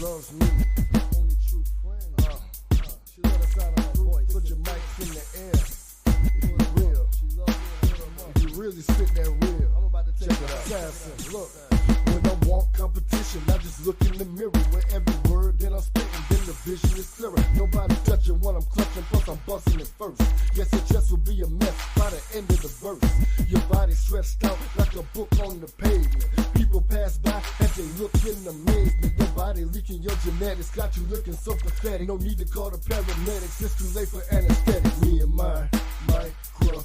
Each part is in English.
loves me. Only true friend. She loves the sound of my voice. Put your mics in the air. If you real. She loves me. If you really spit that real. I'm about to check it out. Assassin, look. When I want competition, I just look in the mirror. With every word that I'm spitting, then the vision is clearer. Nobody touching what I'm clutching, plus I'm busting it first. Yes, your chest will be a mess by the end of the verse. Your body stretched out like a book on the pavement. People pass by as they look in amazement. Your body leaking your genetics, got you looking so pathetic. No need to call the paramedics, it's too late for anesthetics. Me and my microphone.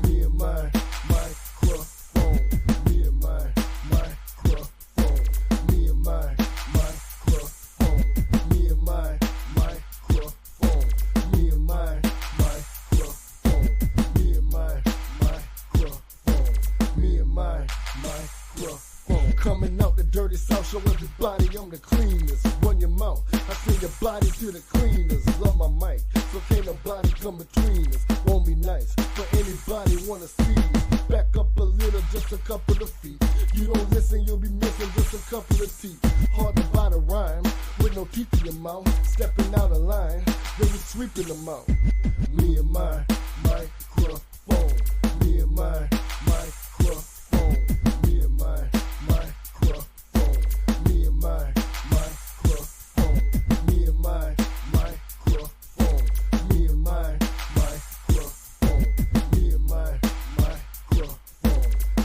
Me and my microphone. Me and my microphone. Me and my microphone. Me and my microphone. Me and my microphone. Me and my microphone. Me and my microphone. Coming out the dirty south, show everybody I'm the cleanest. Run your mouth, I send your body to the cleaners. Love my mic, so can't nobody come between us. Won't be nice for anybody wanna see me. Back up a little, just a couple of feet. You don't listen, you'll be missing just a couple of teeth. Hard to buy the rhyme, with no teeth in your mouth. Stepping out of line, they was sweeping them out. Me and my microphone. Me and my microphone. Me and my microphone. Me and my microphone. Me and my microphone. Me and my microphone. Me and my microphone.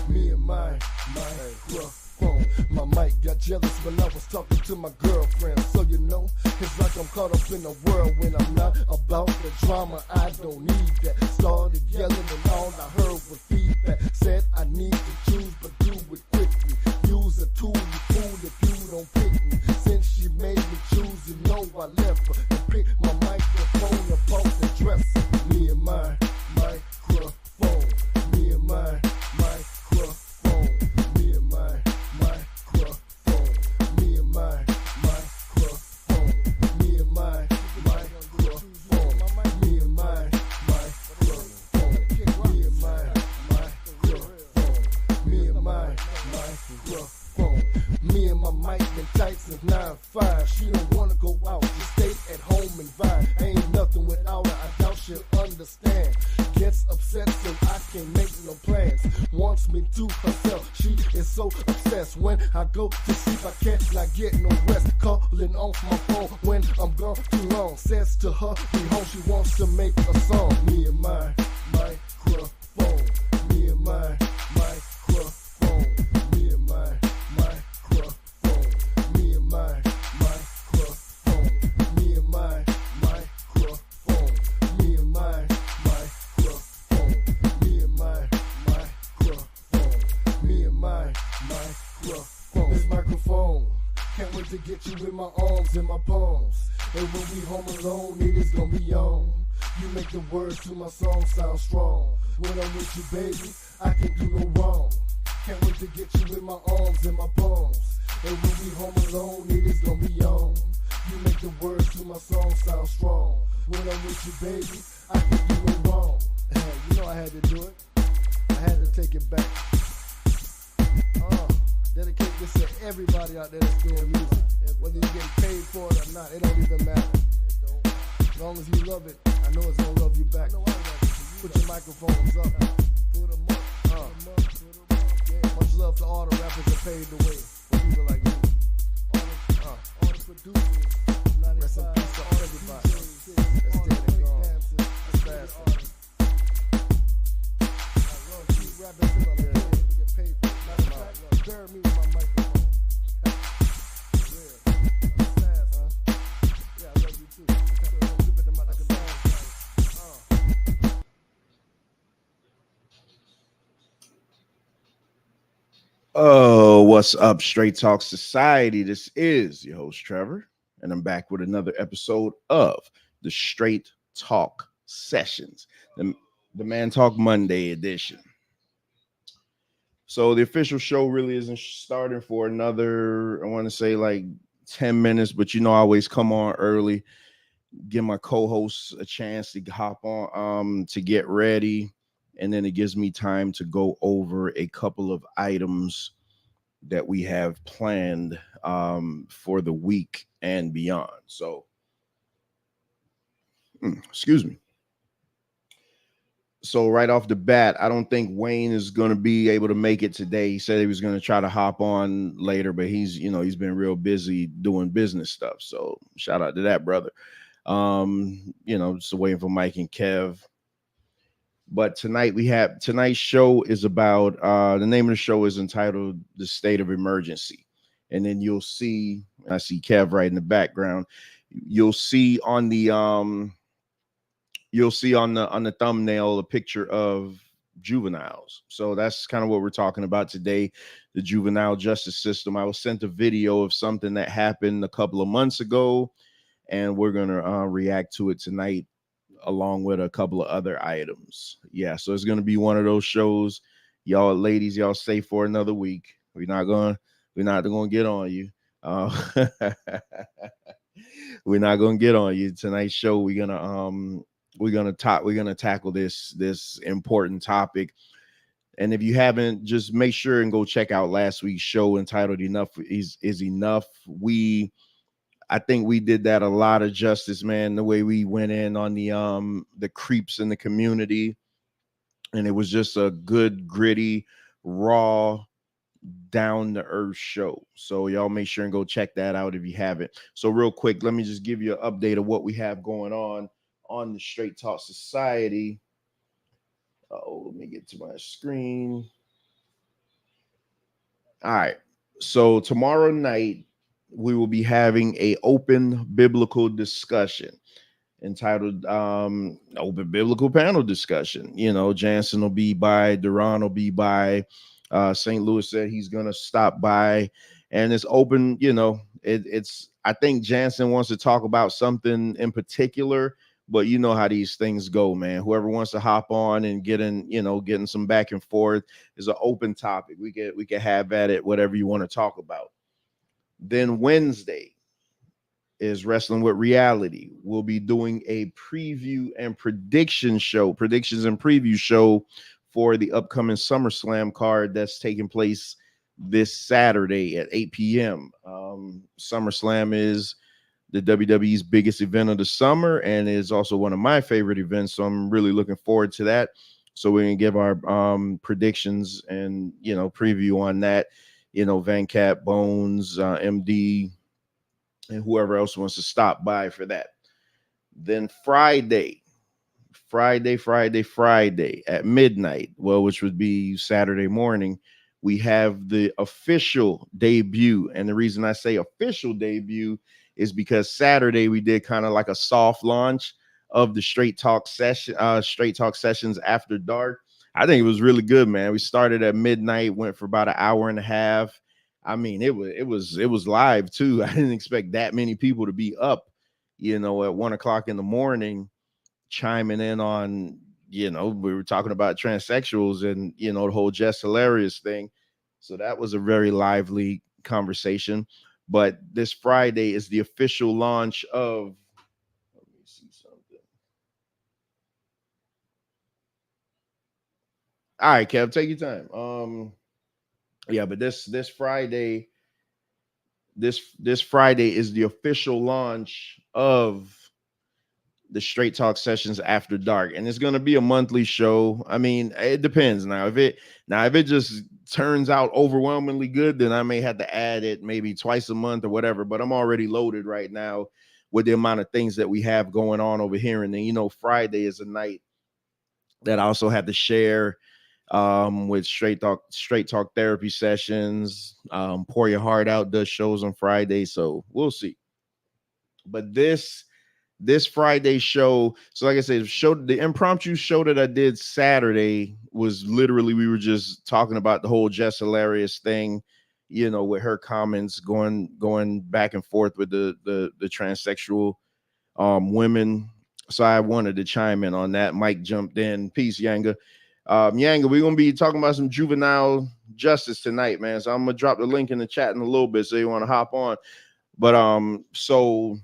Me and my microphone. My mic got jealous when I was talking to my girlfriend. So you know, it's like I'm caught up in a world when I'm not about the drama. I don't need that. Started yelling and all I heard was feedback. Said I need to choose, but do it quickly. Use a tool, you fool if you don't pick me. Since she made me choose, you know I left her to pick my microphone up off the dresser. Me and my microphone. Me and my microphone. Me and my microphone. Me and my microphone. Me and my microphone. Me and my microphone. Me and my microphone. Me and my microphone. Me and my mic been tight since 9-5. She don't wanna go out, she stay at home and vibe. Ain't nothing without her, I doubt she'll understand. Gets upset so I can't make no plans. Wants me to herself, she is so obsessed. When I go to sleep, I can't not get no rest. Calling off my phone when I'm gone too long. Says to her, be home, she wants to make a song. Me and my microphone. Me and my microphone. Me and my microphone. Me and my microphone. Me and my microphone. Me and my microphone. Me and my microphone. Me and my microphone. This microphone. Can't wait to get you in my arms and my palms. And when we home alone, it is gonna be on. You make the words to my song sound strong. When I'm with you, baby, I can do no wrong. Can't wait to get you in my arms and my palms. And when we home alone, it is gonna be on. You make the words to my song sound strong. When I'm with you, baby, I can do no wrong. You know I had to do it. I had to take it back. Dedicate this to everybody out there that's doing music. Whether you're getting paid for it or not, it don't even matter. As long as you love it, I know it's gonna love you back. Put your microphones up. Put them up. Much love to all the rappers that paved the way for people like me. All the producers. Rest in peace to all everybody that's dead and gone. That's fast. Keep rapping till I'm dead. Get paid for it. Bury me with my microphone. Yeah. I'm fast, huh? Yeah, I love you too. Give it to my Oh, what's up, Straight Talk Society? This is your host, Trevor, and I'm back with another episode of the Straight Talk Sessions, the Man Talk Monday edition. So the official show really isn't starting for another, I want to say like 10 minutes, but you know, I always come on early, give my co-hosts a chance to hop on, to get ready. And then it gives me time to go over a couple of items that we have planned for the week and beyond. So, excuse me. So right off the bat, I don't think Wayne is going to be able to make it today. He said he was going to try to hop on later, but he's been real busy doing business stuff. So shout out to that brother. Just waiting for Mike and Kev. But tonight's show is about the name of the show is entitled The State of Emergency. And then I see Kev right in the background. You'll see on the thumbnail a picture of juveniles. So that's kind of what we're talking about today, the juvenile justice system. I was sent a video of something that happened a couple of months ago, and we're going to react to it tonight along with a couple of other items. Yeah, so it's going to be one of those shows. Y'all ladies, y'all stay for another week. We're not going to get on you. We're not going to get on you. Tonight's show, we're going to tackle this important topic. And if you haven't, just make sure and go check out last week's show entitled Enough is Enough. I think we did that a lot of justice, man, the way we went in on the creeps in the community. And it was just a good, gritty, raw, down to earth show. So y'all make sure and go check that out if you haven't. So real quick, let me just give you an update of what we have going on the Straight Talk Society. Let me get to my screen. All right. So tomorrow night, we will be having a open biblical discussion entitled Open Biblical Panel Discussion. Jansen will be by, Duran will be by. St. Louis said he's going to stop by, and it's open. It's I think Jansen wants to talk about something in particular, but you know how these things go, man. Whoever wants to hop on and getting some back and forth is an open topic. We can have at it, whatever you want to talk about. Then Wednesday is Wrestling with Reality. We'll be doing a predictions and preview show for the upcoming SummerSlam card that's taking place this Saturday at 8 p.m. SummerSlam is the WWE's biggest event of the summer and is also one of my favorite events. So I'm really looking forward to that. So we're going to give our predictions and, preview on that. Van Cat, Bones, MD, and whoever else wants to stop by for that. Then Friday at midnight, which would be Saturday morning, we have the official debut. And the reason I say official debut is because Saturday we did kind of like a soft launch of the Straight Talk Sessions After Dark. I think it was really good, man. We started at midnight, went for about an hour and a half. I mean, it was live too. I didn't expect that many people to be up, at 1 o'clock in the morning, chiming in on, we were talking about transsexuals and, the whole Just Hilarious thing. So that was a very lively conversation. But this Friday is the official launch of, let me see something. All right, Kev, take your time. Yeah, but this Friday is the official launch of the Straight Talk Sessions After Dark, and it's going to be a monthly show. I mean, it depends. If it just turns out overwhelmingly good, then I may have to add it maybe twice a month or whatever, but I'm already loaded right now with the amount of things that we have going on over here. And then, Friday is a night that I also have to share with Straight Talk Therapy Sessions. Pour Your Heart Out does shows on Friday, so we'll see. But this Friday show, so like I said, the impromptu show that I did Saturday was literally, we were just talking about the whole Just Hilarious thing, with her comments going back and forth with the transsexual women. So I wanted to chime in on that. Mike jumped in. Peace, Yanga. Yanga, we're gonna be talking about some juvenile justice tonight, man. So I'm gonna drop the link in the chat in a little bit, so you want to hop on. But so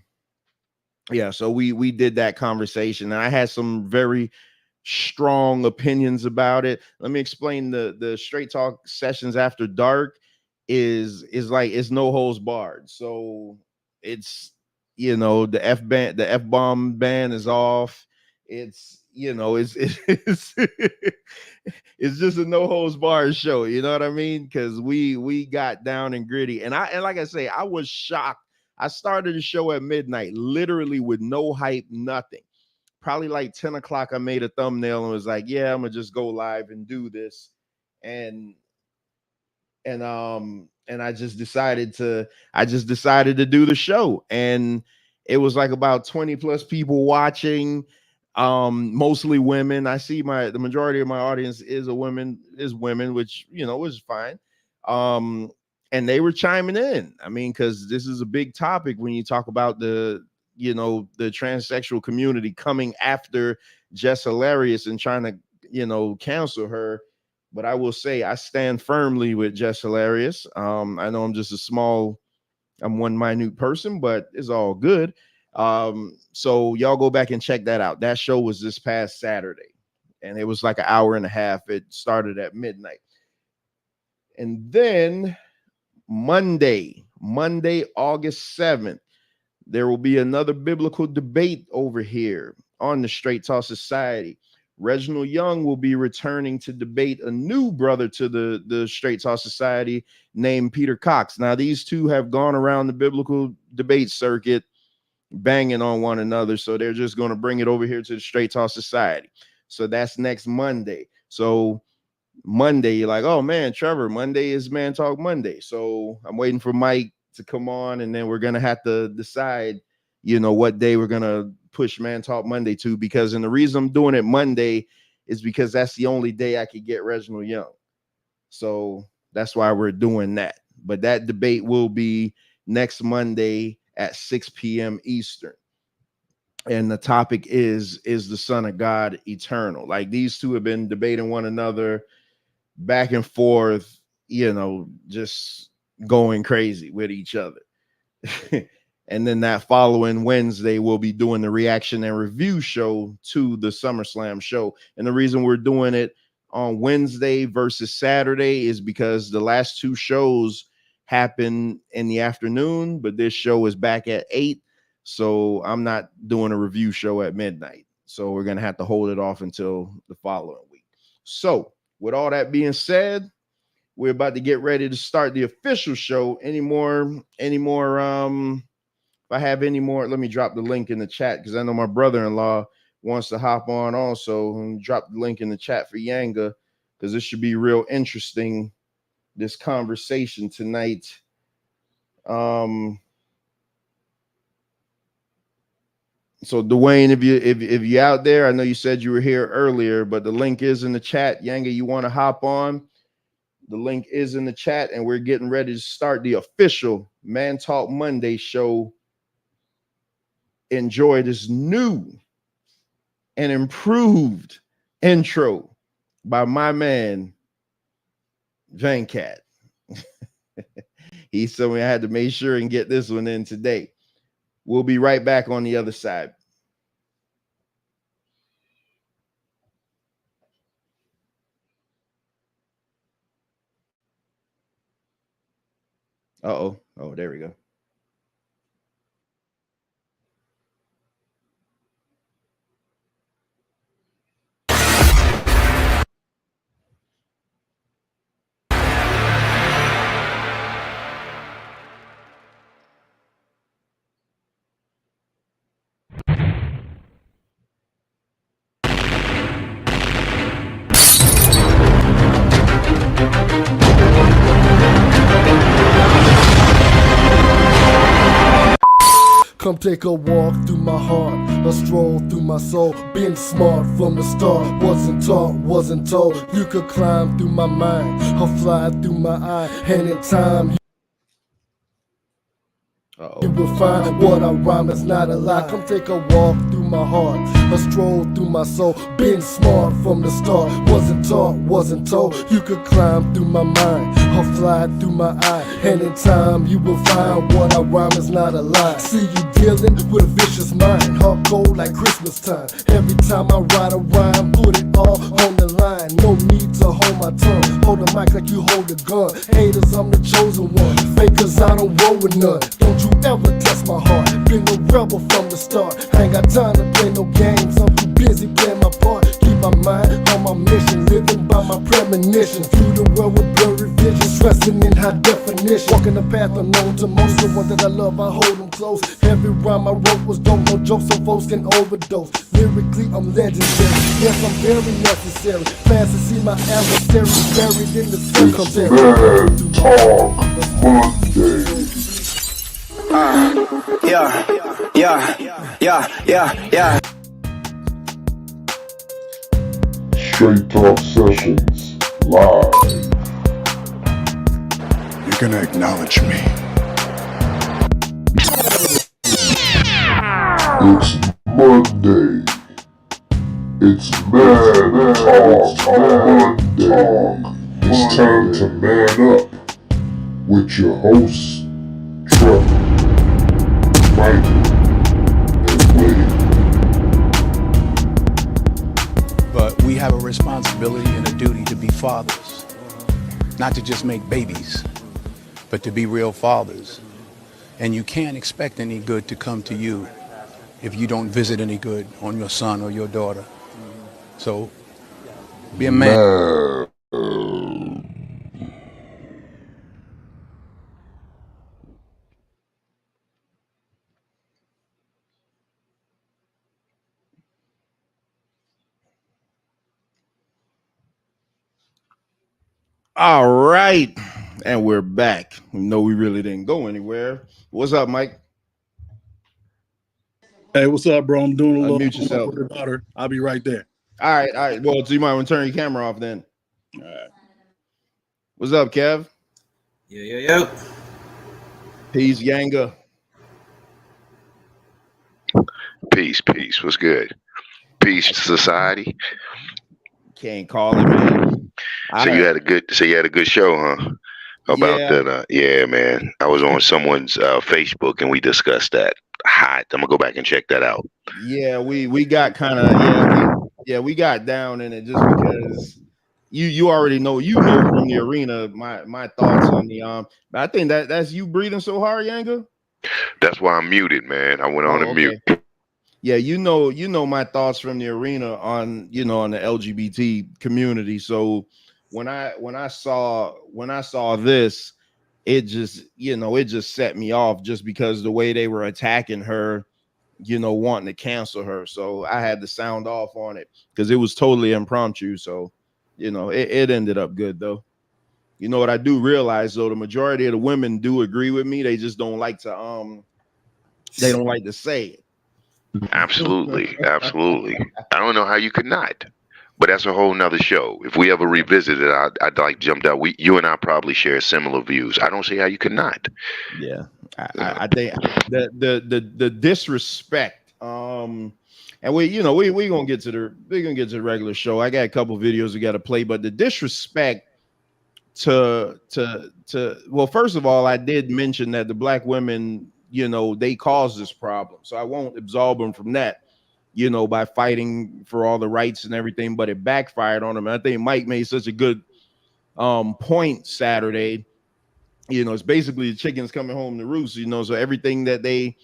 we did that conversation, and I had some very strong opinions about it. Let me explain the Straight Talk Sessions After Dark is like it's no holds barred. So it's the F bomb ban is off. It's it's it's just a no holds barred show. You know what I mean? Because we got down and gritty, and like I say, I was shocked. I started the show at midnight, literally with no hype, nothing. Probably like 10 o'clock, I made a thumbnail and was like, yeah, I'm gonna just go live and do this. And and I just decided to do the show, and it was like about 20 plus people watching, mostly women. I see the majority of my audience is women, which was fine. And they were chiming in. I mean, because this is a big topic when you talk about the transsexual community coming after Jess Hilarious and trying to cancel her. But I will say I stand firmly with Jess Hilarious. I know I'm one minute person, but it's all good. So y'all go back and check that out. That show was this past Saturday, and it was like an hour and a half. It started at midnight. And then Monday, August 7th, there will be another biblical debate over here on the Straight Talk Society. Reginald Young will be returning to debate a new brother to the Straight Talk Society named Peter Cox. Now, these two have gone around the biblical debate circuit banging on one another, so they're just going to bring it over here to the Straight Talk Society. So that's next Monday. So Monday, you're like, oh man, Trevor, Monday is Man Talk Monday. So I'm waiting for Mike to come on, and then we're going to have to decide, what day we're going to push Man Talk Monday to, because and the reason I'm doing it Monday is because that's the only day I could get Reginald Young. So that's why we're doing that. But that debate will be next Monday at 6 p.m. Eastern. And the topic is the Son of God eternal? Like, these two have been debating one another back and forth, just going crazy with each other. And then that following Wednesday, we'll be doing the reaction and review show to the SummerSlam show. And the reason we're doing it on Wednesday versus Saturday is because the last two shows happen in the afternoon, but this show is back at 8. So I'm not doing a review show at midnight. So we're going to have to hold it off until the following week. So with all that being said, we're about to get ready to start the official show. Any more, if I have any more, let me drop the link in the chat, because I know my brother-in-law wants to hop on also. Drop the link in the chat for Yanga, because this should be real interesting, this conversation tonight. So Dwayne, if you're out there, I know you said you were here earlier, but the link is in the chat. Yanga, you want to hop on? The link is in the chat, and we're getting ready to start the official Man Talk Monday show. Enjoy this new and improved intro by my man, Vancat. He told me I had to make sure and get this one in today. We'll be right back on the other side. Oh, there we go. Come take a walk through my heart, a stroll through my soul. Being smart from the start, wasn't taught, wasn't told. You could climb through my mind, or fly through my eye. And in time. You will find what I rhyme is not a lie. Come take a walk through my heart, a stroll through my soul. Been smart from the start, wasn't taught, wasn't told. You could climb through my mind or fly through my eye. And in time you will find what I rhyme is not a lie. See you dealing with a vicious mind, heart cold like Christmas time. Every time I write a rhyme, put it all on the line. No need to hold my tongue, hold the mic like you hold a gun. Haters, I'm the chosen one. Fakers, I don't roll with none. Don't you ever test my heart. Been a rebel from the start. I ain't got time to play no games. I'm too busy playing my part. Keep my mind on my mission, living by my premonitions. Through the world with blurry vision, stressing in high definition. Walking the path unknown to most. The one that I love, I hold them close. Every rhyme I wrote was dope, no jokes, so folks can overdose. Lyrically, I'm legendary. Yes, I'm very necessary. Fast to see my adversary buried in the cemetery. Man Talk Monday. Yeah. Straight Talk Sessions live. You're gonna acknowledge me. It's Monday. It's Man Talk Monday. It's time to man up with your hosts, Trevor, Michael, and Wade. But we have a responsibility and a duty to be fathers. Not to just make babies, but to be real fathers. And you can't expect any good to come to you if you don't visit any good on your son or your daughter. So, be a man. All right, and we're back. No, we really didn't go anywhere. What's up, Mike? Hey, what's up, bro? I'm doing a little Unmute yourself. with your daughter. I'll be right there. All right. Well, so you might want to turn your camera off then. All right. What's up, Kev? Yo. Peace, Yanga. Peace. What's good? Peace, society. Can't call it, man. So you had a good show, huh? About that. Yeah, man. I was on someone's Facebook and we discussed that. Hot. I'm gonna go back and check that out. Yeah, we got kind of we got down in it just because you already know from the arena my thoughts on the but I think that's you breathing so hard, Yanga. That's why I'm muted, man. I went on and mute. Yeah, you know my thoughts from the arena on on the LGBT community. So when I saw this, it just set me off just because the way they were attacking her, wanting to cancel her. So I had to sound off on it because it was totally impromptu. So it ended up good though. You know what I do realize though, the majority of the women do agree with me. They just don't like to say it. Absolutely. I don't know how you could not, but that's a whole nother show. If we ever revisit it, I'd like jumped out. You and I probably share similar views. I don't see how you could not. Yeah, I think the disrespect. And we're gonna get to the regular show. I got a couple videos we got to play, but the disrespect to well, first of all, I did mention that the black women, they caused this problem, so I won't absolve them from that, by fighting for all the rights and everything, but it backfired on them. And I think Mike made such a good point Saturday. It's basically the chickens coming home to roost, so everything that they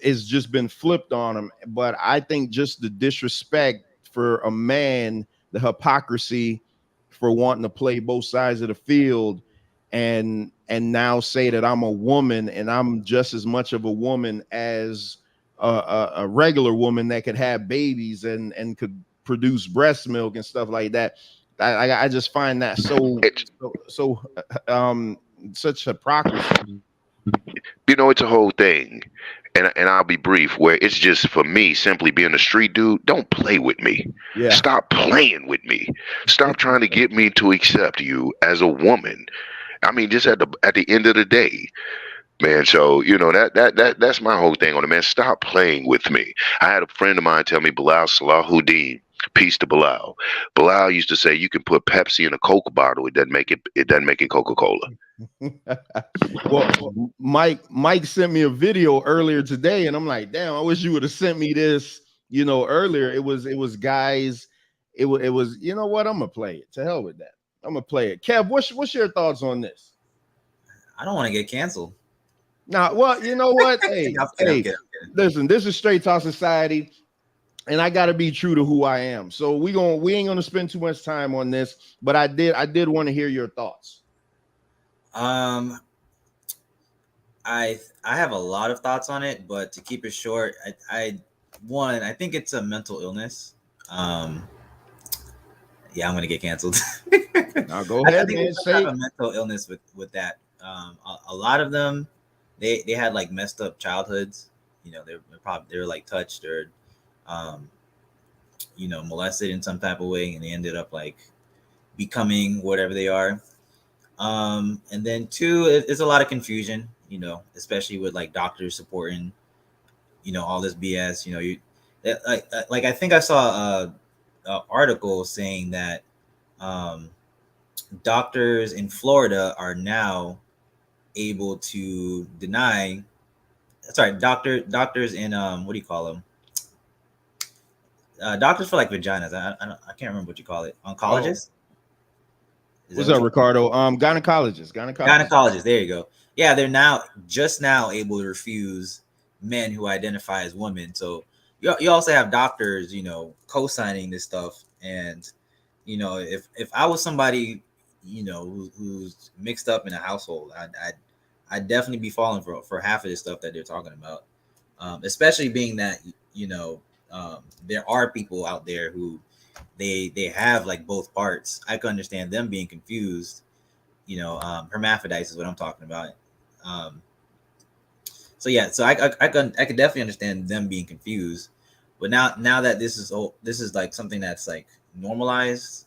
is just been flipped on them. But I think just the disrespect for a man, the hypocrisy for wanting to play both sides of the field and now say that I'm a woman and I'm just as much of a woman as a regular woman that could have babies and could produce breast milk and stuff like that. I just find that so such hypocrisy. It's a whole thing. And I'll be brief, where it's just for me, simply being a street dude, don't play with me. Yeah. Stop playing with me. Stop trying to get me to accept you as a woman. I mean, just at the end of the day, Man, so that's my whole thing on it, man. Stop playing with me. I had a friend of mine tell me, Bilal Salahuddin, peace to Bilal. Bilal used to say you can put Pepsi in a Coke bottle, it doesn't make it Coca-Cola. Well, Mike sent me a video earlier today, and I'm like, damn, I wish you would have sent me this, earlier. It was guys, it was, you know what? I'm gonna play it. To hell with that. I'm gonna play it. Kev, what's your thoughts on this? I don't want to get canceled. Now, well, you know what? Hey, listen, this is Straight Talk Society, and I gotta be true to who I am. So we ain't gonna spend too much time on this, but I did want to hear your thoughts. I have a lot of thoughts on it, but to keep it short, I think it's a mental illness. Yeah, I'm gonna get canceled. Now go ahead, I think man. Say a mental illness with that. A lot of them, they had like messed up childhoods. They were like touched or, molested in some type of way, and they ended up like becoming whatever they are. And then two, it's a lot of confusion. Especially with like doctors supporting, all this BS. Like I think I saw a article saying that doctors in Florida are now able to deny. Sorry, doctors in what do you call them? Doctors for like vaginas. I can't remember what you call it. Oncologists. What's up, Ricardo? Gynecologist. There you go. Yeah, they're just now able to refuse men who identify as women. So you also have doctors, co-signing this stuff. And if I was somebody, who's mixed up in a household, I'd definitely be falling for half of this stuff that they're talking about. Especially being that there are people out there who they have like both parts. I could understand them being confused. Hermaphrodites is what I'm talking about. So I could definitely understand them being confused. But now that this is like something that's like normalized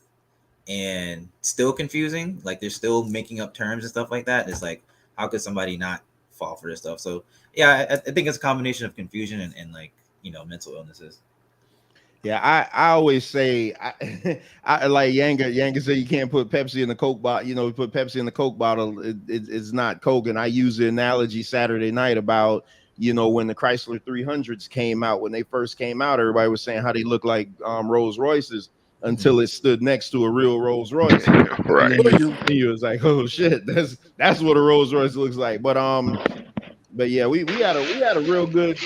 and still confusing, like they're still making up terms and stuff like that. It's like, how could somebody not fall for this stuff? So yeah, I think it's a combination of confusion and like, mental illnesses. Yeah, I always say I like Yanga say you can't put Pepsi in the Coke bottle. Put Pepsi in the Coke bottle, it's not Coke. And I use the analogy Saturday night about when the Chrysler 300s came out. When they first came out, everybody was saying how they look like Rolls Royces until it stood next to a real Rolls Royce. Right. And you was like, oh shit, that's what a Rolls Royce looks like. But yeah, we had a real good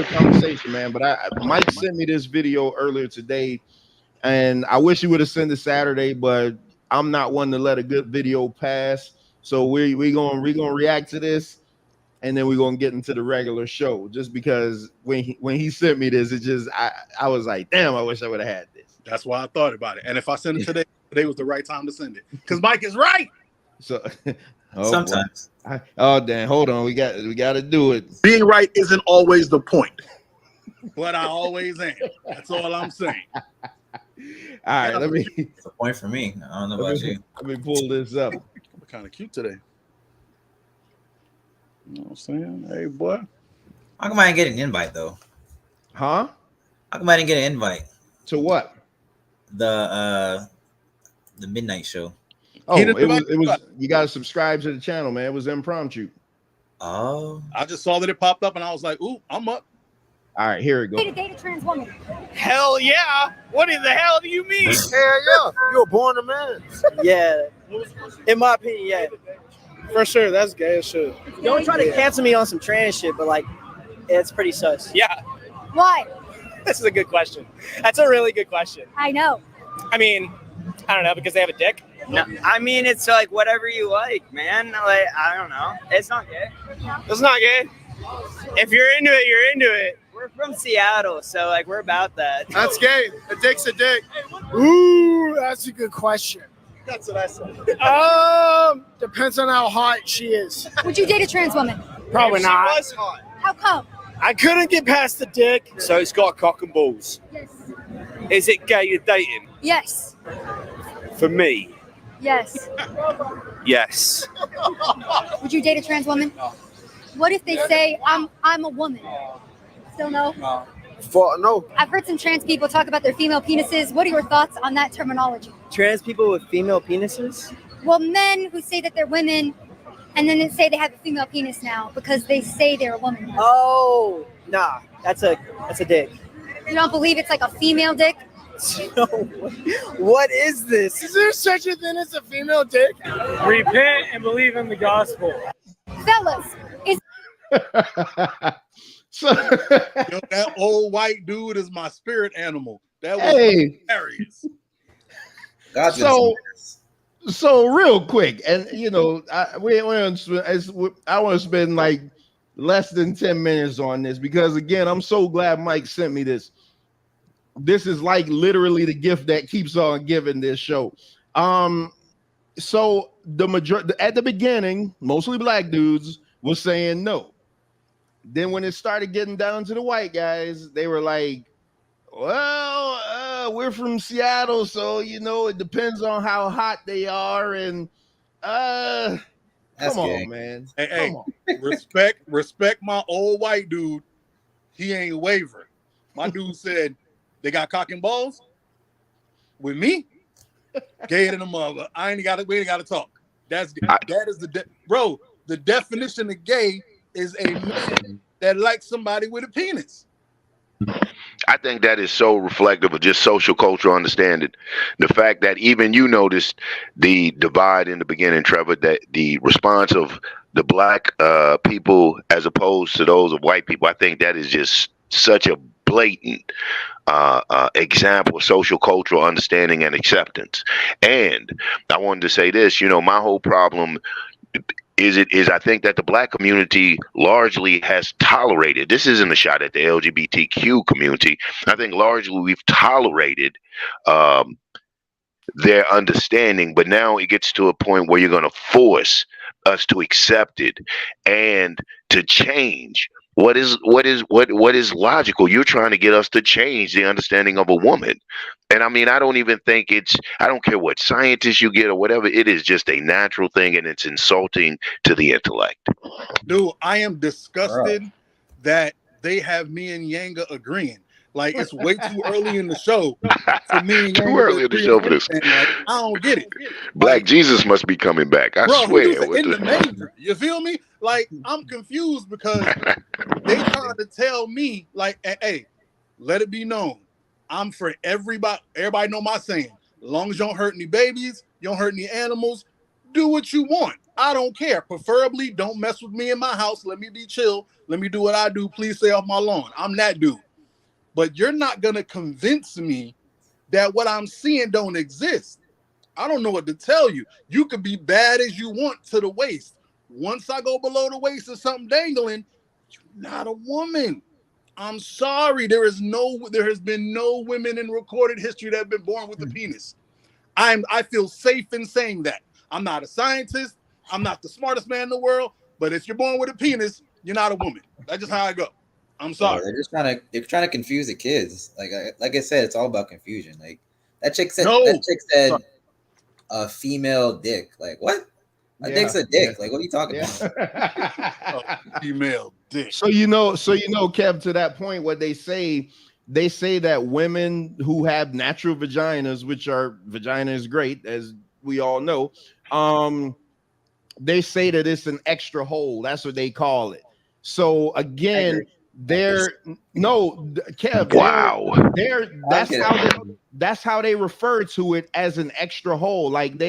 conversation, man. But Mike sent me this video earlier today, and I wish he would have sent it Saturday, but I'm not one to let a good video pass. So we gonna react to this, and then we're gonna get into the regular show. Just because when he sent me this, it just I was like, damn, I wish I would have had this. That's why I thought about it. And if I sent it today was the right time to send it. Because Mike is right. So sometimes. Damn, hold on. We got to do it. Being right isn't always the point. But I always am. That's all I'm saying. All right, it's a point for me. I don't know about you. Let me pull this up. I'm kind of cute today. You know what I'm saying? Hey, boy. How come I didn't get an invite though? Huh? How come I didn't get an invite? To what? The midnight show. Oh, it was. You got to subscribe to the channel, man. It was impromptu. Oh, I just saw that it popped up, and I was like, "Ooh, I'm up." All right, here we go. Date a trans woman. Hell yeah! What in the hell do you mean? Hell yeah, you were born a man. Yeah, in my opinion, yeah, for sure. That's gay as shit. Don't try to cancel me on some trans shit, but like, it's pretty sus. Yeah. Why? This is a good question. That's a really good question. I know. I mean, I don't know, because they have a dick. No, I mean, it's like whatever you like, man. Like, I don't know. It's not gay. It's not gay. If you're into it, you're into it. We're from Seattle, so like we're about that. That's gay. A dick's a dick. Ooh, that's a good question. That's what I said. Depends on how hot she is. Would you date a trans woman? Probably not. She was hot. How come? I couldn't get past the dick. So it's got cock and balls. Yes. Is it gay you're dating? Yes. For me, Yes. yes. Would you date a trans woman? What if they say I'm a woman? Still no? No. I've heard some trans people talk about their female penises. What are your thoughts on that terminology? Trans people with female penises? Well, men who say that they're women and then they say they have a female penis now because they say they're a woman. Oh, nah. That's a dick. You don't believe it's like a female dick? No. What is this? Is there such a thing as a female dick? Repent and believe in the gospel. Fellas, is So Yo, that old white dude is my spirit animal. That was hilarious. So real quick, and you know, I want to spend like less than 10 minutes on this because again, I'm so glad Mike sent me this. This is like literally the gift that keeps on giving this show. So the majority at the beginning, mostly black dudes was saying no. Then when it started getting down to the white guys, they were like, well, we're from Seattle, so you know it depends on how hot they are, and come on, man. Hey, respect my old white dude. He ain't wavering. My dude said they got cock and balls with me. Gay to the mother. We ain't gotta talk. Bro. The definition of gay is a man that likes somebody with a penis. I think that is so reflective of just social cultural understanding. The fact that even you noticed the divide in the beginning, Trevor, that the response of the black people as opposed to those of white people, I think that is just such a blatant example of social cultural understanding and acceptance. And I wanted to say this, my whole problem is I think that the black community largely has tolerated, this isn't a shot at the LGBTQ community, I think largely we've tolerated their understanding, but now it gets to a point where you're going to force us to accept it and to change. What is logical? You're trying to get us to change the understanding of a woman. And I mean, I don't even think I don't care what scientists you get or whatever, it is just a natural thing and it's insulting to the intellect. Dude, I am disgusted that they have me and Yanga agreeing. Like, it's way too early in the show for me and Yanga. Too early in the show for this. Like, I don't get it. Black Jesus must be coming back. I swear. In the manger. You feel me? Like, I'm confused because they trying to tell me, like, hey, let it be known. I'm for everybody. Everybody know my saying. As long as you don't hurt any babies, you don't hurt any animals, do what you want. I don't care. Preferably, don't mess with me in my house. Let me be chill. Let me do what I do. Please stay off my lawn. I'm that dude. But you're not going to convince me that what I'm seeing don't exist. I don't know what to tell you. You could be bad as you want to the waist. Once I go below the waist and something dangling, you're not a woman. I'm sorry. There has been no women in recorded history that have been born with a penis. I feel safe in saying that. I'm not a scientist. I'm not the smartest man in the world. But if you're born with a penis, you're not a woman. That's just how I go. I'm sorry. They're trying to confuse the kids. Like I said, it's all about confusion. Like that chick said a female dick. Like what? A dick's a dick. Like what are you talking about? Female dick. So Kev, to that point, what they say that women who have natural vaginas, which vagina is great, as we all know, they say that it's an extra hole. That's what they call it. So again, Kev. Wow. That's how they refer to it, as an extra hole. Not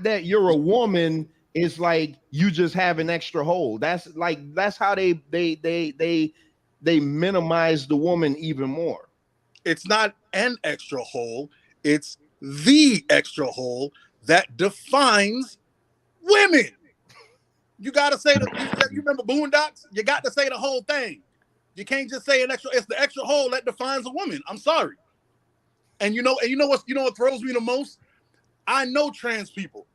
that you're a woman, it's like you just have an extra hole. That's how they minimize the woman even more. It's not an extra hole, it's the extra hole that defines women. You gotta say you remember Boondocks? You got to say the whole thing. You can't just say it's the extra hole that defines a woman. I'm sorry. And you know what throws me the most? I know trans people.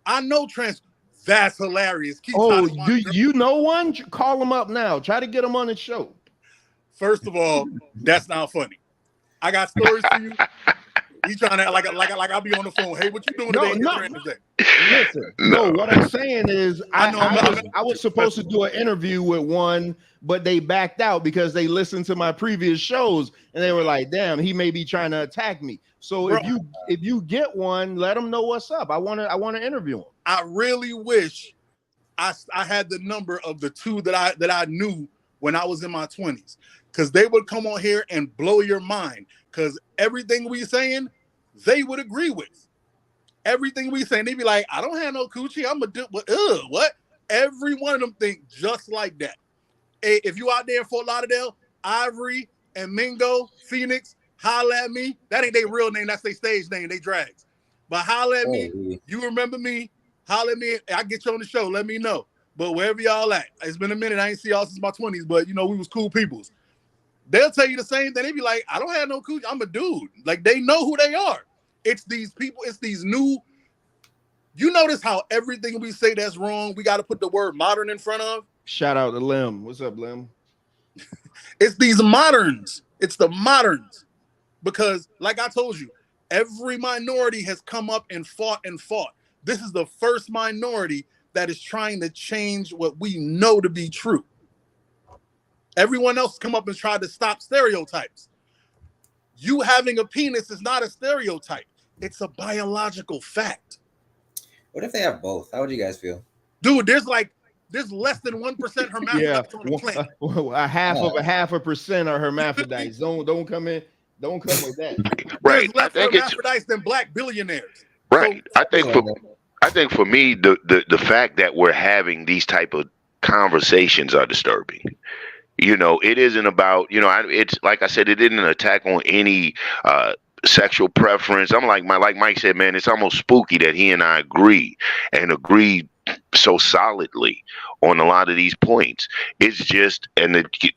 That's hilarious. Do you know one? Call them up now. Try to get them on the show. First of all, that's not funny. I got stories for you. He trying to act like I be on the phone. Hey, what you doing today? Listen, no. What I'm saying is, I was supposed to do an interview with one, but they backed out because they listened to my previous shows and they were like, "Damn, he may be trying to attack me." So Bro, if you get one, let them know what's up. I want to interview him. I really wish I had the number of the two that I knew when I was in my 20s, because they would come on here and blow your mind. Because everything we saying, they would agree with. Everything we saying, they be like, I don't have no coochie. I'm a do what? Every one of them think just like that. Hey, if you out there in Fort Lauderdale, Ivory and Mingo, Phoenix, holla at me. That ain't their real name. That's their stage name. They drags. But holla at me. You remember me. Holla at me. I get you on the show. Let me know. But wherever y'all at, it's been a minute. I ain't see y'all since my 20s, but we was cool peoples. They'll tell you the same thing. They be like, I don't have no coochie. I'm a dude. Like, they know who they are. It's these people. It's these new. You notice how everything we say that's wrong, we got to put the word modern in front of? Shout out to Lim. What's up, Lim? It's these moderns. It's the moderns. Because, like I told you, every minority has come up and fought and fought. This is the first minority that is trying to change what we know to be true. Everyone else come up and tried to stop stereotypes. You having a penis is not a stereotype. It's a biological fact. What if they have both? How would you guys feel? Dude, there's less than 1% hermaphrodites on the planet. A half a percent are hermaphrodites. Don't come in. Don't come with that. Right. There's less hermaphrodites than black billionaires. Right. So, I think for me, the fact that we're having these type of conversations are disturbing. It isn't about, it's like I said, it isn't an attack on any sexual preference. I'm like Mike said, man, it's almost spooky that he and I agree so solidly on a lot of these points. It's just,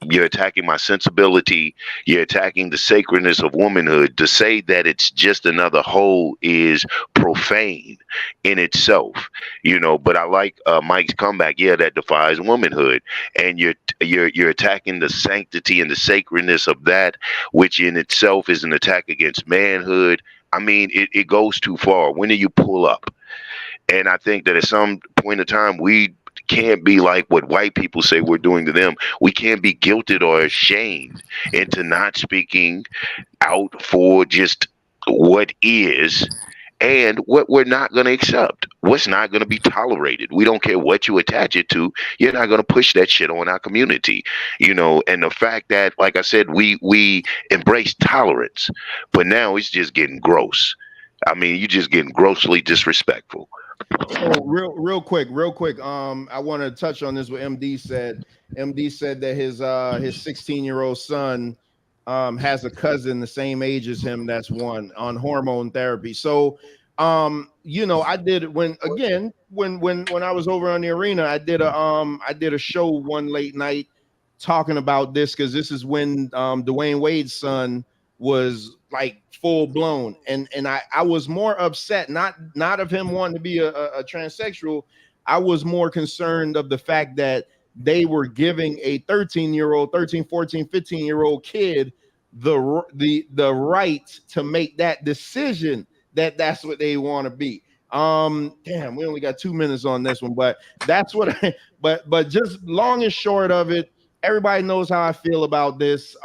you're attacking my sensibility. You're attacking the sacredness of womanhood. To say that it's just another hoe is profane in itself, but I like Mike's comeback. Yeah, that defies womanhood. And you're attacking the sanctity and the sacredness of that, which in itself is an attack against manhood. I mean, it goes too far. When do you pull up? And I think that at some point in time, we can't be like what white people say we're doing to them. We can't be guilted or ashamed into not speaking out for just what is and what we're not going to accept, what's not going to be tolerated. We don't care what you attach it to. You're not going to push that shit on our community, and the fact that, like I said, we embrace tolerance, but now it's just getting gross. I mean, you're just getting grossly disrespectful. So real quick. I want to touch on this. What MD said. MD said that his 16-year-old son has a cousin the same age as him that's on hormone therapy. So I did when I was over on the arena, I did a show one late night talking about this, because this is when Dwayne Wade's son was like full blown, and I was more upset not of him wanting to be a transsexual. I was more concerned of the fact that they were giving a 13, 14, 15-year-old kid the right to make that decision that's what they want to be. Damn, we only got 2 minutes on this one, but that's what but just long and short of it, everybody knows how I feel about this.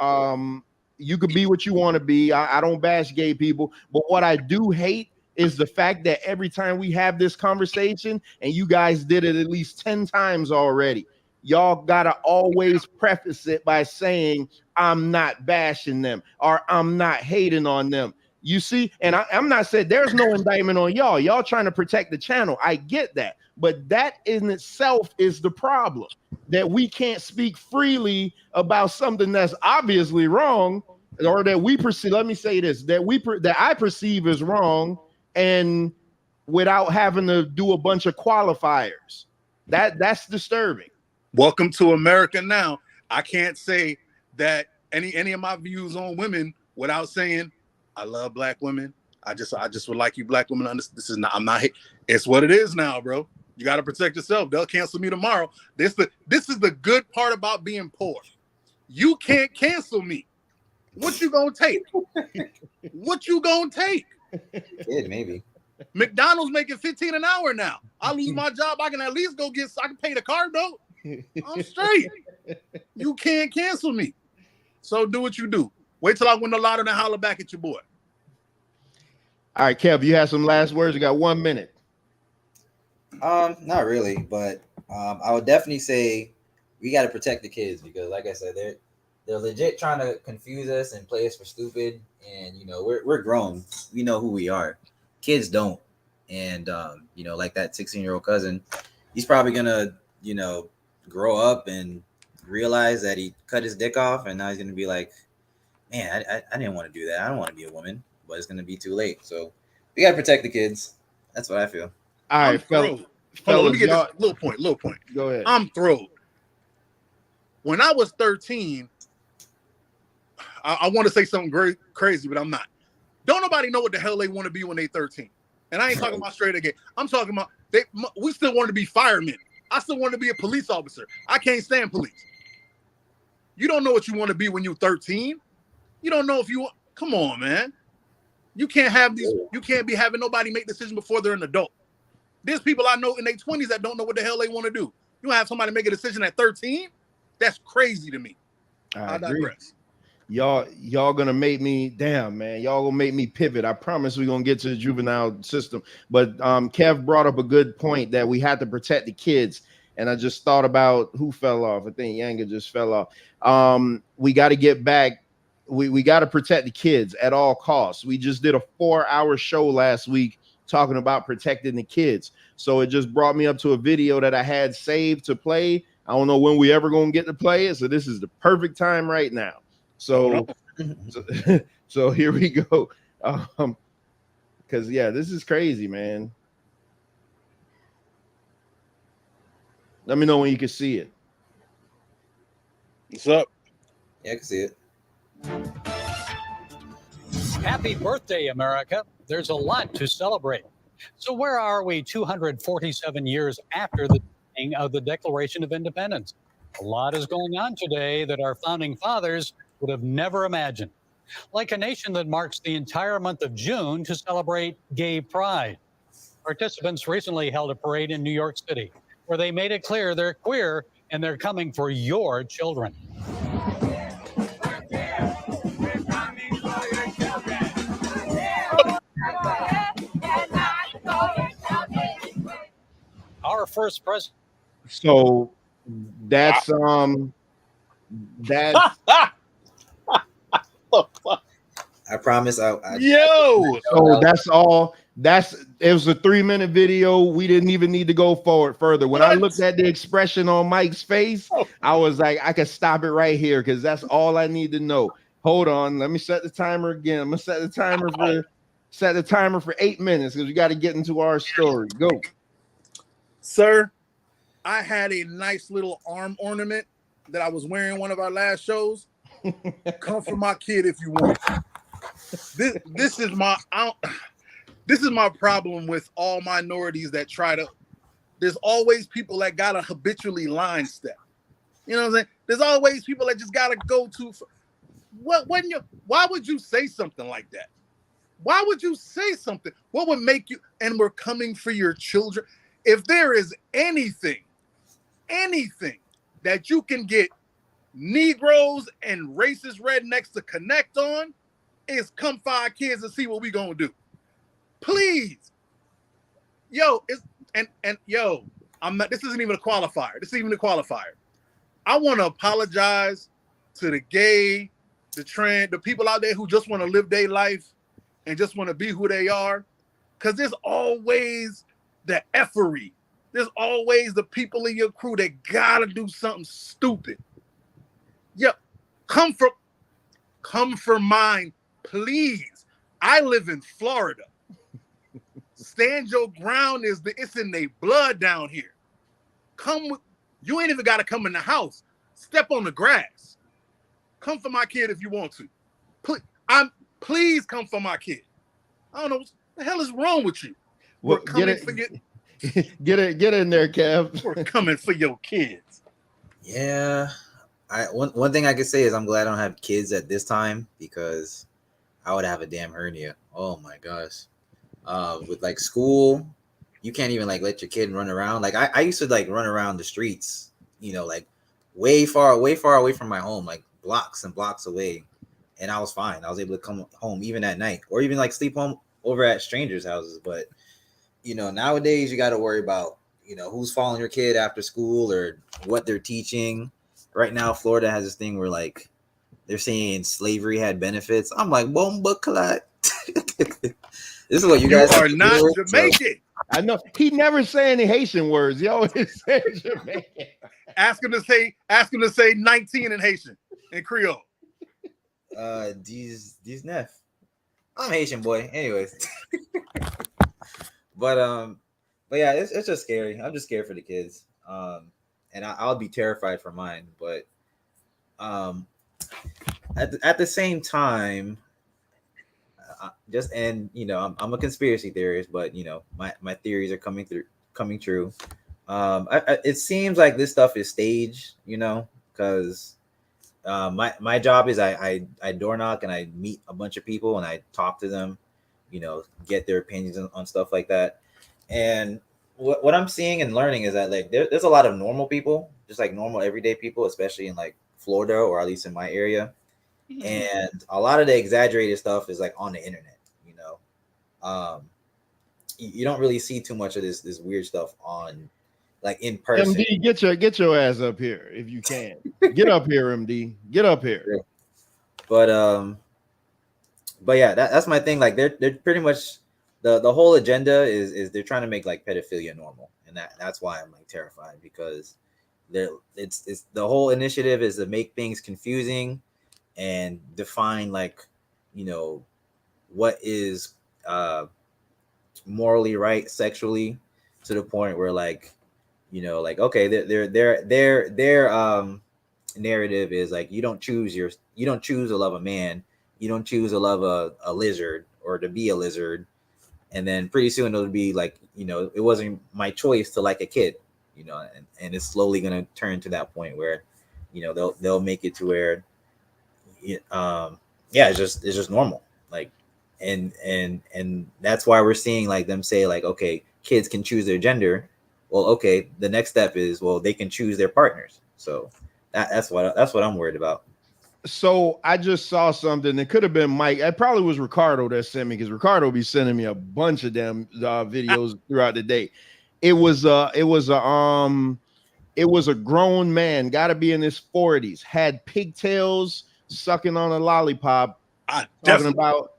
You could be what you want to be. I don't bash gay people, but what I do hate is the fact that every time we have this conversation, and you guys did it at least 10 times already, y'all gotta always preface it by saying, I'm not bashing them or I'm not hating on them. You see, and I'm not saying there's no indictment on y'all. Y'all trying to protect the channel. I get that. But that in itself is the problem, that we can't speak freely about something that's obviously wrong, or that we perceive, let me say this, that I perceive as wrong, and without having to do a bunch of qualifiers. That's disturbing. Welcome to America now. I can't say that any of my views on women without saying I love black women. I just would like you black women. This is not. I'm not. It's what it is now, bro. You got to protect yourself. They'll cancel me tomorrow. This is the good part about being poor. You can't cancel me. What you gonna take? What you gonna take? Kid, maybe. McDonald's making $15 an hour now. I lose my job, I can at least I can pay the car note. I'm straight. You can't cancel me. So do what you do. Wait till I win the lotto and holler back at your boy. All right, Kev, you have some last words. You got 1 minute. Not really, but I would definitely say we got to protect the kids because, like I said, they're legit trying to confuse us and play us for stupid. And you know, we're grown. We know who we are. Kids don't. And you know, like that 16-year-old cousin, he's probably gonna, you know, grow up and realize that he cut his dick off, and now he's gonna be like, man, I didn't want to do that. I don't want to be a woman, but it's gonna be too late. So we gotta protect the kids. That's what I feel. All right, fellas. Hold on, let me get this little point. Go ahead. I'm thrilled. When I was 13, I want to say something great crazy, but I'm not. Don't nobody know what the hell they want to be when they 13. And I ain't talking about straight again. I'm talking about we still want to be firemen. I still want to be a police officer. I can't stand police. You don't know what you want to be when you're 13. You don't know if you want. Come on, man. You can't have these. You can't be having nobody make decisions before they're an adult. There's people I know in their 20s that don't know what the hell they want to do. You have somebody make a decision at 13? That's crazy to me. I digress. Y'all gonna make me damn, man. Y'all gonna make me pivot. I promise we're gonna get to the juvenile system. But Kev brought up a good point that we had to protect the kids. And I just thought about who fell off. I think Yanga just fell off. We got to get back. We got to protect the kids at all costs. We just did a 4-hour show last week talking about protecting the kids. So it just brought me up to a video that I had saved to play. I don't know when we ever gonna get to play it. So this is the perfect time right now. So here we go. Because yeah, this is crazy, man. Let me know when you can see it. What's up? Yeah, I can see it. Happy birthday, America. There's a lot to celebrate. So where are we 247 years after the signing of the Declaration of Independence? A lot is going on today that our founding fathers would have never imagined. Like a nation that marks the entire month of June to celebrate Gay Pride. Participants recently held a parade in New York City where they made it clear they're queer and they're coming for your children. Our first president. So that's that. I promise. Yo. So that's all. It was a 3-minute video. We didn't even need to go forward further. When I looked at the expression on Mike's face, I was like, I could stop it right here because that's all I need to know. Hold on, let me set the timer again. I'm gonna set the timer for 8 minutes because we got to get into our story. Go, sir. I had a nice little arm ornament that I was wearing one of our last shows. Come for my kid if you want. This is my problem with all minorities that try to. There's always people that gotta habitually line step. You know what I'm saying? There's always people that just gotta go to. Why would you say something like that? Why would you say something? What would make you? And we're coming for your children. If there is anything that you can get Negroes and racist rednecks to connect on, is come for our kids and see what we gonna do. Please. Yo, I'm not, this isn't even a qualifier. This isn't even a qualifier. I want to apologize to the gay, the trans, the people out there who just want to live their life and just want to be who they are. Because there's always the effery. There's always the people in your crew that gotta do something stupid. Yep. Come for mine, please. I live in Florida. Stand your ground it's in their blood down here. You ain't even gotta come in the house. Step on the grass. Come for my kid if you want to. Please come for my kid. I don't know what the hell is wrong with you. We're coming for you. Get in there, Kev. We're coming for your kids. Yeah. One thing I could say is I'm glad I don't have kids at this time because I would have a damn hernia. Oh my gosh. With like school, you can't even like let your kid run around. Like I used to like run around the streets, like way far away from my home, like blocks and blocks away. And I was fine. I was able to come home even at night or even like sleep home over at strangers' houses. But nowadays you got to worry about, who's following your kid after school or what they're teaching. Right now, Florida has this thing where like they're saying slavery had benefits. I'm like, bomba clot. This is what you guys are not Jamaican. I know he never say any Haitian words. He always said Jamaican. Ask him to say 19 in Haitian and Creole. These Neff. I'm Haitian boy. Anyways. but yeah, it's just scary. I'm just scared for the kids. And I'll be terrified for mine. But at the same time, I'm a conspiracy theorist, but my theories are coming true. It seems like this stuff is staged, because my job is I door knock and I meet a bunch of people and I talk to them, get their opinions on stuff like that. And what I'm seeing and learning is that like there's a lot of normal people, just like normal everyday people, especially in like Florida or at least in my area. And a lot of the exaggerated stuff is like on the internet, you don't really see too much of this weird stuff on like in person. MD, get your ass up here if you can. Get up here, MD. Get up here. But yeah, that's my thing. Like they're pretty much the whole agenda is they're trying to make like pedophilia normal, and that's why I'm like terrified, because it's the whole initiative is to make things confusing and define like what is morally right sexually, to the point where like like okay, their narrative is like you don't choose to love a man, you don't choose to love a lizard or to be a lizard, and then pretty soon it'll be like it wasn't my choice to like a kid, and it's slowly gonna turn to that point where they'll make it to where it's just normal, like and that's why we're seeing like them say like, okay, kids can choose their gender. Well, okay, the next step is, well, they can choose their partners. So that's what I'm worried about. So I just saw something. It could have been Mike. It probably was Ricardo that sent me, because Ricardo be sending me a bunch of them videos throughout the day. It was a grown man, got to be in his 40s, had pigtails, sucking on a lollipop, talking about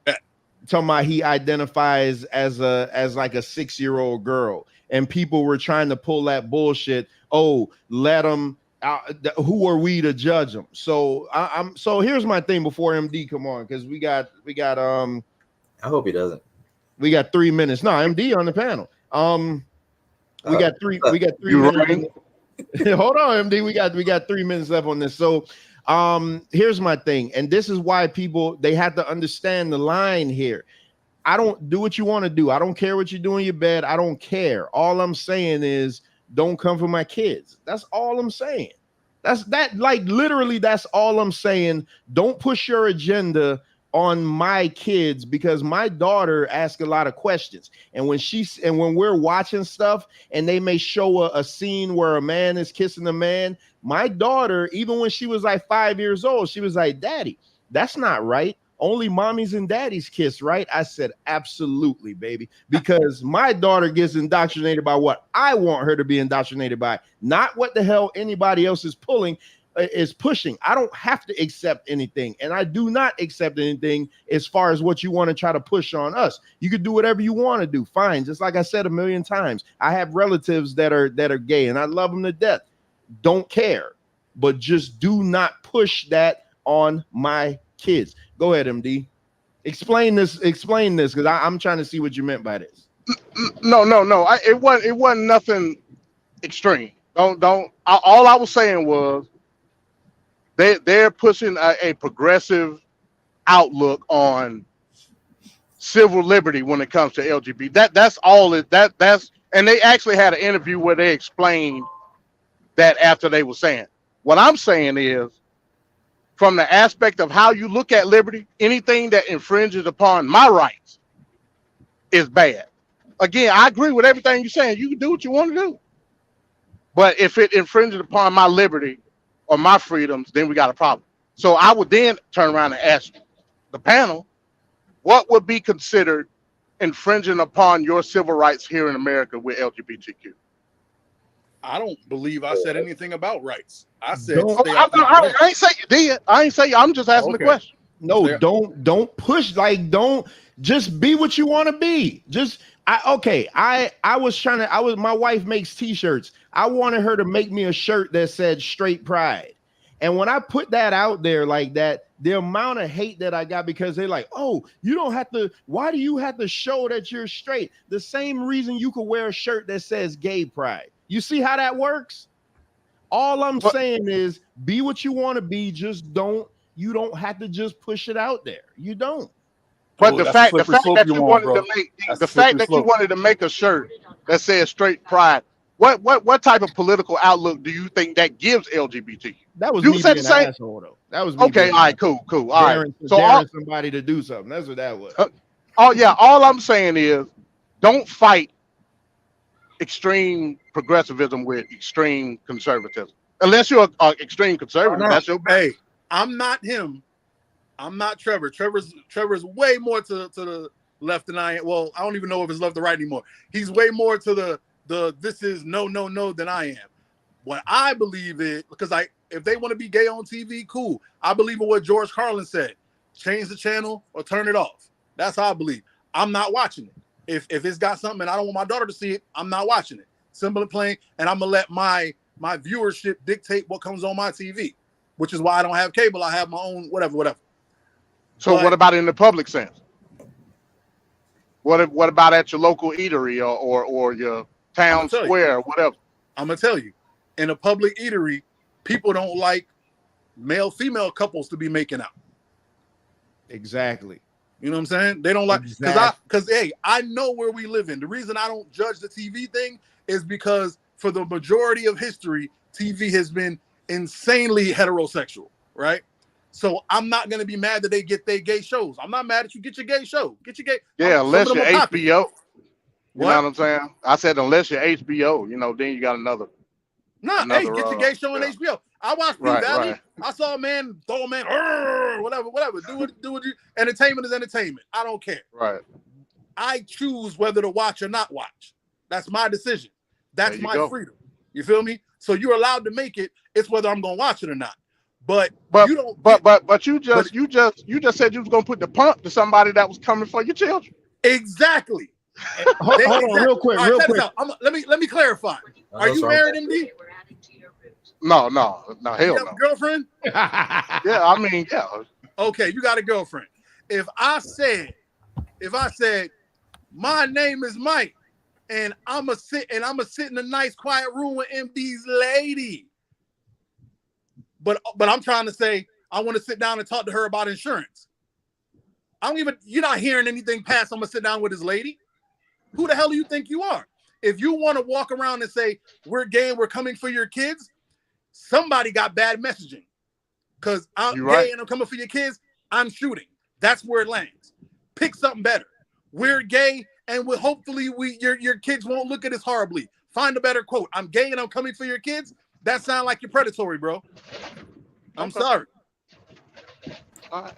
he identifies as like a 6-year-old girl, and people were trying to pull that bullshit. Oh, let him. Who are we to judge them? So so here's my thing before MD come on, because we got I hope he doesn't. We got 3 minutes. No, MD on the panel. We got 3 minutes. Hold on, MD. We got 3 minutes left on this. So here's my thing, and this is why people, they have to understand the line here. I don't do what you want to do. I don't care what you do in your bed. I don't care. All I'm saying is don't come for my kids. That's all I'm saying. Like literally that's all I'm saying. Don't push your agenda on my kids, because my daughter asks a lot of questions, and when we're watching stuff and they may show a scene where a man is kissing a man, my daughter, even when she was like 5 years old, she was like, Daddy, that's not right. Only mommies and daddies kiss, right? I said, absolutely, baby, because my daughter gets indoctrinated by what I want her to be indoctrinated by, not what the hell anybody else is pushing. I don't have to accept anything, and I do not accept anything as far as what you want to try to push on us. You can do whatever you want to do, fine. Just like I said a million times, I have relatives that are gay, and I love them to death. Don't care, but just do not push that on my kids. Go ahead, MD. Explain this, because I'm trying to see what you meant by this. No. It wasn't nothing extreme. Don't. All I was saying was they're pushing a progressive outlook on civil liberty when it comes to LGBT. That's all. That's and they actually had an interview where they explained that after they were saying. What I'm saying is from the aspect of how you look at liberty, anything that infringes upon my rights is bad. Again, I agree with everything you're saying. You can do what you want to do. But if it infringes upon my liberty or my freedoms, then we got a problem. So I would then turn around and ask the panel, what would be considered infringing upon your civil rights here in America with LGBTQ? I don't believe I said anything about rights. I said I ain't say you did. I ain't say you. I'm just asking the question. No, don't push. Like, don't just be what you want to be. Just I was my wife makes t-shirts. I wanted her to make me a shirt that said straight pride. And when I put that out there like that, the amount of hate that I got, because they're like, oh, you don't have to, why do you have to show that you're straight? The same reason you could wear a shirt that says gay pride. You see how that works? All I'm saying is be what you want to be. Just you don't have to just push it out there. You don't. But the fact that you wanted to make a shirt that says straight pride, what type of political outlook do you think that gives LGBT? That was you me said being the same. An asshole, though. That was me. Okay, all right, cool. All right. So daring somebody to do something. That's what that was. All I'm saying is, don't fight extreme progressivism with extreme conservatism. Unless you're an extreme conservative, that's your. Hey, I'm not him. I'm not Trevor. Trevor's way more to the left than I am. Well, I don't even know if it's left or right anymore. He's way more to the this is no than I am. What I believe is, because if they want to be gay on TV, cool. I believe in what George Carlin said. Change the channel or turn it off. That's how I believe. I'm not watching it. If it's got something and I don't want my daughter to see it, I'm not watching it. Simple and plain. And I'm gonna let my viewership dictate what comes on my TV, which is why I don't have cable. I have my own whatever. So what about in the public sense? What about at your local eatery or your town square or whatever? I'm gonna tell you, in a public eatery, people don't like male-female couples to be making out. Exactly. You know what I'm saying? They don't like, because hey, I know where we live in. The reason I don't judge the TV thing is because for the majority of history, TV has been insanely heterosexual, right? So I'm not gonna be mad that they get their gay shows. I'm not mad that you get your gay show. Get your gay. Yeah, unless you're HBO. You know what I'm saying? I said unless you're HBO, then you got another. Hey, get your gay show on HBO. I watched P Valley. Right. I saw a man throw a man, whatever. Do it. Entertainment is entertainment. I don't care. Right. I choose whether to watch or not watch. That's my decision. That's my freedom. You feel me? So you're allowed to make it. It's whether I'm gonna watch it or not. But you don't. But you just said you was gonna put the pump to somebody that was coming for your children. Exactly. Hold on, real quick. Let me clarify. Are you married, MD? No, hell no. You have a girlfriend? Yeah, I mean, yeah. Okay, you got a girlfriend. If I said, my name is Mike, and I'ma sit in a nice quiet room with MD's lady, but I'm trying to say I want to sit down and talk to her about insurance. You're not hearing anything past I'm gonna sit down with his lady. Who the hell do you think you are? If you want to walk around and say we're gay and we're coming for your kids, somebody got bad messaging. Because I'm gay and I'm coming for your kids, I'm shooting. That's where it lands. Pick something better. We're gay and hopefully your kids won't look at us horribly. Find a better quote. I'm gay and I'm coming for your kids. That sounds like you're predatory, bro. I'm sorry.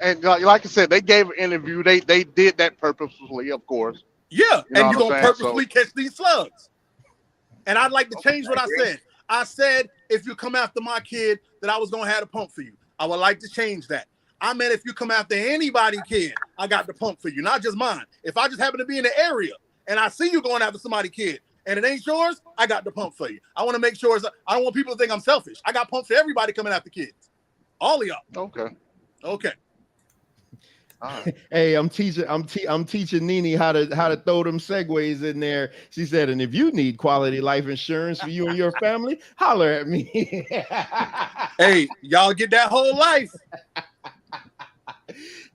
And like I said, they gave an interview. They did that purposefully, of course. Yeah, and you're gonna purposely catch these slugs. And I'd like to change what I said. I said if you come after my kid, that I was gonna have a pump for you. I would like to change that. I meant if you come after anybody's kid, I got the pump for you, not just mine. If I just happen to be in the area and I see you going after somebody's kid and it ain't yours, I got the pump for you. I want to make sure I don't want people to think I'm selfish. I got pumps for everybody coming after kids. All of y'all. Okay. Hey, I'm teaching Nene how to throw them segues in there. She said, and if you need quality life insurance for you and your family, holler at me. Hey, y'all get that whole life.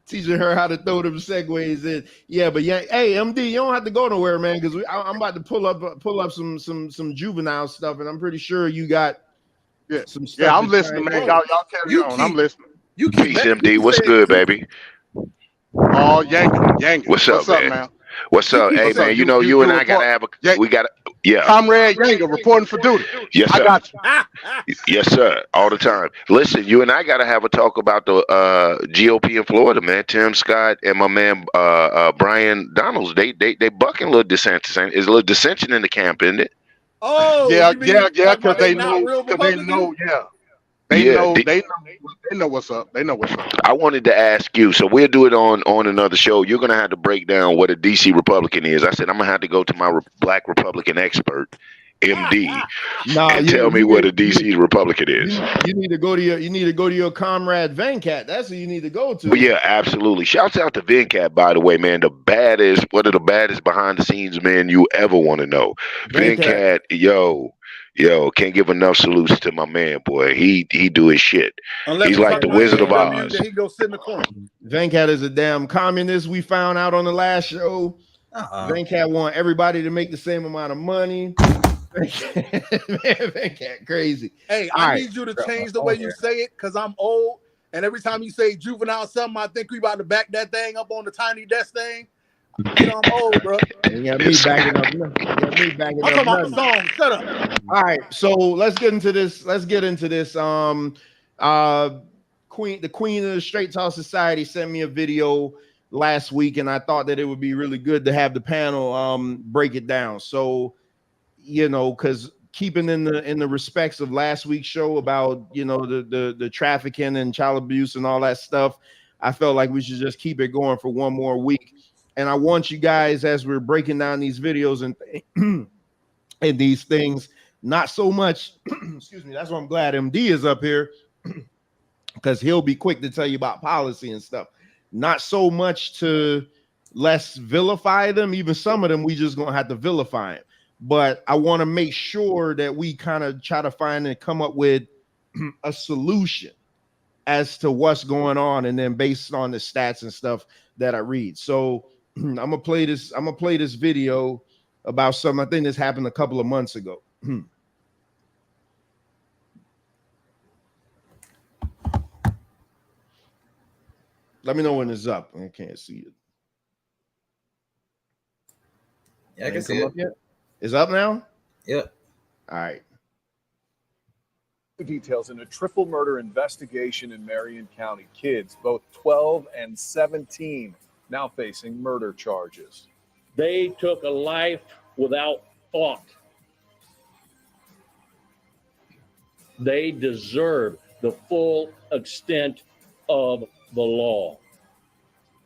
Teaching her how to throw them segues in. Yeah, but yeah, hey, MD, you don't have to go nowhere, man, because I'm about to pull up some juvenile stuff, and I'm pretty sure you got some stuff. Yeah, I'm listening, man. Y'all carry on. I'm listening. You keep Peace, MD. What's saying good, juvenile. baby? Oh, Yank. What's up, man? What's You up? keep Hey, What's up? man, you know, you and I gotta have a, we gotta, yeah. Comrade Yanga reporting for duty. Yes, I sir. got you. Yes, sir. All the time. Listen, you and I gotta have a talk about the GOP in Florida, man. Tim Scott and my man Brian Donalds. They bucking a little DeSantis. Is a little dissension in the camp, isn't it? Oh, Yeah, you mean because they not know, real because they Republicans? know, yeah. They know what's up. They know what's up. I wanted to ask you, so we'll do it on another show. You're gonna have to break down what a DC Republican is. I said I'm gonna have to go to my black Republican expert, MD, and tell me what a DC Republican is. You need to go to your comrade Venkat. That's who you need to go to. But yeah, absolutely. Shouts out to Venkat, by the way, man. One of the baddest behind the scenes men you ever want to know. Venkat, yo, can't give enough salutes to my man, boy. He do his shit. Unless He's like the Wizard of Oz. Then he go sit in the corner. Venkat is a damn communist. We found out on the last show. Venkat want everybody to make the same amount of money. Venkat crazy. Hey, I need you to change the way you say it because I'm old, and every time you say juvenile something, I think we about to back that thing up on the tiny desk thing. You know I'm old, bro. You got me backing up. You got me backing I'm up. talking about the song. Shut up. All right, so let's get into this. The Queen of the Straight Talk Society sent me a video last week, and I thought that it would be really good to have the panel break it down. So, you know, because keeping in the respects of last week's show about, you know, the trafficking and child abuse and all that stuff, I felt like we should just keep it going for one more week. And I want you guys, as we're breaking down these videos and and these things, not so much, excuse me, that's why I'm glad MD is up here, because he'll be quick to tell you about policy and stuff. Not so much to less vilify them, even some of them we just gonna have to vilify them. But I want to make sure that we kind of try to find and come up with a solution as to what's going on, and then based on the stats and stuff that I read. So I'm gonna play this video about something I think this happened a couple of months ago. Let me know when it's up. I can't see it. Yeah, I can see it. It's up now? Yep. All right. Details in a triple murder investigation in Marion County. Kids, both 12 and 17, now facing murder charges. They took a life without thought. They deserve the full extent of the law.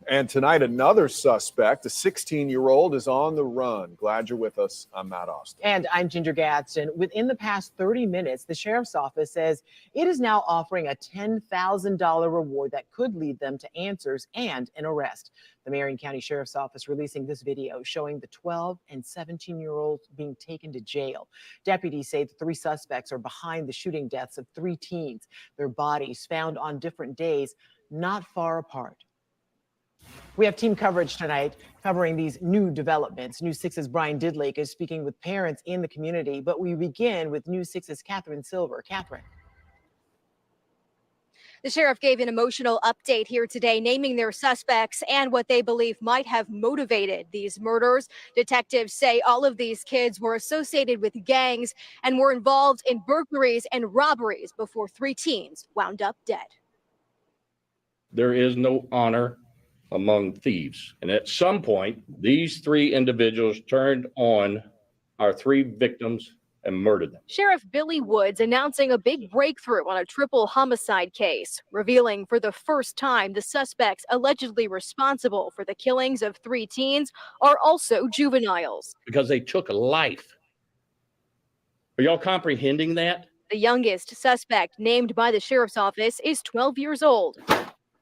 And tonight, another suspect, a 16-year-old, is on the run. Glad you're with us. I'm Matt Austin. And I'm Ginger Gadsden. Within the past 30 minutes, the sheriff's office says it is now offering a $10,000 reward that could lead them to answers and an arrest. The Marion County Sheriff's Office releasing this video showing the 12 and 17-year-olds being taken to jail. Deputies say the three suspects are behind the shooting deaths of three teens. Their bodies found on different days, not far apart. We have team coverage tonight covering these new developments. News 6's Brian Didlake is speaking with parents in the community, but we begin with News 6's Catherine Silver. Catherine. The sheriff gave an emotional update here today, naming their suspects and what they believe might have motivated these murders. Detectives say all of these kids were associated with gangs and were involved in burglaries and robberies before three teens wound up dead. There is no honor among thieves. And at some point, these three individuals turned on our three victims and murdered them. Sheriff Billy Woods announcing a big breakthrough on a triple homicide case, revealing for the first time the suspects allegedly responsible for the killings of three teens are also juveniles. Because they took a life. Are y'all comprehending that? The youngest suspect named by the sheriff's office is 12 years old.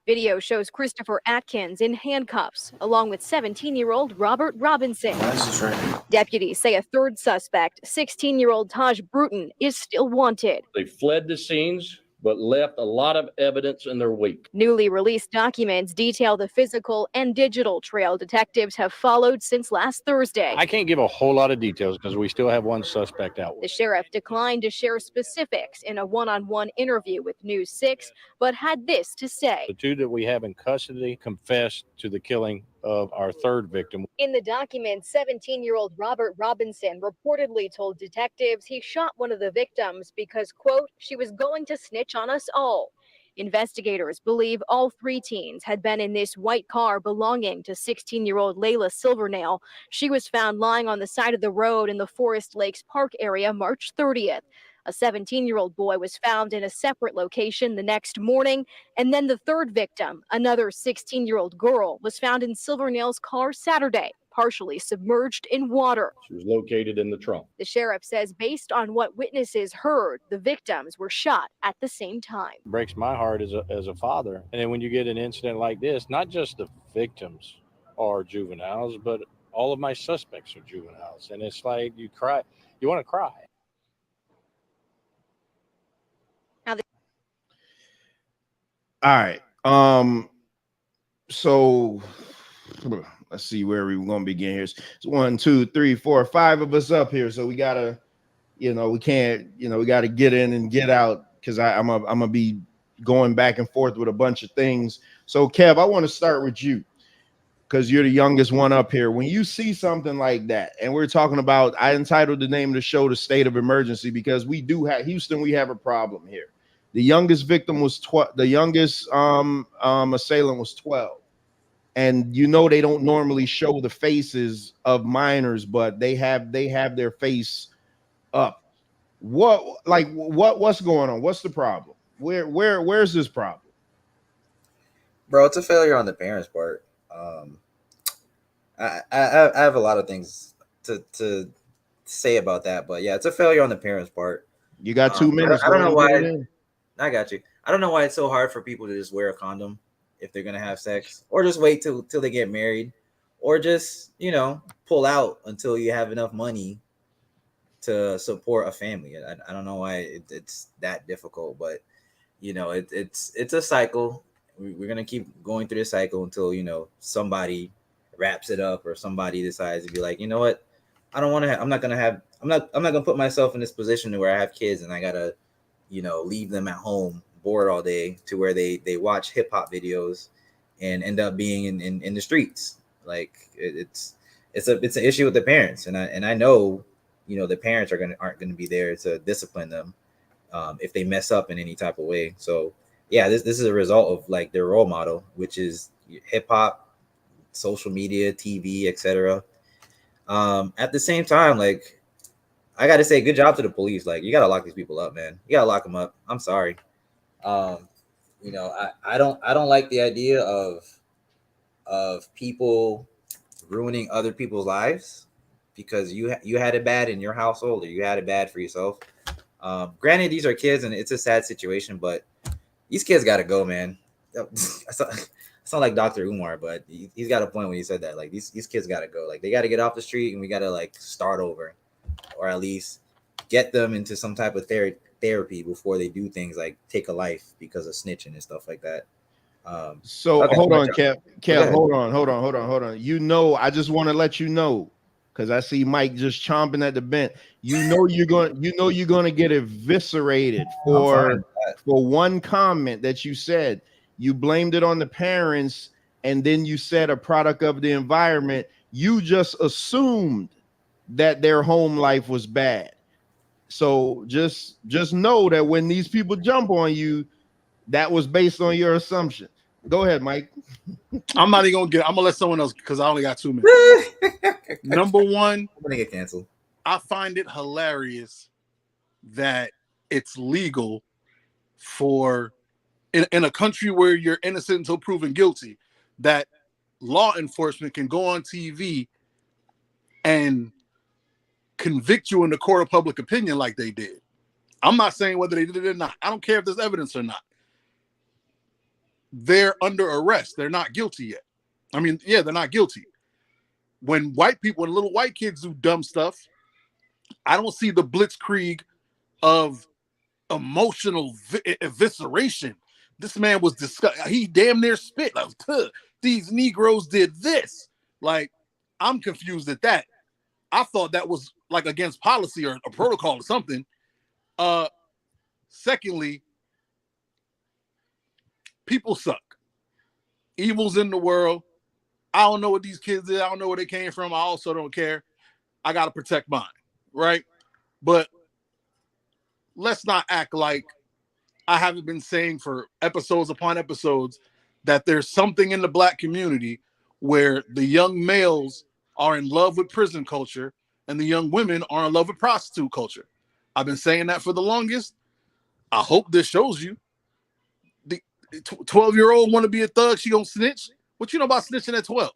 Video shows Christopher Atkins in handcuffs, along with 17-year-old Robert Robinson. That's right. Deputies say a third suspect, 16-year-old Taj Bruton, is still wanted. They fled the scenes but left a lot of evidence in their wake. Newly released documents detail the physical and digital trail detectives have followed since last Thursday. I can't give a whole lot of details because we still have one suspect out. The sheriff declined to share specifics in a one-on-one interview with News 6, but had this to say. The two that we have in custody confessed to the killing of our third victim. In the document, 17-year-old Robert Robinson reportedly told detectives he shot one of the victims because, quote, she was going to snitch on us all. Investigators believe all three teens had been in this white car belonging to 16-year-old Layla Silvernail. She was found lying on the side of the road in the Forest Lakes Park area March 30th. A 17-year-old boy was found in a separate location the next morning. And then the third victim, another 16-year-old girl, was found in Silvernail's car Saturday, partially submerged in water. She was located in the trunk. The sheriff says based on what witnesses heard, the victims were shot at the same time. It breaks my heart as a father. And then when you get an incident like this, not just the victims are juveniles, but all of my suspects are juveniles. And it's like you cry, you want to cry. All right. So let's see where we're gonna begin here. It's 1, 2, 3, 4, 5 of us up here. So we gotta, we can't, we gotta get in and get out because I'm gonna be going back and forth with a bunch of things. So Kev, I want to start with you because you're the youngest one up here. When you see something like that, and we're talking about, I entitled the name of the show "The State of Emergency" because we do have Houston. We have a problem here. The youngest victim was the youngest assailant was 12. And they don't normally show the faces of minors, but they have their face up. What's going on? What's the problem? Where's this problem? Bro, it's a failure on the parents' part. I have a lot of things to say about that, but yeah, it's a failure on the parents' part. You got 2 minutes. I don't know why. I got you. I don't know why it's so hard for people to just wear a condom if they're gonna have sex, or just wait till they get married, or just pull out until you have enough money to support a family. I don't know why it's that difficult, but it's a cycle. We're gonna keep going through this cycle until somebody wraps it up or somebody decides to be like, you know what, I don't want to. I'm not gonna put myself in this position where I have kids and I gotta leave them at home bored all day to where they watch hip hop videos and end up being in the streets. Like it's an issue with the parents, and I know the parents aren't gonna be there to discipline them if they mess up in any type of way. So yeah, this is a result of like their role model, which is hip hop, social media, TV, etc. At the same time, like, I gotta say, good job to the police. Like, you gotta lock these people up, man. You gotta lock them up. I'm sorry. I don't like the idea of people ruining other people's lives because you had it bad in your household or you had it bad for yourself. Granted, these are kids and it's a sad situation, but these kids gotta go, man. I sound like Dr. Umar, but he's got a point when he said that. Like, these kids gotta go. Like, they gotta get off the street and we gotta like start over. Or at least get them into some type of therapy before they do things like take a life because of snitching and stuff like that. Okay, hold on, Kev, hold on. I just want to let you know, because I see Mike just chomping at the bit. You're going to get eviscerated for one comment that you said. You blamed it on the parents, and then you said a product of the environment. You just assumed that their home life was bad. So just know that when these people jump on you, that was based on your assumption. Go ahead, Mike. I'm gonna let someone else because I only got 2 minutes. Number one, I'm gonna get canceled. I find it hilarious that it's legal for in a country where you're innocent until proven guilty, that law enforcement can go on TV and convict you in the court of public opinion like they did. I'm not saying whether they did it or not. I don't care if there's evidence or not. They're under arrest. They're not guilty yet. I mean, yeah, they're not guilty. When little white kids do dumb stuff, I don't see the blitzkrieg of emotional evisceration. This man was disgusted. He damn near spit. Like, these Negroes did this. Like, I'm confused at that. I thought that was like against policy or a protocol or something. Secondly, people suck. Evil's in the world. I don't know what these kids did. I don't know where they came from. I also don't care. I got to protect mine, right? But let's not act like I haven't been saying for episodes upon episodes that there's something in the black community where the young males are in love with prison culture and the young women are in love with prostitute culture. I've been saying that for the longest. I hope this shows you. The 12-year-old want to be a thug, she gonna snitch. What you know about snitching at 12? What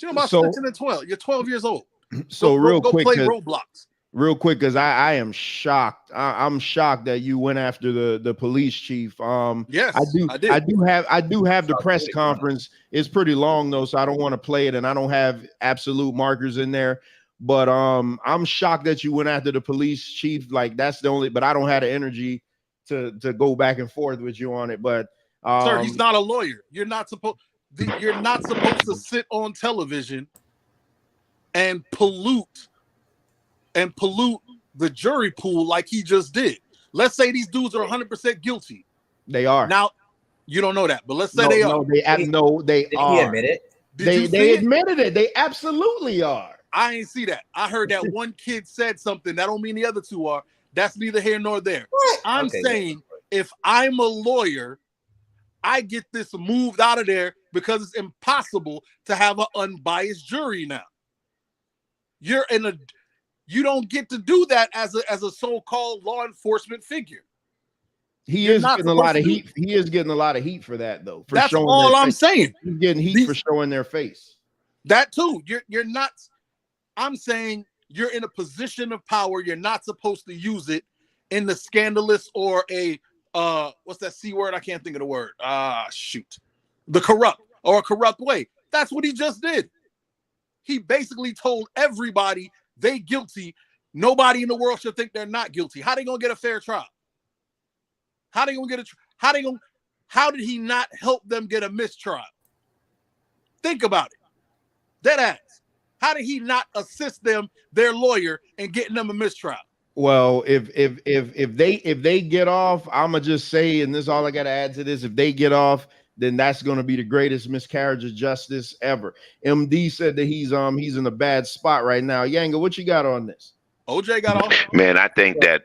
you know about snitching at 12? You're 12 years old. So Go play Roblox. Real quick, because I am shocked. I'm shocked that you went after the police chief. Yes, I do have the press conference. It's pretty long though, so I don't want to play it, and I don't have absolute markers in there. But I'm shocked that you went after the police chief. Like, that's the only. But I don't have the energy to go back and forth with you on it. But sir, he's not a lawyer. You're not supposed to sit on television and pollute the jury pool like he just did. Let's say these dudes are 100% guilty. They are. Now, you don't know that, but let's say they are. They are. He admit it? They admitted it. They absolutely are. I ain't see that. I heard that one kid said something. That don't mean the other two are. That's neither here nor there. I'm saying if I'm a lawyer, I get this moved out of there because it's impossible to have an unbiased jury now. You don't get to do that as a so-called law enforcement figure. He is getting a lot of heat. He is getting a lot of heat for that, though. That's all I'm saying. He's getting heat for showing their face. That too. You're not. I'm saying you're in a position of power. You're not supposed to use it in the scandalous or a what's that C word? I can't think of the word. The corrupt or a corrupt way. That's what he just did. He basically told everybody they guilty. Nobody in the world should think they're not guilty. How they gonna get a fair trial? How did he not help them get a mistrial? Think about it. Dead ass. How did he not assist them, their lawyer, in getting them a mistrial? Well, if they get off, I'ma just say, and this is all I gotta add to this. If they get off, then that's gonna be the greatest miscarriage of justice ever. MD said that he's in a bad spot right now. Yanga, what you got on this? OJ got off. Man, I think that,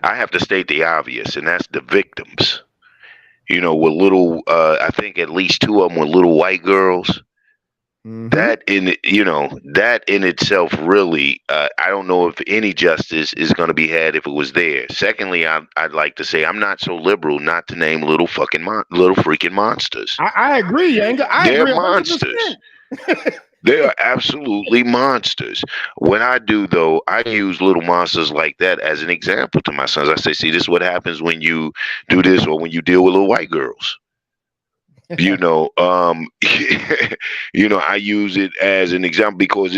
I have to state the obvious, and that's the victims. With little, I think at least two of them were little white girls. Mm-hmm. That in itself, really, I don't know if any justice is going to be had if it was there. Secondly, I'd like to say I'm not so liberal not to name little freaking monsters. I agree, Yanga. They're monsters. They are absolutely monsters. What I do, though, I use little monsters like that as an example to my sons. I say, see, this is what happens when you do this or when you deal with little white girls. I use it as an example because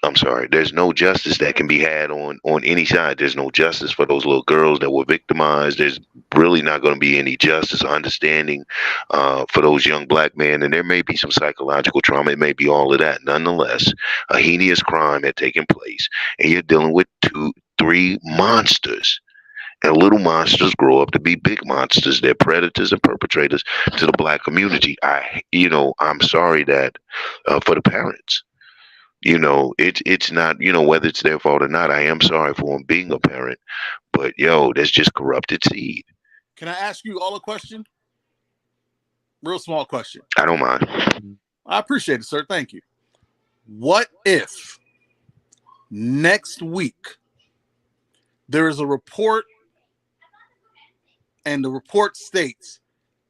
I'm sorry, there's no justice that can be had on any side. There's no justice for those little girls that were victimized. There's really not going to be any justice or understanding for those young black men. And there may be some psychological trauma. It may be all of that. Nonetheless, a heinous crime had taken place. And you're dealing with 2-3 monsters. And little monsters grow up to be big monsters. They're predators and perpetrators to the black community. I'm sorry that for the parents. It's not, whether it's their fault or not, I am sorry for them being a parent, but that's just corrupted seed. Can I ask you all a question? Real small question. I don't mind. I appreciate it, sir. Thank you. What if next week there is a report and the report states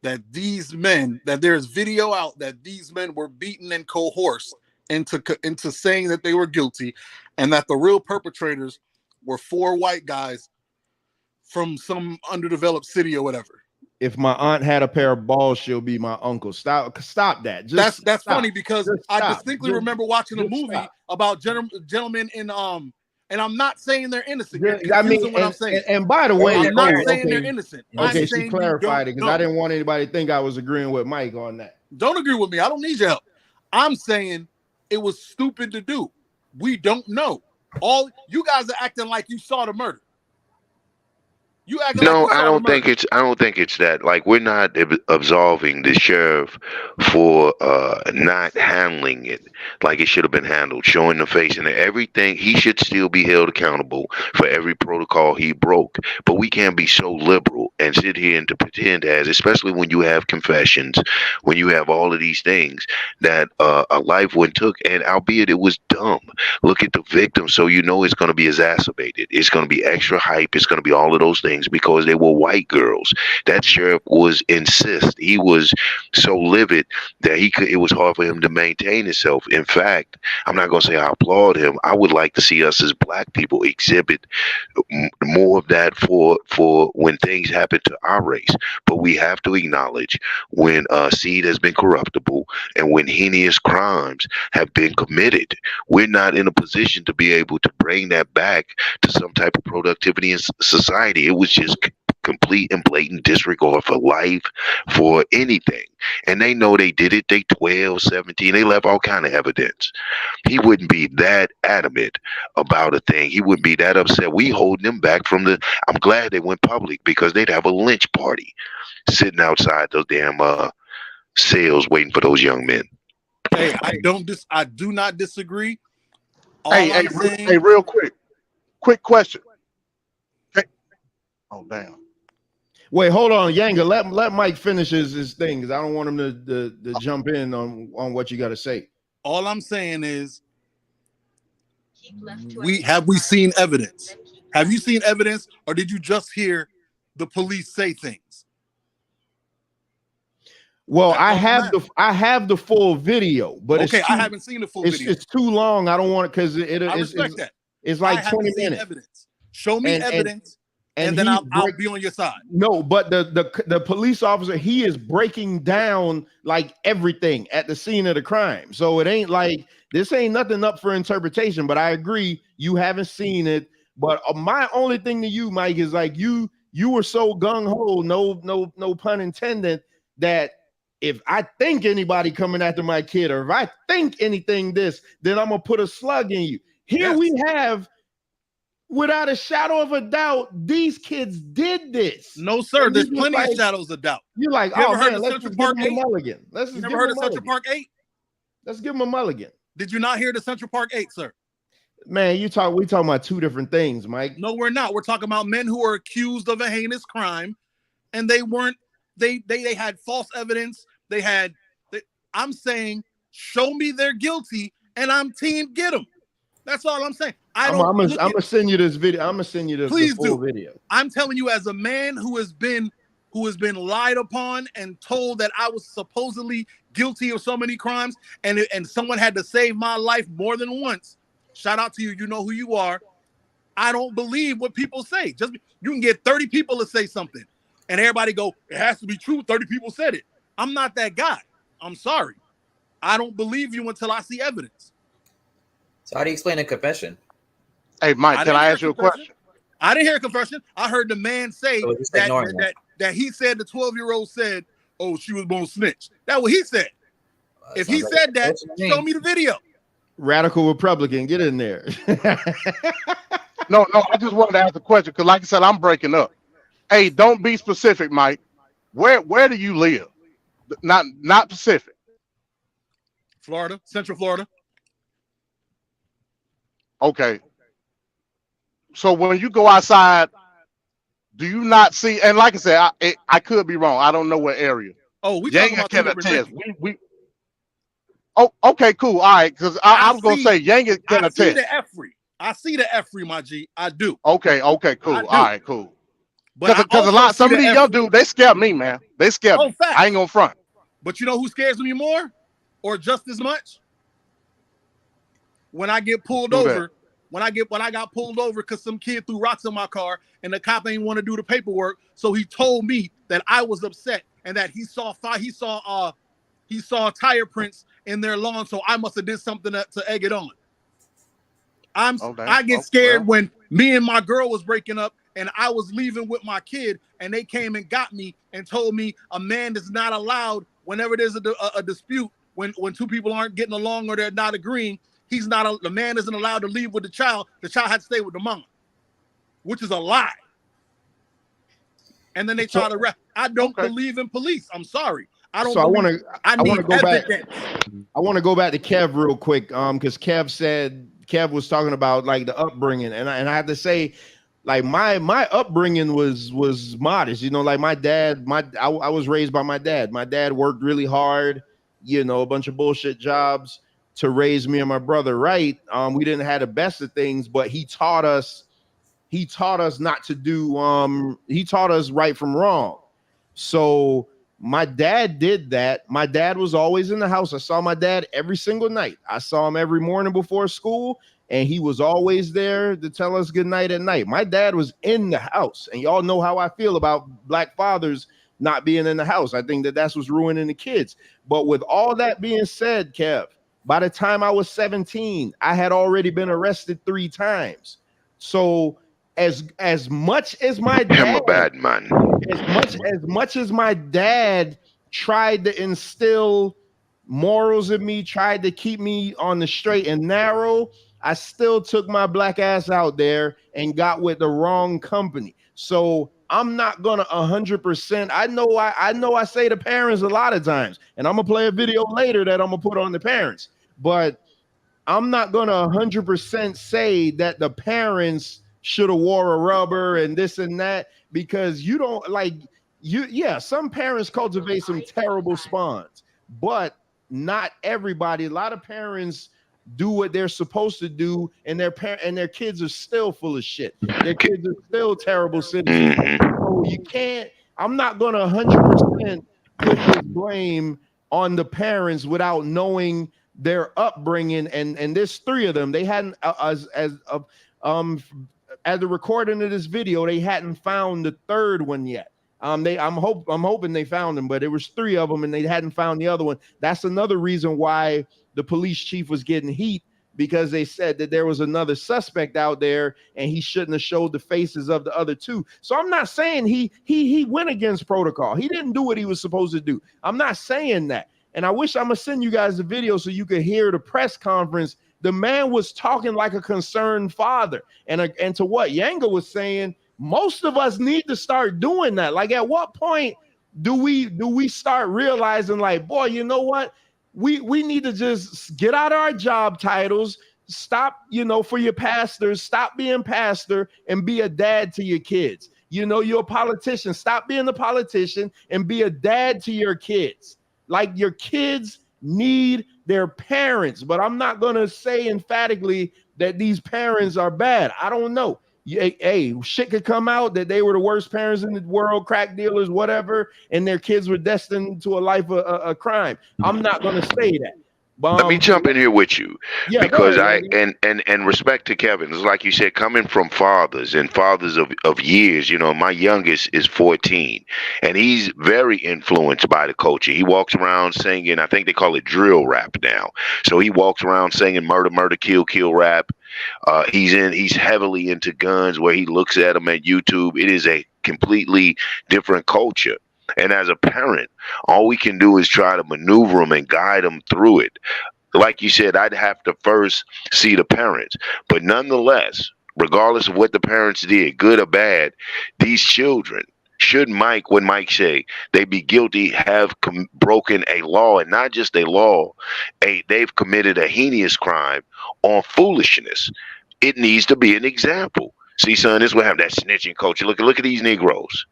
that there's video out that these men were beaten and coerced into saying that they were guilty, and that the real perpetrators were 4 white guys from some underdeveloped city or whatever? if my aunt had a pair of balls, she'll be my uncle. Stop that. Just That's stop. funny because Just I stop. distinctly remember watching a movie stop. about gentlemen in and I'm not saying they're innocent. Yeah, You're confusing what I'm saying. And by the way, I'm not saying they're innocent. Okay, I'm she saying clarified it you because I didn't want anybody to think I was agreeing with Mike on that. don't agree with me. I don't need your help. I'm saying it was stupid to do. We don't know. All you guys are acting like you saw the murder. You acting like No, you saw I don't the think murder. I don't think it's that. Like we're not absolving the sheriff for not handling it like it should have been handled, showing the face and everything. He should still be held accountable for every protocol he broke. But we can't be so liberal and sit here and to pretend as, especially when you have confessions, when you have all of these things that a life one took, and albeit it was dumb. Look at the victim, so you know it's going to be exacerbated. It's going to be extra hype. It's going to be all of those things because they were white girls. That sheriff was insist. He was so livid that it was hard for him to maintain himself. In fact, I'm not going to say I applaud him. I would like to see us as black people exhibit more of that for when things happen to our race. But we have to acknowledge when seed has been corruptible and when heinous crimes have been committed. We're not in a position to be able to bring that back to some type of productivity in society. It was just complete and blatant disregard for life, for anything. And they know they did it. They 12, 17. They left all kind of evidence. He wouldn't be that adamant about a thing. He wouldn't be that upset. We holding them back from the. I'm glad they went public because they'd have a lynch party sitting outside those damn cells waiting for those young men. Hey, I do not disagree. Hey, real quick question. Okay. Oh damn. Wait, hold on, Yanga. Let Mike finish his thing because I don't want him to jump in on what you got to say. All I'm saying is, have we seen evidence? Have you seen evidence, or did you just hear the police say things? Well, I have the full video, but okay, I haven't seen the full video. It's too long. I don't want it because I respect that. It's like I 20 minutes. Evidence. Show me evidence, and then I'll be on your side. No, but the police officer, he is breaking down like everything at the scene of the crime. So it ain't like this ain't nothing up for interpretation. But I agree, you haven't seen it. But my only thing to you, Mike, is like you were so gung ho, no pun intended, that if I think anybody coming after my kid, or if I think anything then I'm gonna put a slug in you. Here we have, without a shadow of a doubt, these kids did this. No, sir. There's plenty of shadows of doubt. You're like, you oh ever heard man, of let's Central just Park give him 8? a mulligan. Let's just never heard of Central Park 8? Let's give him a mulligan. Did you not hear the Central Park 8, sir? Man, we talking about two different things, Mike. No, we're not. We're talking about men who are accused of a heinous crime, and they weren't. They had false evidence. I'm saying, show me they're guilty, and I'm team get them. That's all I'm saying. I'm gonna send you this video. I'm gonna send you the full video. I'm telling you, as a man who has been lied upon and told that I was supposedly guilty of so many crimes, and someone had to save my life more than once. Shout out to you. You know who you are. I don't believe what people say. You can get 30 people to say something, and everybody go, it has to be true. 30 people said it. I'm not that guy. I'm sorry. I don't believe you until I see evidence. So how do you explain a confession? Hey, Mike, can I ask you a question? I didn't hear a confession. I heard the man say that he said the 12-year-old said, oh, she was born snitch. That's what he said. If he said that, show me the video. Radical Republican, get in there. No, I just wanted to ask a question because, like I said, I'm breaking up. Hey, don't be specific, Mike. Where do you live? Not Pacific. Florida, Central Florida. Okay. So when you go outside, do you not see? And like I said, I could be wrong. I don't know what area. Oh, we talking about can attest. Oh, okay, cool. All right, because I was gonna say Yanga can attest. I see the F-free, my G. I do. Okay, cool. All right, cool. Because some of these young dudes, they scare me, man. They scare me. I ain't gonna front. But you know who scares me more, or just as much? When I get pulled over when I got pulled over because some kid threw rocks in my car and the cop ain't want to do the paperwork. So he told me that I was upset and that he saw tire prints in their lawn. So I must have did something to egg it on. I get scared when me and my girl was breaking up and I was leaving with my kid and they came and got me and told me a man is not allowed whenever there's a dispute, when two people aren't getting along or they're not agreeing. The man isn't allowed to leave with the child. The child had to stay with the mama, which is a lie. And then they try to I don't believe in police. I'm sorry. I don't. So believe, I need evidence. I want to go back to Kev real quick, because Kev was talking about like the upbringing, and I have to say, like my upbringing was modest. You know, like my dad, I was raised by my dad. My dad worked really hard, you know, a bunch of bullshit jobs to raise me and my brother right. We didn't have the best of things, but he taught us not to do, he taught us right from wrong. So my dad did that. My dad was always in the house. I saw my dad every single night. I saw him every morning before school, and he was always there to tell us good night at night. My dad was in the house, and y'all know how I feel about black fathers not being in the house. I think that's what's ruining the kids. But with all that being said, Kev, by the time I was 17, I had already been arrested 3 times. So as much as my dad, I'm a bad man. As much as my dad tried to instill morals in me, tried to keep me on the straight and narrow, I still took my black ass out there and got with the wrong company. So I'm not gonna 100%. I know I say to parents a lot of times, and I'm gonna play a video later that I'm gonna put on the parents, but I'm not gonna 100% say that the parents should have wore a rubber and this and that, because you don't like some parents cultivate some terrible spawns, but not everybody. A lot of parents do what they're supposed to do, and their kids are still full of shit. Their kids are still terrible citizens. So you can't, I'm not gonna 100% put this blame on the parents without knowing their upbringing, and there's 3 of them. They hadn't as the recording of this video, they hadn't found the 3rd one yet. I'm hoping they found them, but it was 3 of them and they hadn't found the other one. That's another reason why the police chief was getting heat, because they said that there was another suspect out there and he shouldn't have showed the faces of the other 2. So I'm not saying he went against protocol. He didn't do what he was supposed to do. I'm not saying that. And I wish I'm gonna send you guys the video so you could hear the press conference. The man was talking like a concerned father. And to what Yanga was saying, most of us need to start doing that. Like, at what point do we start realizing, like, boy, you know what? We need to just get out of our job titles, stop, for your pastors, stop being pastor and be a dad to your kids. You're a politician. Stop being a politician and be a dad to your kids. Like, your kids need their parents, but I'm not going to say emphatically that these parents are bad. I don't know. Hey, shit could come out that they were the worst parents in the world, crack dealers, whatever, and their kids were destined to a life of crime. I'm not going to say that. Let me jump in here with you, because ahead, and respect to Kevin. It's like you said, coming from fathers of years. My youngest is 14, and he's very influenced by the culture. He walks around singing, I think they call it drill rap now. So he walks around singing murder, murder, kill, kill rap. He's heavily into guns, where he looks at them at YouTube. It is a completely different culture. And as a parent, all we can do is try to maneuver them and guide them through it. Like you said, I'd have to first see the parents. But nonetheless, regardless of what the parents did, good or bad, these children, should when Mike say they be guilty, have broken a law, and not just a law, they've committed a heinous crime on foolishness. It needs to be an example. See, son, this will have that snitching culture. Look at these Negroes.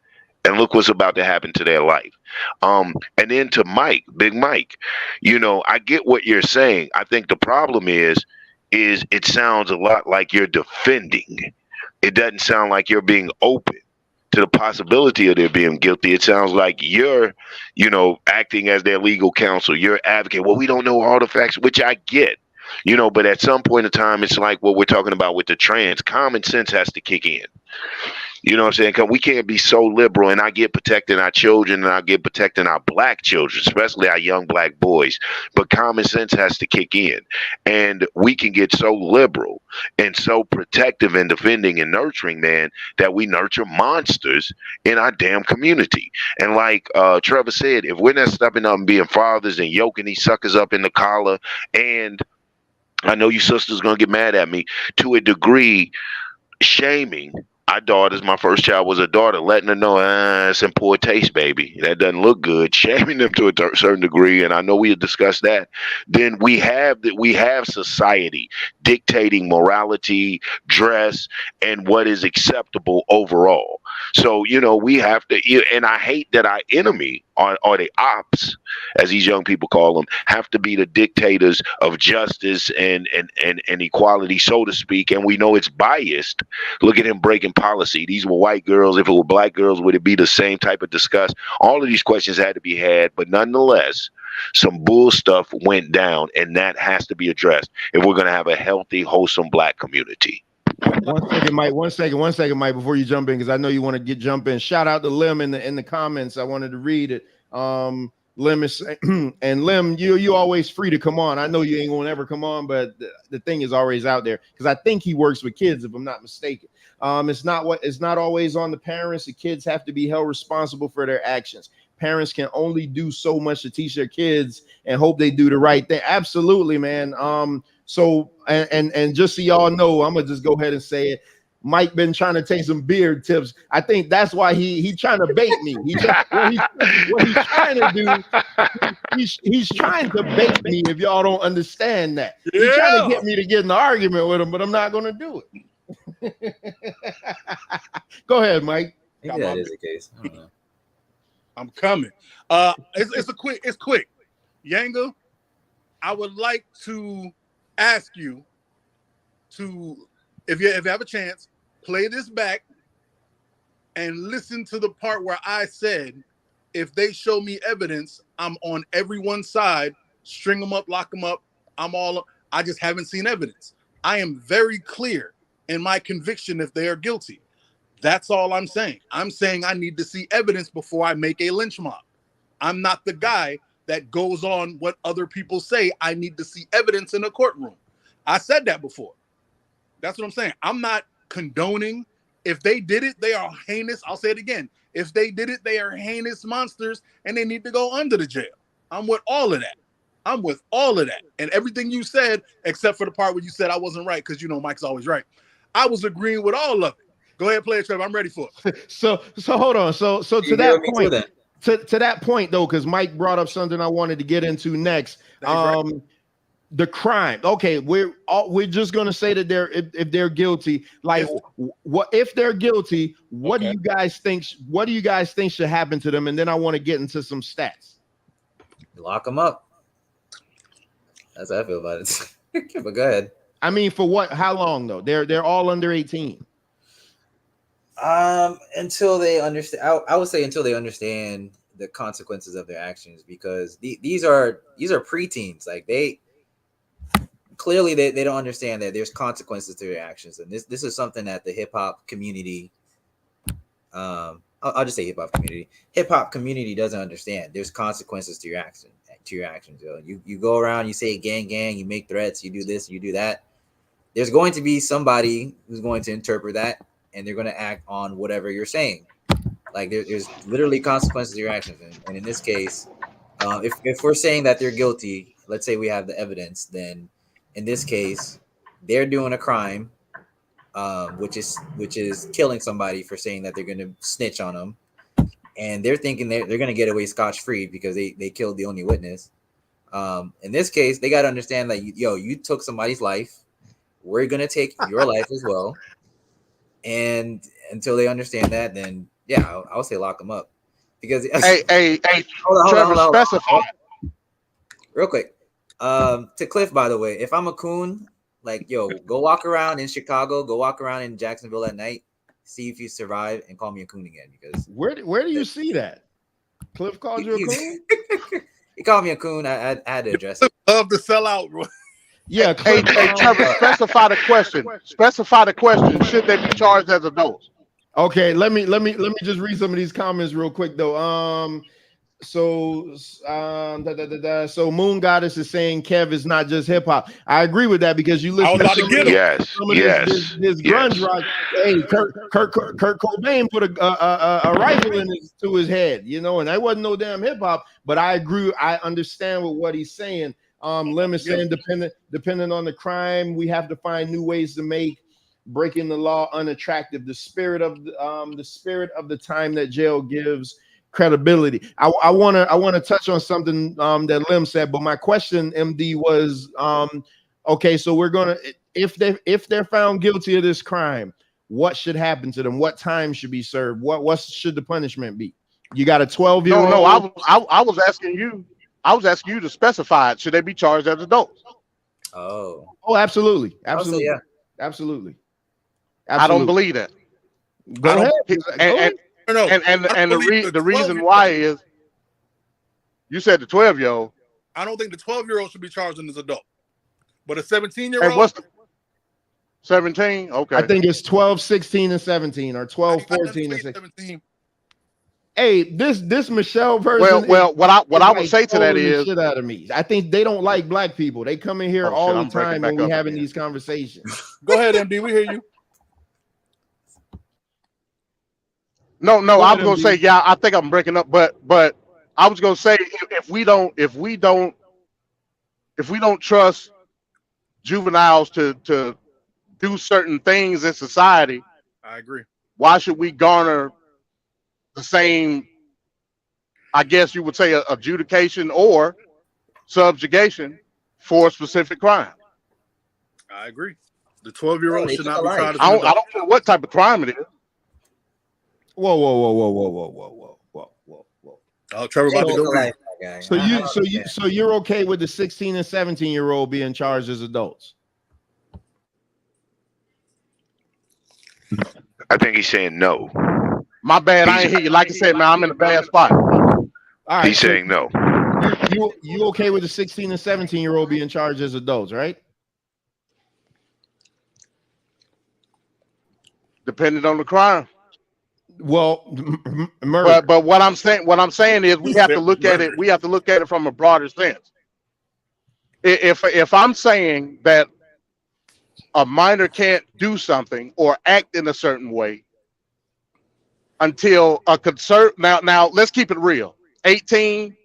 And look what's about to happen to their life. And then to Mike, Big Mike, I get what you're saying. I think the problem is it sounds a lot like you're defending. It doesn't sound like you're being open to the possibility of their being guilty. It sounds like you're, acting as their legal counsel. You're advocating. Well, we don't know all the facts, which I get. You know, but at some point in time, it's like what we're talking about with the trans. Common sense has to kick in. You know what I'm saying? Because we can't be so liberal, and I get protecting our children, and I get protecting our black children, especially our young black boys. But common sense has to kick in, and we can get so liberal and so protective and defending and nurturing, man, that we nurture monsters in our damn community. And like Trevor said, if we're not stepping up and being fathers and yoking these suckers up in the collar, and I know you sisters gonna get mad at me to a degree, shaming our daughters. My first child was a daughter, letting her know it's in poor taste, baby. That doesn't look good. Shaming them to a certain degree, and I know we had discussed that. Then we have society dictating morality, dress, and what is acceptable overall. So we have to. And I hate that our enemy or the ops, as these young people call them, have to be the dictators of justice and equality, so to speak. And we know it's biased. Look at him breaking policy. These were white girls. If it were black girls, would it be the same type of discuss? All of these questions had to be had, but nonetheless, some bull stuff went down, and that has to be addressed if we're going to have a healthy, wholesome black community. 1 second, Mike. 1 second, Mike, before you jump in, because I know you want to jump in. Shout out to Lim in the comments. I wanted to read it. Lim is and Lim, you always free to come on. I know you ain't gonna ever come on, but the thing is always out there because I think he works with kids, if I'm not mistaken. It's not always on the parents. The kids have to be held responsible for their actions. Parents can only do so much to teach their kids and hope they do the right thing. Absolutely, man. So and just so y'all know, I'm gonna just go ahead and say it. Mike been trying to take some beard tips. I think that's why he trying to bait me. What he's trying to do, he's trying to bait me. If y'all don't understand that, he's trying to get me to get in an argument with him, but I'm not gonna do it. Go ahead, Mike. Maybe that is the case. I don't know. I'm coming. It's quick. Yanga, I would like to ask you to, if you have a chance, play this back and listen to the part where I said, if they show me evidence, I'm on everyone's side. String them up, lock them up. I just haven't seen evidence. I am very clear in my conviction if they are guilty. That's all I'm saying. I'm saying I need to see evidence before I make a lynch mob. I'm not the guy that goes on what other people say. I need to see evidence in a courtroom. I said that before. That's what I'm saying. I'm not condoning. If they did it, they are heinous. I'll say it again. If they did it, they are heinous monsters and they need to go under the jail. I'm with all of that. And everything you said, except for the part where you said I wasn't right, because Mike's always right. I was agreeing with all of it. Go ahead, play it, Trevor. I'm ready for it. So hold on. So to that point, to that point though, because Mike brought up something I wanted to get into next. The crime. Okay, we're just gonna say that if they're guilty. Like, what if they're guilty? What do you guys think? What do you guys think should happen to them? And then I want to get into some stats. Lock them up. That's how I feel about it. But go ahead. I mean, for what? How long though? They're all under 18. Until they understand. I would say until they understand the consequences of their actions, because these are preteens. Like they don't understand that there's consequences to their actions, and this is something that the hip hop community, I'll just say hip hop community doesn't understand. There's consequences to your actions. You go around, you say gang, you make threats, you do this, you do that. There's going to be somebody who's going to interpret that, and they're going to act on whatever you're saying. Like there's literally consequences to your actions, and in this case, if we're saying that they're guilty, let's say we have the evidence, then in this case, they're doing a crime, which is killing somebody for saying that they're going to snitch on them, and they're thinking they're going to get away scotch-free because they killed the only witness. In this case, they got to understand that you took somebody's life. We're going to take your life as well. And until they understand that, then yeah, I would say lock them up. Because hey, Trevor, specify real quick. To Cliff, by the way, if I'm a coon, like go walk around in Chicago, go walk around in Jacksonville at night, see if you survive, and call me a coon again. Because where do you see that? Cliff called you a coon? He called me a coon. I had to address it. Love to sell out, bro. Yeah, Hey, Clip. Trevor, specify the question. Specify the question. Should they be charged as adults? Okay, let me just read some of these comments real quick though. So so Moon Goddess is saying Kev is not just hip hop. I agree with that because you listen to some of this grunge rock. Hey, Kurt Cobain put a rifle to his head, you know, and that wasn't no damn hip hop. But I agree. I understand with what he's saying. Lim is saying depending on the crime, we have to find new ways to make breaking the law unattractive. The spirit of the time that jail gives credibility. I want to touch on something that Lim said, but my question, MD, was okay, so we're gonna, if they're found guilty of this crime, what should happen to them? What time should be served? What should the punishment be? You got a 12-year-old? No, I was asking you. I was asking you to specify it. Should they be charged as adults? Oh, absolutely, Also, yeah. absolutely. I don't believe that. Go ahead. And the reason why is you said the 12-year-old. I don't think the 12-year-old should be charged as an adult, but a 17-year-old. And what's the 17? Okay. I think it's 12, 16, and 17, or 12, 14, and 17. Hey, this Michelle person. Well, what I would say to that is, shit out of me. I think they don't like black people. They come in here all the time when we having these conversations. Go ahead, MD. We hear you. No, I was gonna say, yeah, I think I'm breaking up, but I was gonna say if we don't trust juveniles to do certain things in society, I agree. Why should we garner the same, I guess you would say, adjudication or subjugation for a specific crime? I agree. The 12-year-old should not be tried as I don't care what type of crime it is. Whoa. Oh, Trevor about to go. So you're okay with the 16 and 17-year-old being charged as adults? I think he's saying no. My bad, I ain't hear you. Like I said, man, I'm in a bad spot. All right, he's saying no. You okay with the 16 and 17-year-old being charged as adults, right? Depending on the crime. Well, but what I'm saying is we have to look at it. We have to look at it from a broader sense. If I'm saying that a minor can't do something or act in a certain way until a now let's keep it real. 18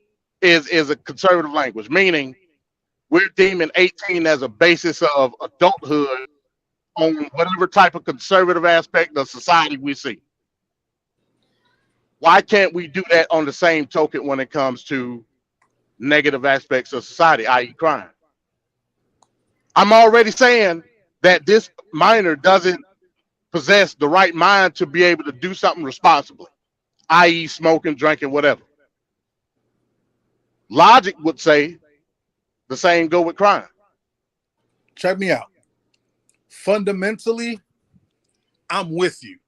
is a conservative language, meaning we're deeming 18 as a basis of adulthood on whatever type of conservative aspect of society we see. Why can't we do that on the same token when it comes to negative aspects of society, i.e. crime? I'm already saying that this minor doesn't possess the right mind to be able to do something responsibly, i.e. smoking, drinking, whatever. Logic would say the same go with crime. Check me out. Fundamentally, I'm with you.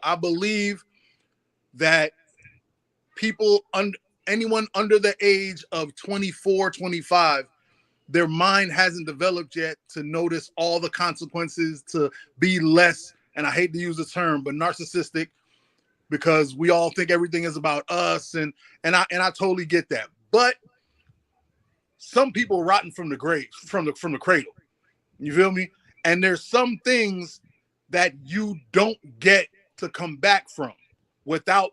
I believe that anyone under the age of 24, 25, their mind hasn't developed yet to notice all the consequences, to be less, and I hate to use the term, but narcissistic, because we all think everything is about us, and I totally get that. But some people rotten from the grave, from the cradle. You feel me? And there's some things that you don't get to come back from without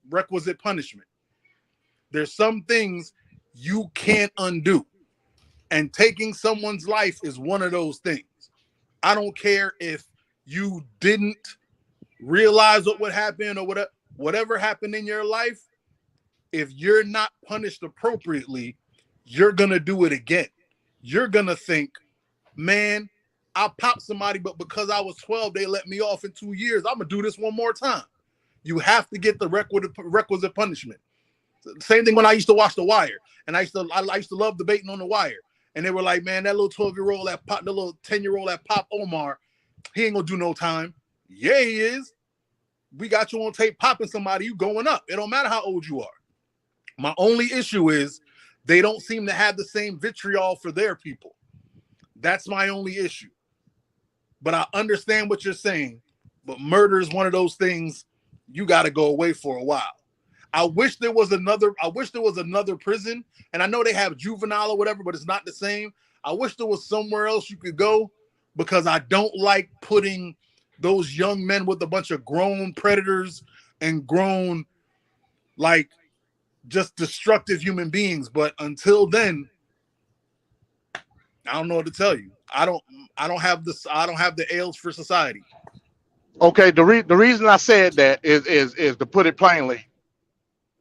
requisite punishment. There's some things you can't undo. And taking someone's life is one of those things. I don't care if you didn't realize what would happen or whatever happened in your life. If you're not punished appropriately, you're going to do it again. You're going to think, man, I popped somebody, but because I was 12, they let me off in 2 years. I'm going to do this one more time. You have to get the requisite punishment. Same thing when I used to watch The Wire, and I used to love debating on The Wire. And they were like, man, that little 12-year-old that popped, the little 10-year-old that popped Omar, he ain't gonna do no time. Yeah, he is. We got you on tape popping somebody, you going up. It don't matter how old you are. My only issue is they don't seem to have the same vitriol for their people. That's my only issue. But I understand what you're saying. But murder is one of those things you got to go away for a while. I wish there was another prison, and I know they have juvenile or whatever, but it's not the same. I wish there was somewhere else you could go, because I don't like putting those young men with a bunch of grown predators and grown, like, just destructive human beings. But until then, I don't know what to tell you. I don't have the ails for society. Okay, the reason I said that is to put it plainly.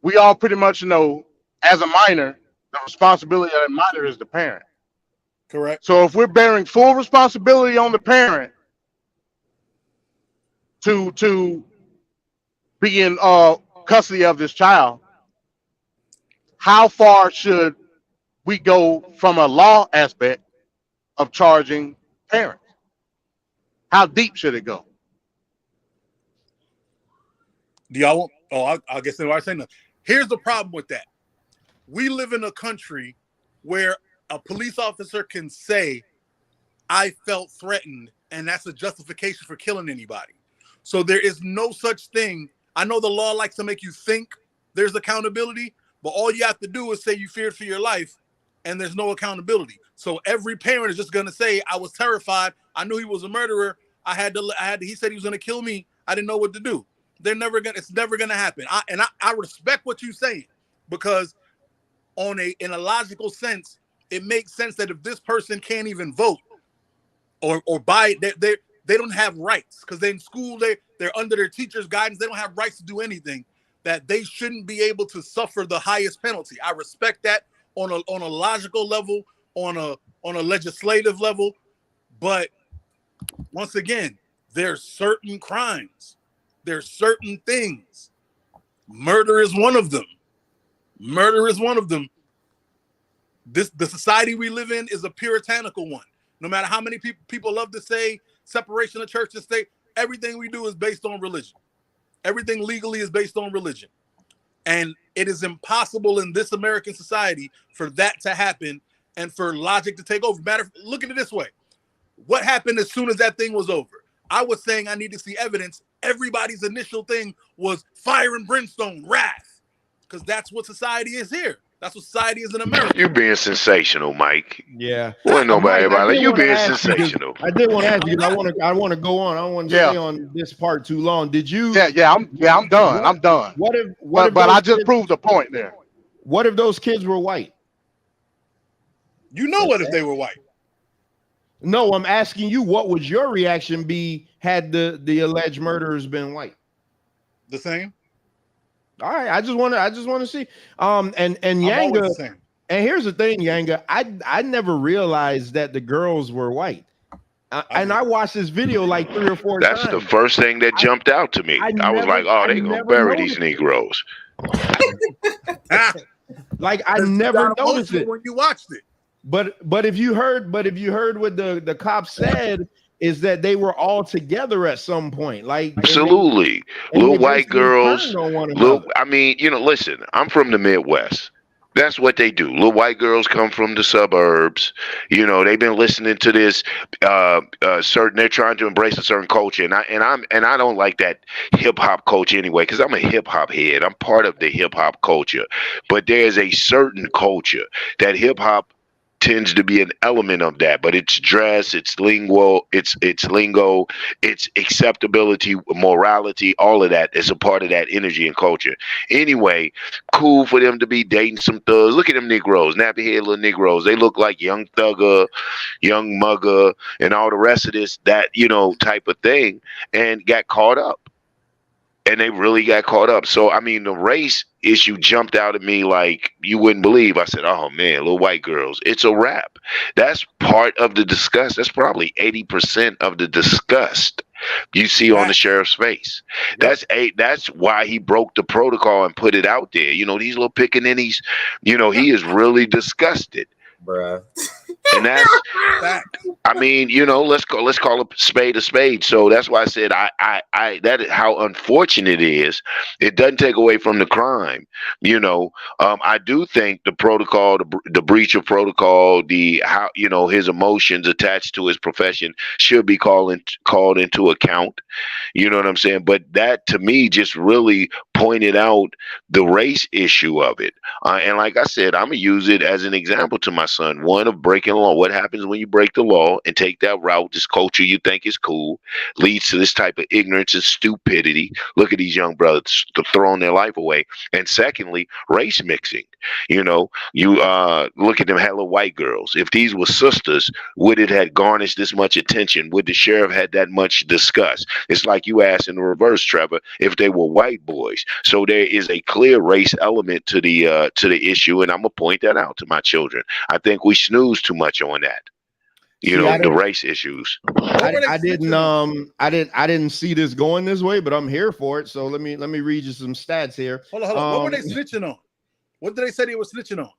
We all pretty much know, as a minor, the responsibility of the minor is the parent. Correct. So if we're bearing full responsibility on the parent to be in custody of this child, how far should we go from a law aspect of charging parents? How deep should it go? Do y'all want? Oh, I guess I say no. Here's the problem with that. We live in a country where a police officer can say, "I felt threatened," and that's a justification for killing anybody. So there is no such thing. I know the law likes to make you think there's accountability, but all you have to do is say you feared for your life, and there's no accountability. So every parent is just going to say, "I was terrified. I knew he was a murderer. He said he was going to kill me. I didn't know what to do." It's never gonna happen. I respect what you're saying, because in a logical sense, it makes sense that if this person can't even vote or buy it, they don't have rights, because they're in school, they're under their teacher's guidance, they don't have rights to do anything, that they shouldn't be able to suffer the highest penalty. I respect that on a logical level, on a legislative level, but once again, there's certain crimes. There's certain things. Murder is one of them. The society we live in is a puritanical one. No matter how many people love to say separation of church and state, everything we do is based on religion. Everything legally is based on religion. And it is impossible in this American society for that to happen and for logic to take over. Look at it this way. What happened as soon as that thing was over? I was saying I need to see evidence. Everybody's initial thing was fire and brimstone, wrath, because that's what society is here. That's what society is in America. You being sensational, Mike. Yeah. Well, nobody Mike, about it. You being sensational. I did want to ask you. I want to go on. I don't want to stay on this part too long. Did you? Yeah. I'm done. I'm done. But I just proved the point there. What if those kids were white? You know what if they were white? No, I'm asking you, what would your reaction be had the alleged murderers been white? The same. All right, I just want to see. And Yanga, and here's the thing, Yanga, I never realized that the girls were white. And I watched this video like 3 or 4 times. That's the first thing that jumped out to me. I was like, oh, they gonna bury these Negroes. Like, I never noticed it when you watched it. But if you heard what the cops said, is that they were all together at some point. Like, absolutely, little white girls. I mean, listen, I'm from the Midwest. That's what they do. Little white girls come from the suburbs. They've been listening to this certain. They're trying to embrace a certain culture, and I don't like that hip hop culture anyway, because I'm a hip hop head. I'm part of the hip hop culture, but there's a certain culture that hip hop tends to be an element of that, but it's dress, it's lingo, it's acceptability, morality, all of that is a part of that energy and culture. Anyway, cool for them to be dating some thugs. Look at them Negroes, nappy head little Negroes. They look like Young Thugger, Young Mugger, and all the rest of this, that, type of thing, and got caught up. And they really got caught up. So, I mean, the race issue jumped out at me like you wouldn't believe. I said, oh, man, little white girls. It's a wrap. That's part of the disgust. That's probably 80% of the disgust you see on the sheriff's face. That's why he broke the protocol and put it out there. These little pickaninnies, he is really disgusted bruh. And that's, I mean, you know, let's call a spade a spade. So that's why I said that is how unfortunate it is. It doesn't take away from the crime. You know, I do think the protocol, the breach of protocol, the how, you know, his emotions attached to his profession should be called into account. You know what I'm saying? But that to me just really pointed out the race issue of it. And like I said, I'm gonna use it as an example to my son. One of breaking law. What happens when you break the law and take that route? This culture you think is cool leads to this type of ignorance and stupidity. Look at these young brothers throwing their life away. And secondly, race mixing. You know, you look at them hella white girls. If these were sisters, would it have garnished this much attention? Would the sheriff had that much discuss? It's like you asked in the reverse, Trevor, if they were white boys. So there is a clear race element to the issue, and I'm gonna point that out to my children. I think we snooze too much on that. You know, the race issues. I didn't see this going this way, but I'm here for it. So let me read you some stats here. Hold on. What were they snitching on? What did they say they were snitching on?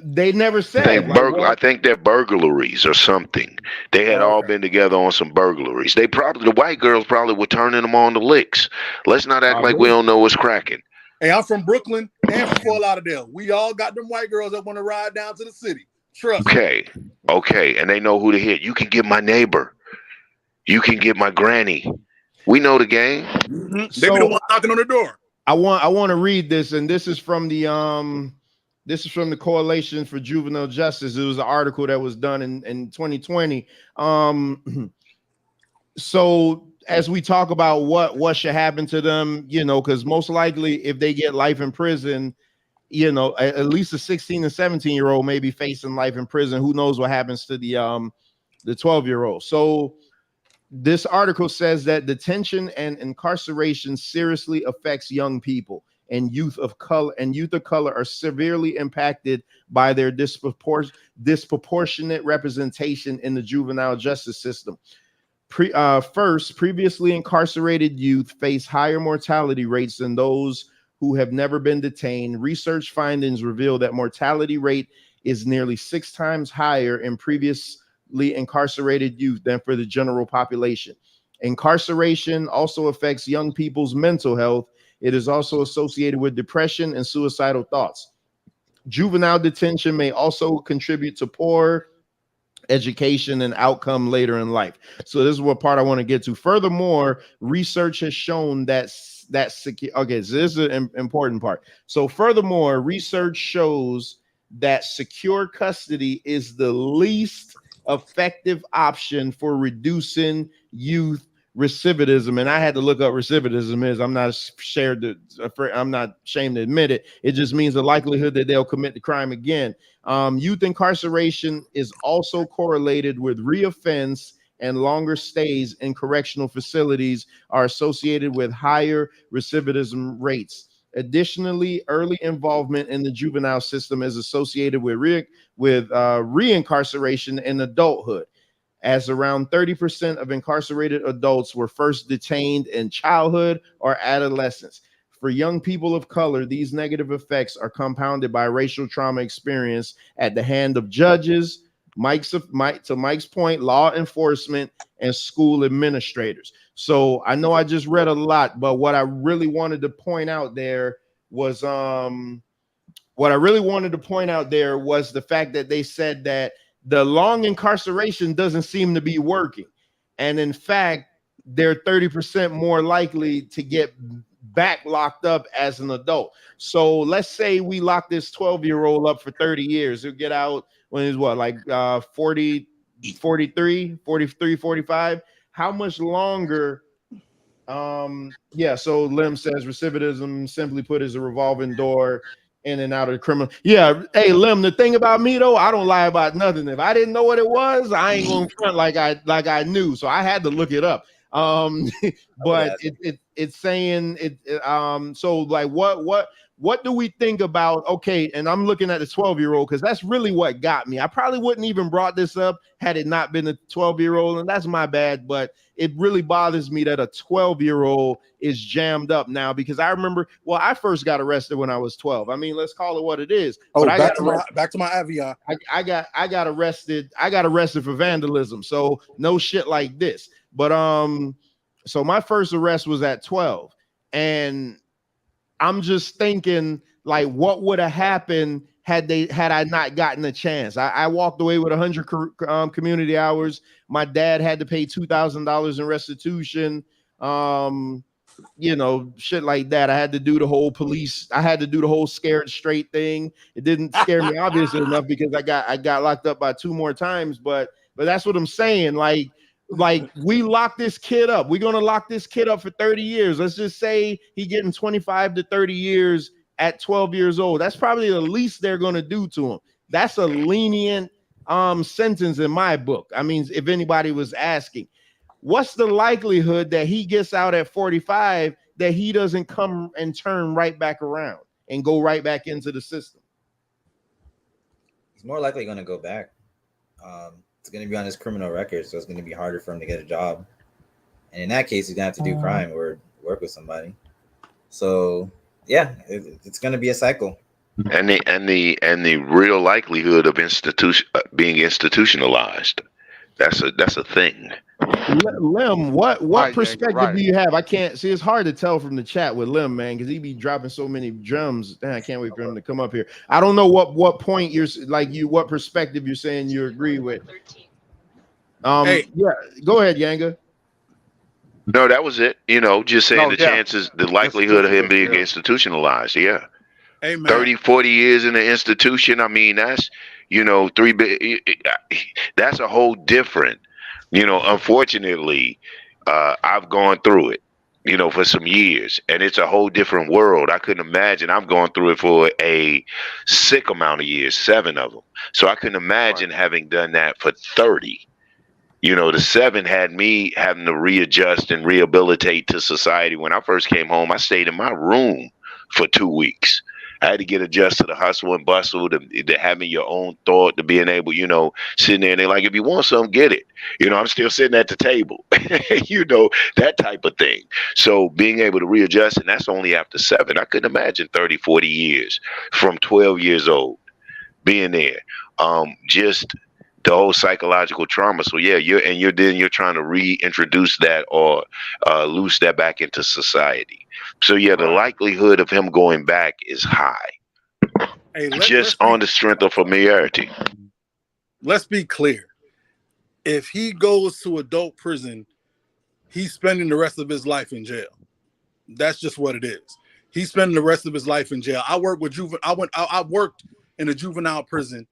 They never said. I think they're burglaries or something. They had all been together on some burglaries. The white girls probably were turning them on the licks. Let's not act like we don't know what's cracking. Hey, I'm from Brooklyn and from Fort Lauderdale. We all got them white girls that want to ride down to the city. Trust me. Okay, and they know who to hit. You can get my neighbor. You can get my granny. We know the game. They be the one knocking on the door. I want to read this, and this is from the Coalition for Juvenile Justice. It was an article that was done in 2020. So as we talk about what should happen to them, you know, because most likely if they get life in prison, you know, at least a 16 and 17-year-old may be facing life in prison. Who knows what happens to the 12-year-old? So this article says that detention and incarceration seriously affects young people, and youth of color are severely impacted by their disproportionate representation in the juvenile justice system. Previously incarcerated youth face higher mortality rates than those who have never been detained. Research findings reveal that mortality rate is nearly 6 times higher in previously incarcerated youth than for the general population. Incarceration also affects young people's mental health. It is also associated with depression and suicidal thoughts. Juvenile detention may also contribute to poor education and outcome later in life. So this is what part I want to get to. Furthermore, research has shown that so this is an important part. So furthermore, research shows that secure custody is the least effective option for reducing youth recidivism. And I had to look up recidivism is. I'm not ashamed to admit it. It just means the likelihood that they'll commit the crime again. Youth incarceration is also correlated with reoffense, and longer stays in correctional facilities are associated with higher recidivism rates. Additionally, early involvement in the juvenile system is associated with reincarceration in adulthood, as around 30% of incarcerated adults were first detained in childhood or adolescence. For young people of color, these negative effects are compounded by racial trauma experience at the hand of judges, to Mike's point, law enforcement, and school administrators. So I know I just read a lot, but what I really wanted to point out there was the fact that they said that the long incarceration doesn't seem to be working. And in fact, they're 30% more likely to get back locked up as an adult. So let's say we lock this 12-year-old up for 30 years. He'll get out when he's 43, 45. How much longer? So Lim says recidivism, simply put, is a revolving door in and out of the criminal. Yeah. Hey, Lim, the thing about me though, I don't lie about nothing. If I didn't know what it was, I ain't gonna front like I knew. So I had to look it up. But it's saying so like what do we think about, okay, and I'm looking at the 12-year-old because that's really what got me. I probably wouldn't even brought this up had it not been a 12-year-old, and that's my bad, but it really bothers me that a 12-year-old is jammed up now, because I remember, well, I first got arrested when I was 12. I mean, let's call it what it is. Oh, but back to my Avion. I got arrested. I got arrested for vandalism. So no shit like this. But so my first arrest was at 12, and I'm just thinking, like, what would have happened had I not gotten a chance? I walked away with 100 community hours. My dad had to pay $2,000 in restitution. You know, shit like that. I had to do the whole scared straight thing. It didn't scare me obviously enough because I got locked up by 2 more times. But that's what I'm saying. Like we lock this kid up. We're gonna lock this kid up for 30 years. Let's just say he getting 25 to 30 years at 12 years old. That's probably the least they're gonna do to him. That's a lenient sentence in my book. I mean, if anybody was asking, what's the likelihood that he gets out at 45 that he doesn't come and turn right back around and go right back into the system? He's more likely going to go back. It's going to be on his criminal record, so it's going to be harder for him to get a job. And in that case, he's going to have to do crime or work with somebody. So, yeah, it's going to be a cycle. And the real likelihood of being institutionalized. That's a thing. Lim, what Right, perspective right. do you have? I can't see. It's hard to tell from the chat with Lim, man, because he be dropping so many gems. Damn, I can't wait for him to come up here. I don't know what point you're like. What perspective you're saying you agree with? Yeah, go ahead, Yanga. No, that was it. You know, just saying chances, the likelihood of him being institutionalized. Yeah. Hey, man. 30, 40 years in the institution. I mean, that's, you know, that's a whole different, you know, unfortunately, I've gone through it, you know, for some years, and it's a whole different world. I couldn't imagine. I've gone through it for a sick amount of years, 7 of them. So I couldn't imagine having done that for 30. You know, the 7 had me having to readjust and rehabilitate to society. When I first came home, I stayed in my room for 2 weeks. I had to get adjusted to hustle and bustle, to having your own thought, to being able, you know, sitting there and they're like, if you want something, get it. You know, I'm still sitting at the table, you know, that type of thing. So being able to readjust, and that's only after 7. I couldn't imagine 30, 40 years from 12 years old being there. Just the whole psychological trauma. So yeah, you're trying to reintroduce that or loose that back into society. So yeah, the likelihood of him going back is high. Hey, just on the strength of familiarity. Let's be clear. If he goes to adult prison, he's spending the rest of his life in jail. That's just what it is. He's spending the rest of his life in jail. I work with I worked in a juvenile prison,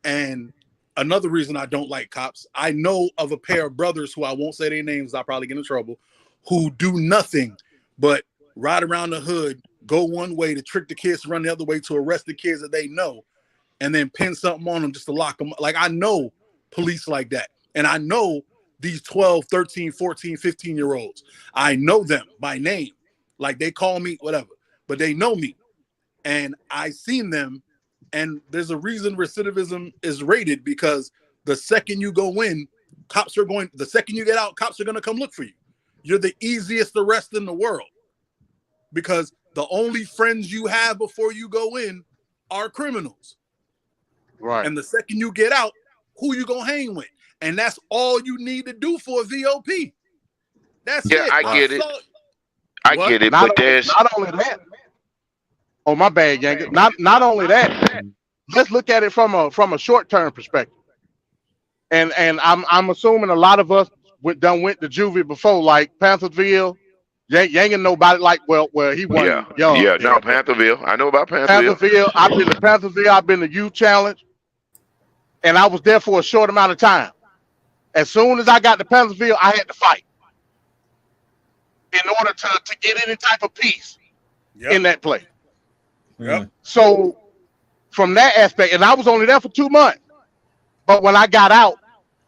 and another reason I don't like cops, I know of a pair of brothers who I won't say their names, I'll probably get in trouble, who do nothing but ride around the hood, go one way to trick the kids to run the other way to arrest the kids that they know, and then pin something on them just to lock them up. Like, I know police like that. And I know these 12, 13, 14, 15-year-olds. I know them by name. Like, they call me whatever, but they know me. And I seen them. And there's a reason recidivism is rated, because the second you go in, the second you get out, cops are going to come look for you. You're the easiest arrest in the world, because the only friends you have before you go in are criminals. Right. And the second you get out, who you going to hang with? And that's all you need to do for a VOP. That's it. I get it. I get it, not but there's not only that. Oh, my bad, Yankee. Not only that. Let's look at it from a short-term perspective. And I'm assuming a lot of us went to juvie before, like Pantherville. Yankee know about it, like well he wasn't young. Yeah, no, Pantherville. I know about Pantherville. I've been to Pantherville. I've been to Youth Challenge, and I was there for a short amount of time. As soon as I got to Pantherville, I had to fight in order to get any type of peace in that place. Yep. So from that aspect, and I was only there for 2 months, but when I got out,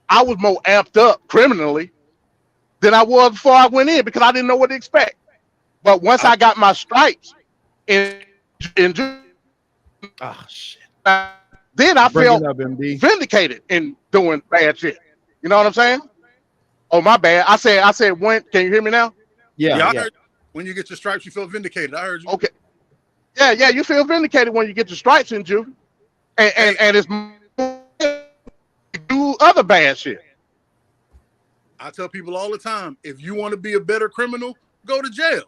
I was more amped up criminally than I was before I went in because I didn't know what to expect. But once I got my stripes in shit. Then I Break it felt up, MD. vindicated in doing bad shit. You know what I'm saying? Oh, my bad. I said when. Can you hear me now? Yeah, I heard when you get your stripes, you feel vindicated. I heard you. Okay. Yeah, you feel vindicated when you get your stripes in you, and it's do other bad shit. I tell people all the time, if you want to be a better criminal, go to jail.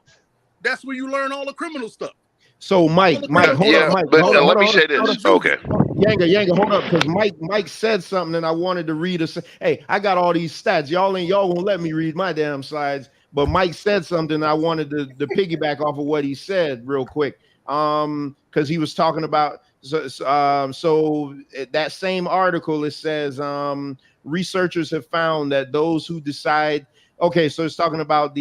That's where you learn all the criminal stuff. So Mike, hold up, Mike, hold up, let me say hold this. up. Okay. Yanga, hold up, because Mike said something, and I wanted to read us. Hey, I got all these stats. Y'all won't let me read my damn slides, but Mike said something. I wanted to piggyback off of what he said real quick. Because he was talking about so that same article, it says researchers have found that those who decide. Okay, so it's talking about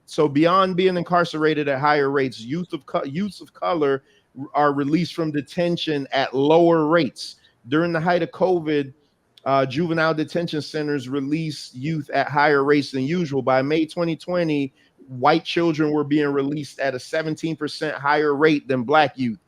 so beyond being incarcerated at higher rates, youths of color are released from detention at lower rates. During the height of COVID, juvenile detention centers release youth at higher rates than usual. By May 2020, white children were being released at a 17% higher rate than black youth.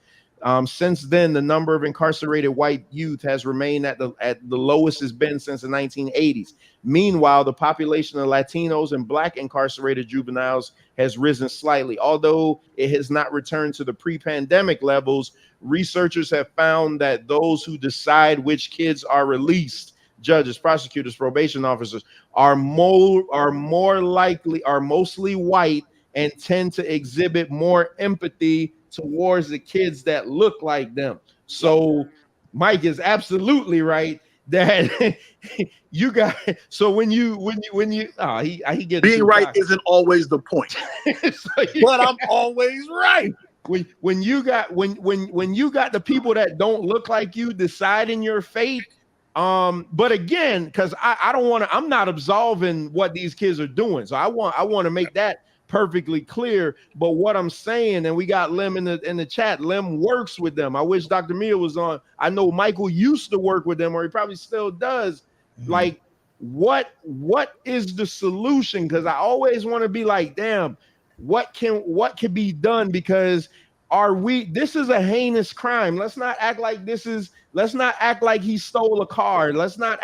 Since then, the number of incarcerated white youth has remained at the lowest it's been since the 1980s. Meanwhile, the population of Latinos and black incarcerated juveniles has risen slightly. Although it has not returned to the pre-pandemic levels, researchers have found that those who decide which kids are released, judges, prosecutors, probation officers, are mostly white and tend to exhibit more empathy towards the kids that look like them. So Mike is absolutely right that you got. So when you he gets being right isn't always the point, but I'm always right. When you got the people that don't look like you deciding your fate. But again, because I don't want to, I'm not absolving what these kids are doing. So I want to make that perfectly clear. But what I'm saying, and we got Lim in the chat, Lim works with them. I wish Dr. Mia was on. I know Michael used to work with them, or he probably still does. Like, what is the solution? Because I always want to be like, damn, what can be done? Because this is a heinous crime. Let's not act like he stole a car. Let's not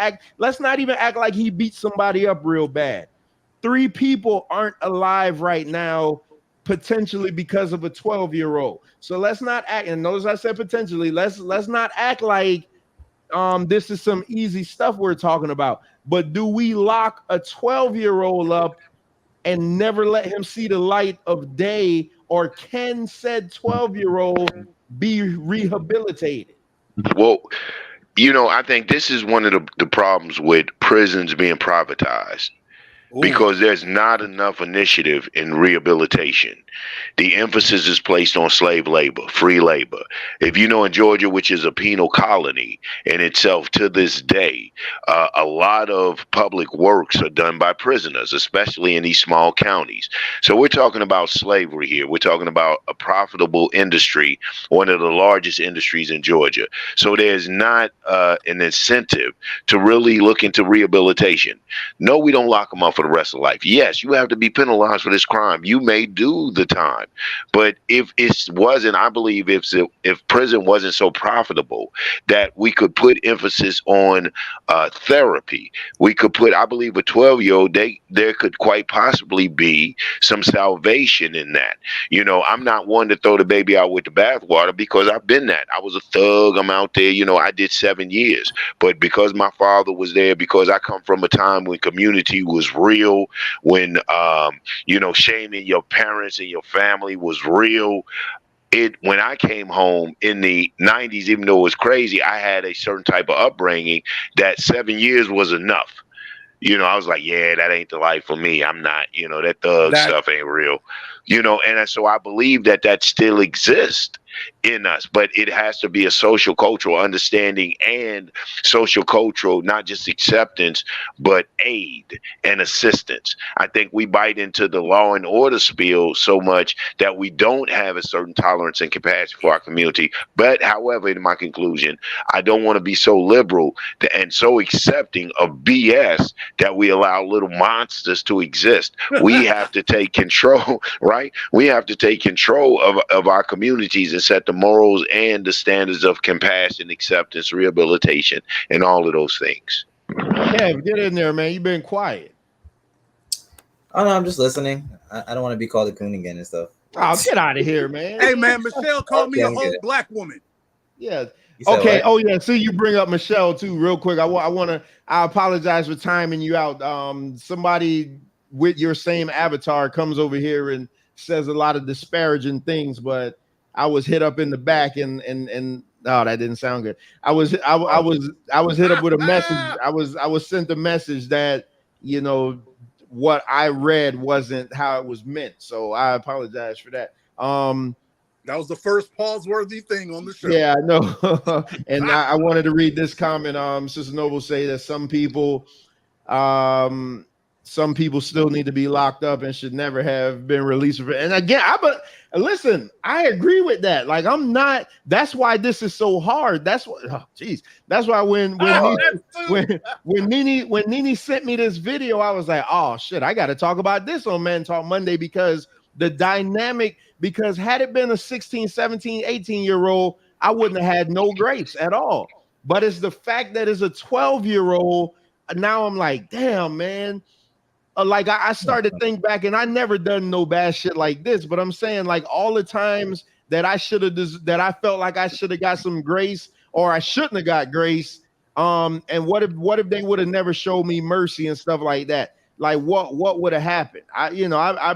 even act like he beat somebody up real bad. 3 people aren't alive right now, potentially because of a 12-year-old. So let's not act, and notice I said potentially, let's not act like this is some easy stuff we're talking about. But do we lock a 12-year-old up and never let him see the light of day, or can said 12-year-old be rehabilitated? Well, I think this is one of the problems with prisons being privatized. Because there's not enough initiative in rehabilitation. The emphasis is placed on slave labor, free labor. If you know, in Georgia, which is a penal colony in itself to this day, a lot of public works are done by prisoners, especially in these small counties. So we're talking about slavery here. We're talking about a profitable industry, one of the largest industries in Georgia. So there's not an incentive to really look into rehabilitation. No, we don't lock them up for the rest of life. Yes, you have to be penalized for this crime. You may do the time, but if it wasn't, I believe if prison wasn't so profitable that we could put emphasis on therapy, we could put, I believe, a 12-year-old, there could quite possibly be some salvation in that. I'm not one to throw the baby out with the bathwater, because I've been that. I was a thug. I'm out there. I did 7 years, but because my father was there, because I come from a time when community was real, when shaming your parents and your family was real. When I came home in the 90s, even though it was crazy, I had a certain type of upbringing that 7 years was enough. I was like, yeah, that ain't the life for me. I'm not, that thug stuff ain't real. You know, and so I believe that still exists in us, but it has to be a social cultural understanding and social cultural, not just acceptance, but aid and assistance. I think we bite into the law and order spiel so much that we don't have a certain tolerance and compassion for our community. But however, in my conclusion, I don't want to be so liberal and so accepting of BS that we allow little monsters to exist. We have to take control, right? We have to take control of our communities and set the morals and the standards of compassion, acceptance, rehabilitation, and all of those things. Kev, get in there, man. You've been quiet. Oh no, I'm just listening. I don't want to be called a coon again and stuff. Oh, get out of here, man. Hey, man, Michelle called me a Okay, whole good. black woman. Yeah. You said Okay. what? Oh yeah. See, you bring up Michelle too, real quick. I apologize for timing you out. Somebody with your same avatar comes over here and says a lot of disparaging things, but I was hit up in the back and oh, that didn't sound good. I was hit up with a message. I was sent a message that, you know, what I read wasn't how it was meant. So I apologize for that. That was the first pause-worthy thing on the show. Yeah, I know. And I wanted to read this comment. Sister Noble say that some people still need to be locked up and should never have been released. And again, listen, I agree with that. Like, I'm not. That's why this is so hard. That's what. Oh, geez. That's why when Nene sent me this video, I was like, oh shit, I got to talk about this on Man Talk Monday, because the dynamic. Because had it been a 16, 17, 18-year-old, I wouldn't have had no grace at all. But it's the fact that it's a 12-year-old. Now I'm like, damn, man. Like I started to think back, and I never done no bad shit like this. But I'm saying, like, all the times that I felt like I should have got some grace, or I shouldn't have got grace. And what if they would have never showed me mercy and stuff like that? Like what would have happened? I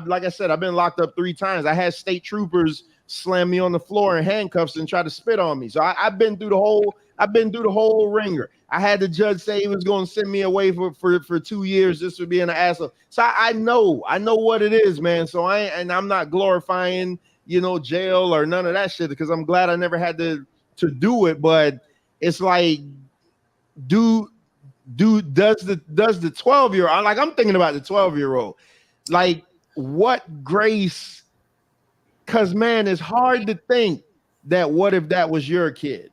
like I said, I've been locked up 3 times. I had state troopers slam me on the floor in handcuffs and try to spit on me. So I've been through the whole ringer. I had the judge say he was going to send me away for 2 years just for being an asshole. So I know what it is, man. So I'm not glorifying, jail or none of that shit, because I'm glad I never had to do it. But it's like, does the 12-year-old, like, I'm thinking about the 12-year-old, like, what grace? Because, man, it's hard to think that what if that was your kid?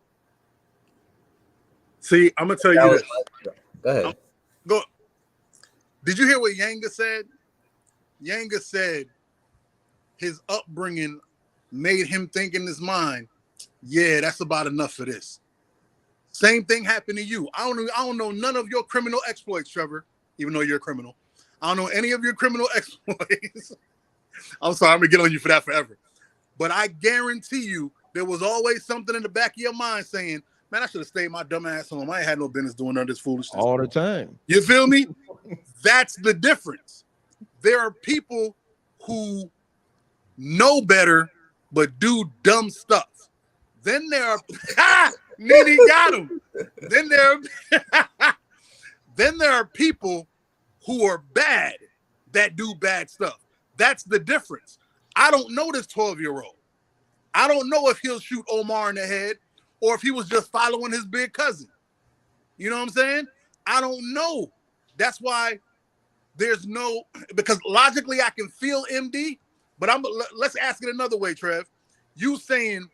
See, I'm gonna tell you this. Go ahead. Go. Did you hear what Yanga said? Yanga said his upbringing made him think in his mind, yeah, that's about enough for this. Same thing happened to you. I don't know none of your criminal exploits, Trevor, even though you're a criminal. I don't know any of your criminal exploits. I'm sorry, I'm gonna get on you for that forever. But I guarantee you there was always something in the back of your mind saying, man, I should have stayed my dumb ass home. I ain't had no business doing none of this foolishness. All the time. You feel me? That's the difference. There are people who know better but do dumb stuff. Then there are Nene got him. Then there are people who are bad that do bad stuff. That's the difference. I don't know this 12-year-old. I don't know if he'll shoot Omar in the head or if he was just following his big cousin. You know what I'm saying? I don't know. That's why because logically I can feel MD, but let's ask it another way, Trev. You saying,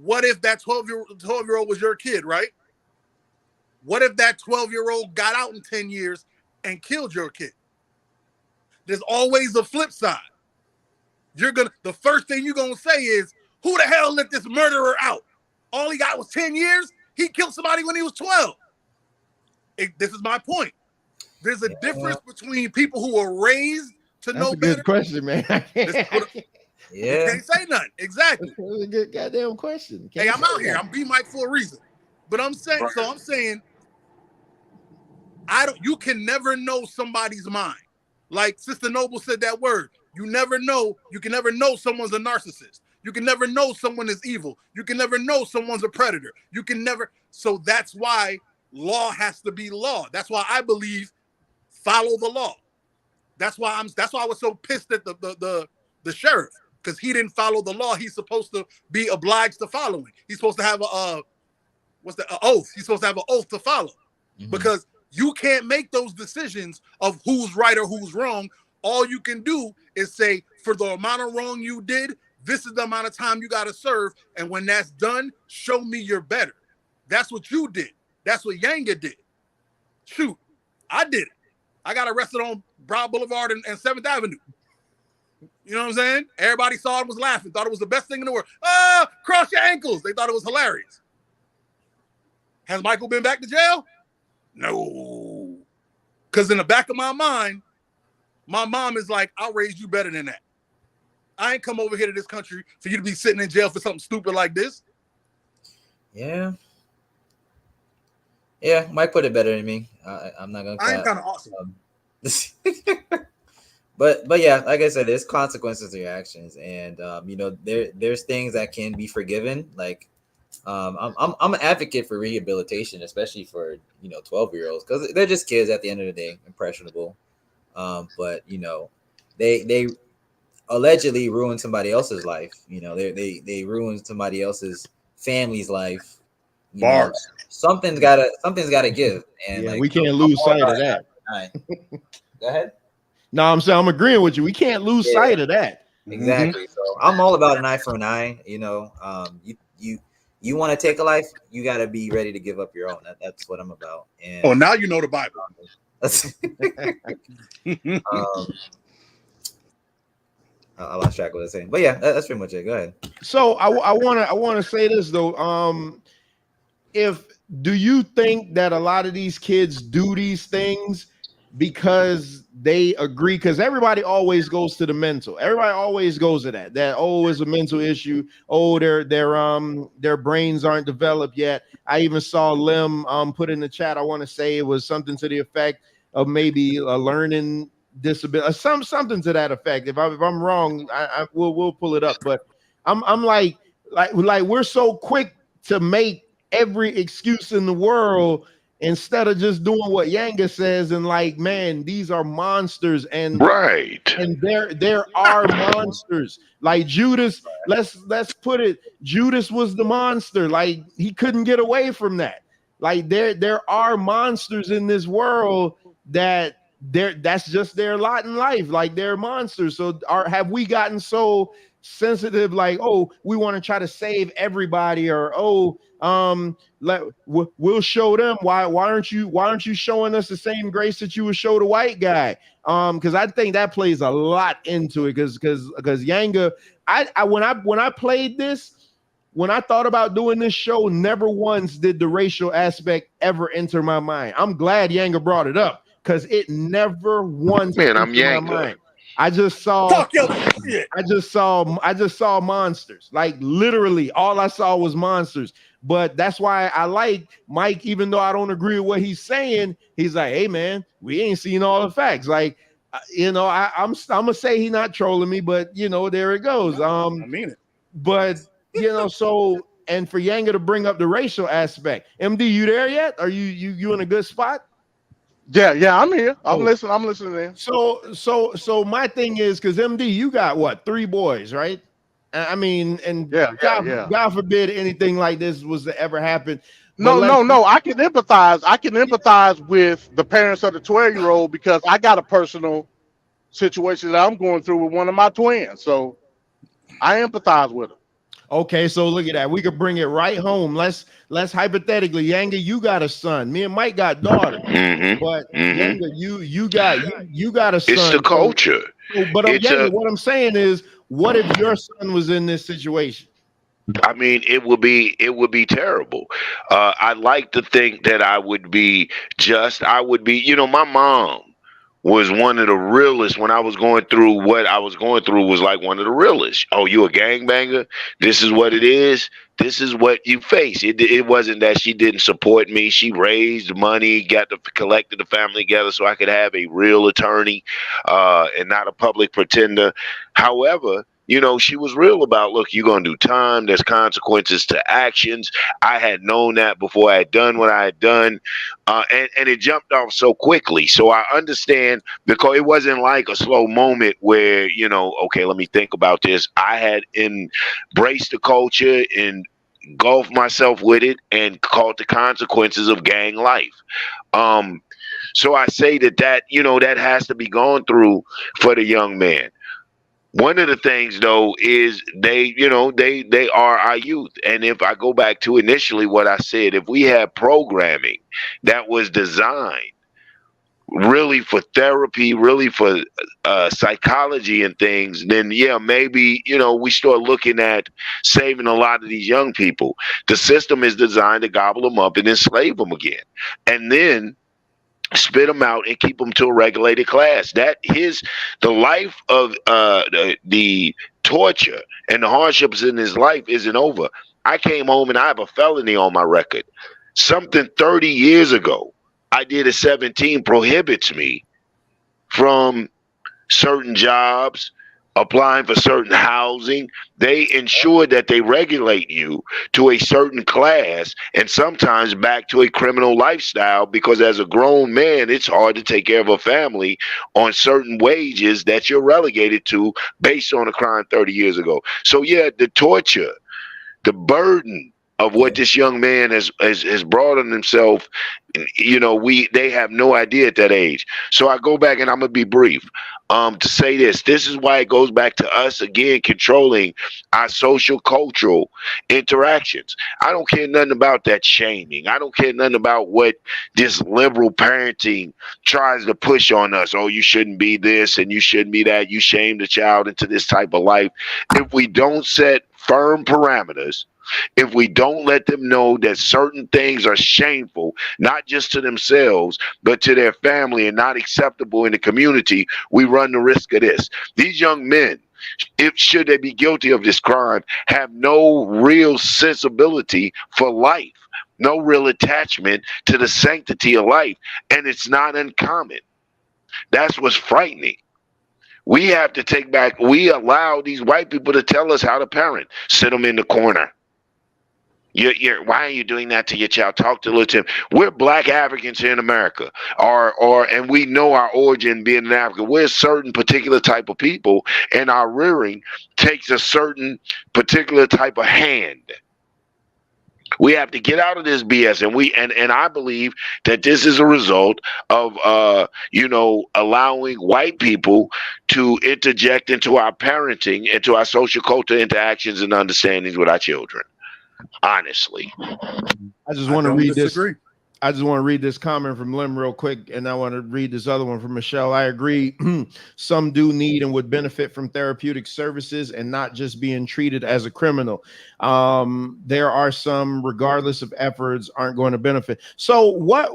what if that 12-year-old was your kid, right? What if that 12-year-old got out in 10 years and killed your kid? There's always a flip side. The first thing you're gonna say is, who the hell let this murderer out? All he got was 10 years. He killed somebody when he was 12. This is my point. There's a difference between people who are raised to know better. That's a good question, man. You can't say nothing. Exactly. That's a good goddamn question. Hey, I'm out here. I'm B-Mike for a reason. But I'm saying, you can never know somebody's mind. Like Sister Noble said that word. You never know. You can never know someone's a narcissist. You can never know someone is evil. You can never know someone's a predator. You can never. So that's why law has to be law. That's why I believe follow the law. That's why I was so pissed at the sheriff. because he didn't follow the law he's supposed to be obliged to following. He's supposed to have a oath. He's supposed to have an oath to follow. Because you can't make those decisions of who's right or who's wrong. All you can do is say, for the amount of wrong you did, this is the amount of time you got to serve. And when that's done, show me you're better. That's what you did. That's what Yanga did. Shoot, I did it. I got arrested on Broad Boulevard and 7th Avenue. You know what I'm saying? Everybody saw it, was laughing, thought it was the best thing in the world. Cross your ankles. They thought it was hilarious. Has Michael been back to jail? No. Because in the back of my mind, my mom is like, I'll raise you better than that. I ain't come over here to this country for you to be sitting in jail for something stupid like this. Yeah. Yeah, Mike put it better than me. I'm not gonna. I am kind of awesome. But yeah, like I said, there's consequences to your actions, and there's things that can be forgiven. Like, I'm an advocate for rehabilitation, especially for 12-year-olds, because they're just kids at the end of the day, impressionable. But they allegedly ruined somebody else's life. They ruined somebody else's family's life. Bars. Something's gotta give, and we can't lose sight of that. Go ahead. No, I'm agreeing with you. We can't lose sight of that. Exactly. So I'm all about an eye for an eye. You want to take a life, you got to be ready to give up your own. That's what I'm about. And now you know the Bible. I lost track of what I was saying, but yeah, that's pretty much it. Go ahead. So I want to say this though. Do you think that a lot of these kids do these things because they agree? Because everybody always goes to the mental. Everybody always goes to that it's a mental issue. Their brains aren't developed yet. I even saw Lim put in the chat. I want to say it was something to the effect of maybe a learning disability, something to that effect. If I'm wrong, we'll pull it up. But I'm like we're so quick to make every excuse in the world instead of just doing what Yanga says and like, man, these are monsters, and there are monsters. Like Judas, let's put it, Judas was the monster. Like he couldn't get away from that. Like there are monsters in this world that's just their lot in life. Like they're monsters. So have we gotten so sensitive, like, oh, we want to try to save everybody, or we'll show them why aren't you showing us the same grace that you would show the white guy? Because I think that plays a lot into it. Because Yanga, when I played this, when I thought about doing this show, never once did the racial aspect ever enter my mind. I'm glad Yanga brought it up because it never once entered my mind. I just saw monsters. Like literally all I saw was monsters. But that's why I like Mike, even though I don't agree with what he's saying. He's like, hey man, we ain't seen all the facts. Like, I'm gonna say he's not trolling me, but there it goes. I mean it. But so, and for Yanga to bring up the racial aspect, MD, you there yet? Are you in a good spot? Yeah, I'm here. I'm listening in. So my thing is, because MD, you got what, 3 boys, right? I mean, and God forbid anything like this was to ever happen. No. I can empathize with the parents of the 12-year-old because I got a personal situation that I'm going through with one of my twins. So I empathize with them. Okay, so look at that. We could bring it right home. Let's hypothetically, Yanga, you got a son. Me and Mike got daughters. But Yanga, you got a son. It's the culture. But Yanga, what I'm saying is, what if your son was in this situation? I mean, it would be terrible. I'd like to think that I would be my mom was one of the realest. When I was going through what I was going through, was like one of the realest. Oh, you a gangbanger? This is what it is. This is what you face. It wasn't that she didn't support me. She raised money, collected the family together so I could have a real attorney and not a public pretender. However, You know, she was real about, look, you're going to do time. There's consequences to actions. I had known that before I had done what I had done. And it jumped off so quickly. So I understand, because it wasn't like a slow moment where, you know, okay, let me think about this. I had embraced the culture and engulfed myself with it and caught the consequences of gang life. So I say that, you know, that has to be gone through for the young man. One of the things, though, is they, you know, they are our youth. And if I go back to initially what I said, if we had programming that was designed really for therapy, really for psychology and things, then yeah, maybe, you know, we start looking at saving a lot of these young people. The system is designed to gobble them up and enslave them again, and then spit them out and keep them to a regulated class. The life of the torture and the hardships in his life isn't over. I came home and I have a felony on my record. Something 30 years ago I did at 17 prohibits me from certain jobs, applying for certain housing. They ensure that they regulate you to a certain class and sometimes back to a criminal lifestyle, because as a grown man, it's hard to take care of a family on certain wages that you're relegated to based on a crime 30 years ago. So yeah, the torture, the burden of what this young man has brought on himself, you know, they have no idea at that age. So I go back, and I'm gonna be brief, to say this is why it goes back to us again controlling our social cultural interactions. I don't care nothing about that shaming. I don't care nothing about what this liberal parenting tries to push on us. Oh, you shouldn't be this and you shouldn't be that. You shame the child into this type of life. If we don't set firm parameters, if we don't let them know that certain things are shameful, not just to themselves, but to their family, and not acceptable in the community, we run the risk of this. These young men, if should they be guilty of this crime, have no real sensibility for life, no real attachment to the sanctity of life. And it's not uncommon. That's what's frightening. We have to take back, we allow these white people to tell us how to parent. Sit them in the corner. Why are you doing that to your child? Talk to Tim. We're black Africans here in America, and we know our origin being in Africa. We're a certain particular type of people, and our rearing takes a certain particular type of hand. We have to get out of this BS, and I believe that this is a result of allowing white people to interject into our parenting, into our social culture interactions and understandings with our children. Honestly, I just want to read this. I just want to read this comment from Lim real quick, and I want to read this other one from Michelle. I agree. Some do need and would benefit from therapeutic services and not just being treated as a criminal. There are some, regardless of efforts, aren't going to benefit. So what?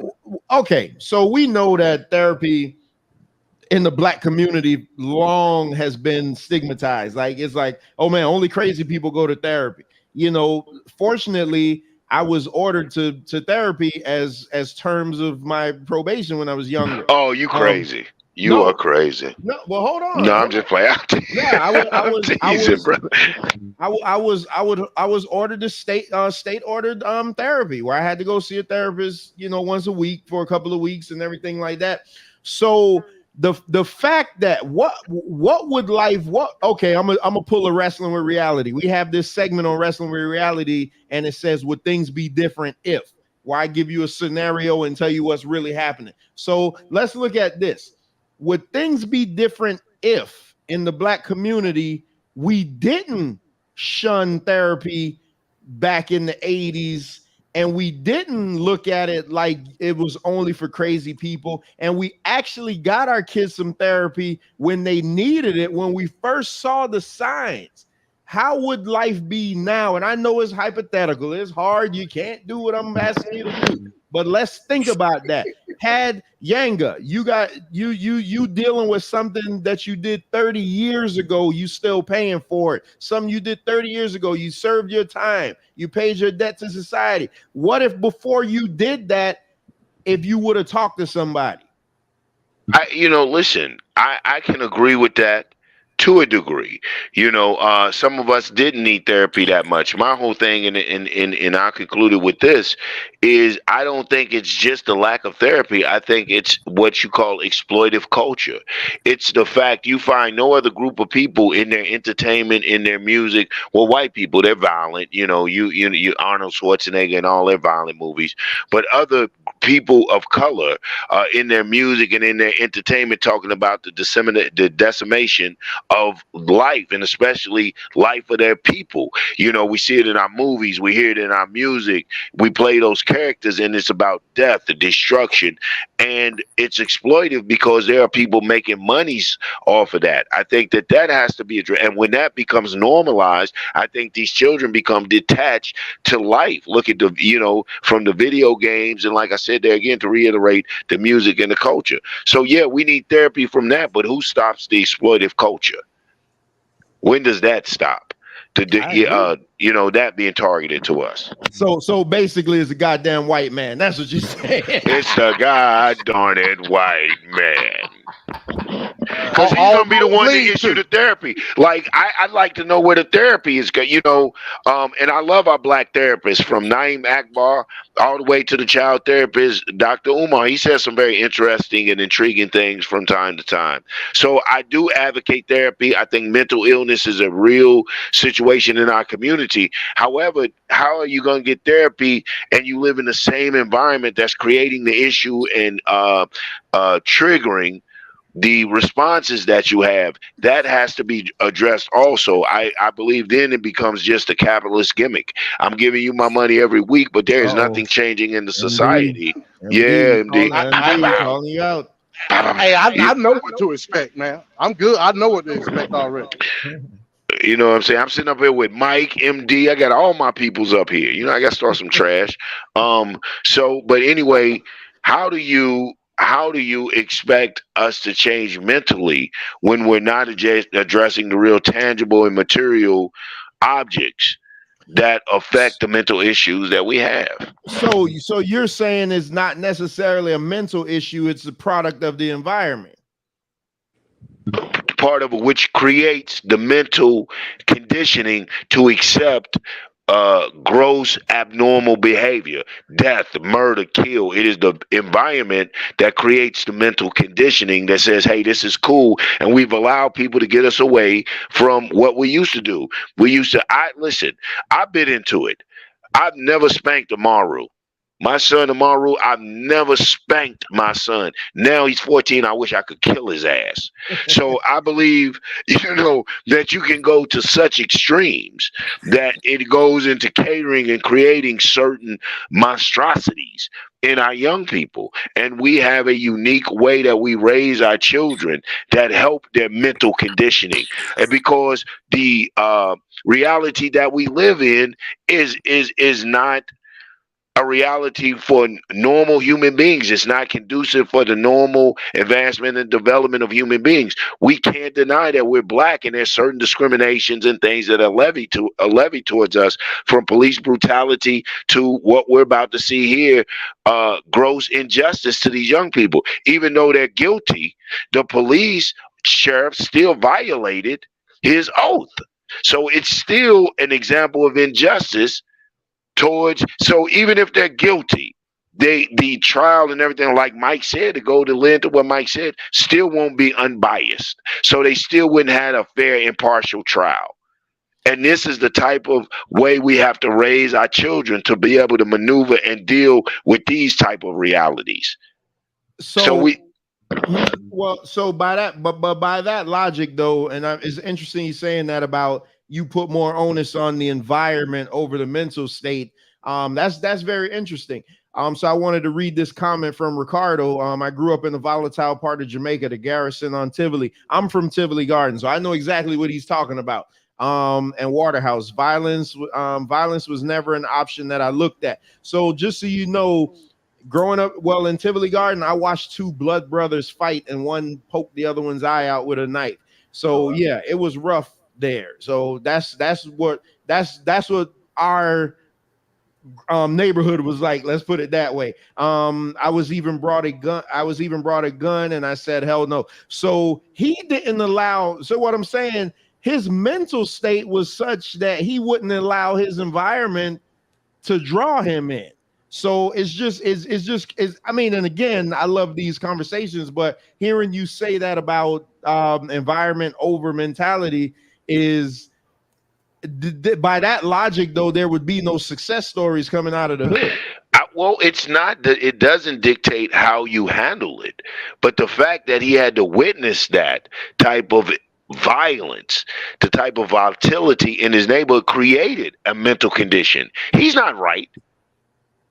Okay, so we know that therapy in the black community long has been stigmatized. Like, it's like, oh man, only crazy people go to therapy. You know, fortunately, I was ordered to therapy as terms of my probation when I was younger. Oh, you crazy. You are crazy. No, well, hold on. No, I'm just playing. Yeah, I was ordered to state ordered therapy, where I had to go see a therapist, you know, once a week for a couple of weeks and everything like that. So the fact that what would life okay, I'm gonna pull a Wrestling with Reality. We have this segment on Wrestling with Reality, and it says, would things be different if, where I give you a scenario and tell you what's really happening. So let's look at this. Would things be different if in the black community we didn't shun therapy back in the 80s, and we didn't look at it like it was only for crazy people, and we actually got our kids some therapy when they needed it, when we first saw the signs? How would life be now? And I know it's hypothetical. It's hard. You can't do what I'm asking you to do. But let's think about that. Had Yanga, you dealing with something that you did 30 years ago, you still paying for it. Something you did 30 years ago, you served your time, you paid your debt to society. What if before you did that, if you would have talked to somebody? Listen, I can agree with that. to a degree. Some of us didn't need therapy that much. My whole thing, and I concluded with this, is I don't think it's just the lack of therapy. I think it's what you call exploitive culture. It's the fact you find no other group of people in their entertainment, in their music. Well, white people, they're violent. You Arnold Schwarzenegger and all their violent movies, but other people of color in their music and in their entertainment talking about the decimation of life, and especially life of their people. We see it in our movies, we hear it in our music, we play those characters, and it's about death, the destruction, and it's exploitive because there are people making monies off of that. I think that has to be addressed, and when that becomes normalized, I think these children become detached to life. Look at from the video games, and like I said there again, to reiterate, the music and the culture. So yeah, we need therapy from that, but who stops the exploitive culture? When does that stop? That being targeted to us. So basically, it's a goddamn white man. That's what you say. It's the god darn it white man. Because he's gonna be the one to issue the therapy. Like I'd like to know where the therapy is. And I love our black therapists, from Naeem Akbar all the way to the child therapist, Dr. Umar. He says some very interesting and intriguing things from time to time. So I do advocate therapy. I think mental illness is a real situation in our community. However, how are you going to get therapy and you live in the same environment that's creating the issue and triggering the responses that you have? That has to be addressed also. I believe then it becomes just a capitalist gimmick. I'm giving you my money every week, but there is nothing changing in the society. Yeah, MD. Calling you out. Hey, I know what to expect, man. I'm good. I know what to expect already. You know what I'm saying? I'm sitting up here with Mike, MD. I got all my peoples up here. I got to start some trash. But anyway, how do you expect us to change mentally when we're not addressing the real tangible and material objects that affect the mental issues that we have? So you're saying it's not necessarily a mental issue, it's a product of the environment. Part of it, which creates the mental conditioning to accept gross abnormal behavior, death, murder, kill. It is the environment that creates the mental conditioning that says, hey, this is cool. And we've allowed people to get us away from what we used to do. I bit into it. I've never spanked a Maru. My son Amaru, I've never spanked my son. Now he's 14. I wish I could kill his ass. So I believe, that you can go to such extremes that it goes into catering and creating certain monstrosities in our young people. And we have a unique way that we raise our children that help their mental conditioning. And because the reality that we live in is not a reality for normal human beings. It's not conducive for the normal advancement and development of human beings. We can't deny that we're black, and there's certain discriminations and things that are levied towards us, from police brutality to what we're about to see here, gross injustice to these young people. Even though they're guilty, the police sheriff still violated his oath. So it's still an example of injustice so even if they're guilty, the trial and everything, like Mike said, to go to lend to what Mike said, still won't be unbiased. So they still wouldn't have a fair, impartial trial. And this is the type of way we have to raise our children to be able to maneuver and deal with these type of realities. So by that logic, though, and it's interesting you saying that about you put more onus on the environment over the mental state. That's very interesting. So I wanted to read this comment from Ricardo. I grew up in the volatile part of Jamaica, the Garrison on Tivoli. I'm from Tivoli Gardens, so I know exactly what he's talking about. And Waterhouse. Violence was never an option that I looked at. So just so you know, growing up, in Tivoli Garden, I watched two blood brothers fight, and one poked the other one's eye out with a knife. So yeah, it was rough there. So that's what our neighborhood was like, let's put it that way. I was even brought a gun and I said hell no. So he didn't allow. So what I'm saying, his mental state was such that he wouldn't allow his environment to draw him in. So I mean, and again, I love these conversations, but hearing you say that about environment over mentality is by that logic, though, there would be no success stories coming out of the hood. Well, it's not that it doesn't dictate how you handle it, but the fact that he had to witness that type of violence, the type of volatility in his neighborhood created a mental condition. He's not right.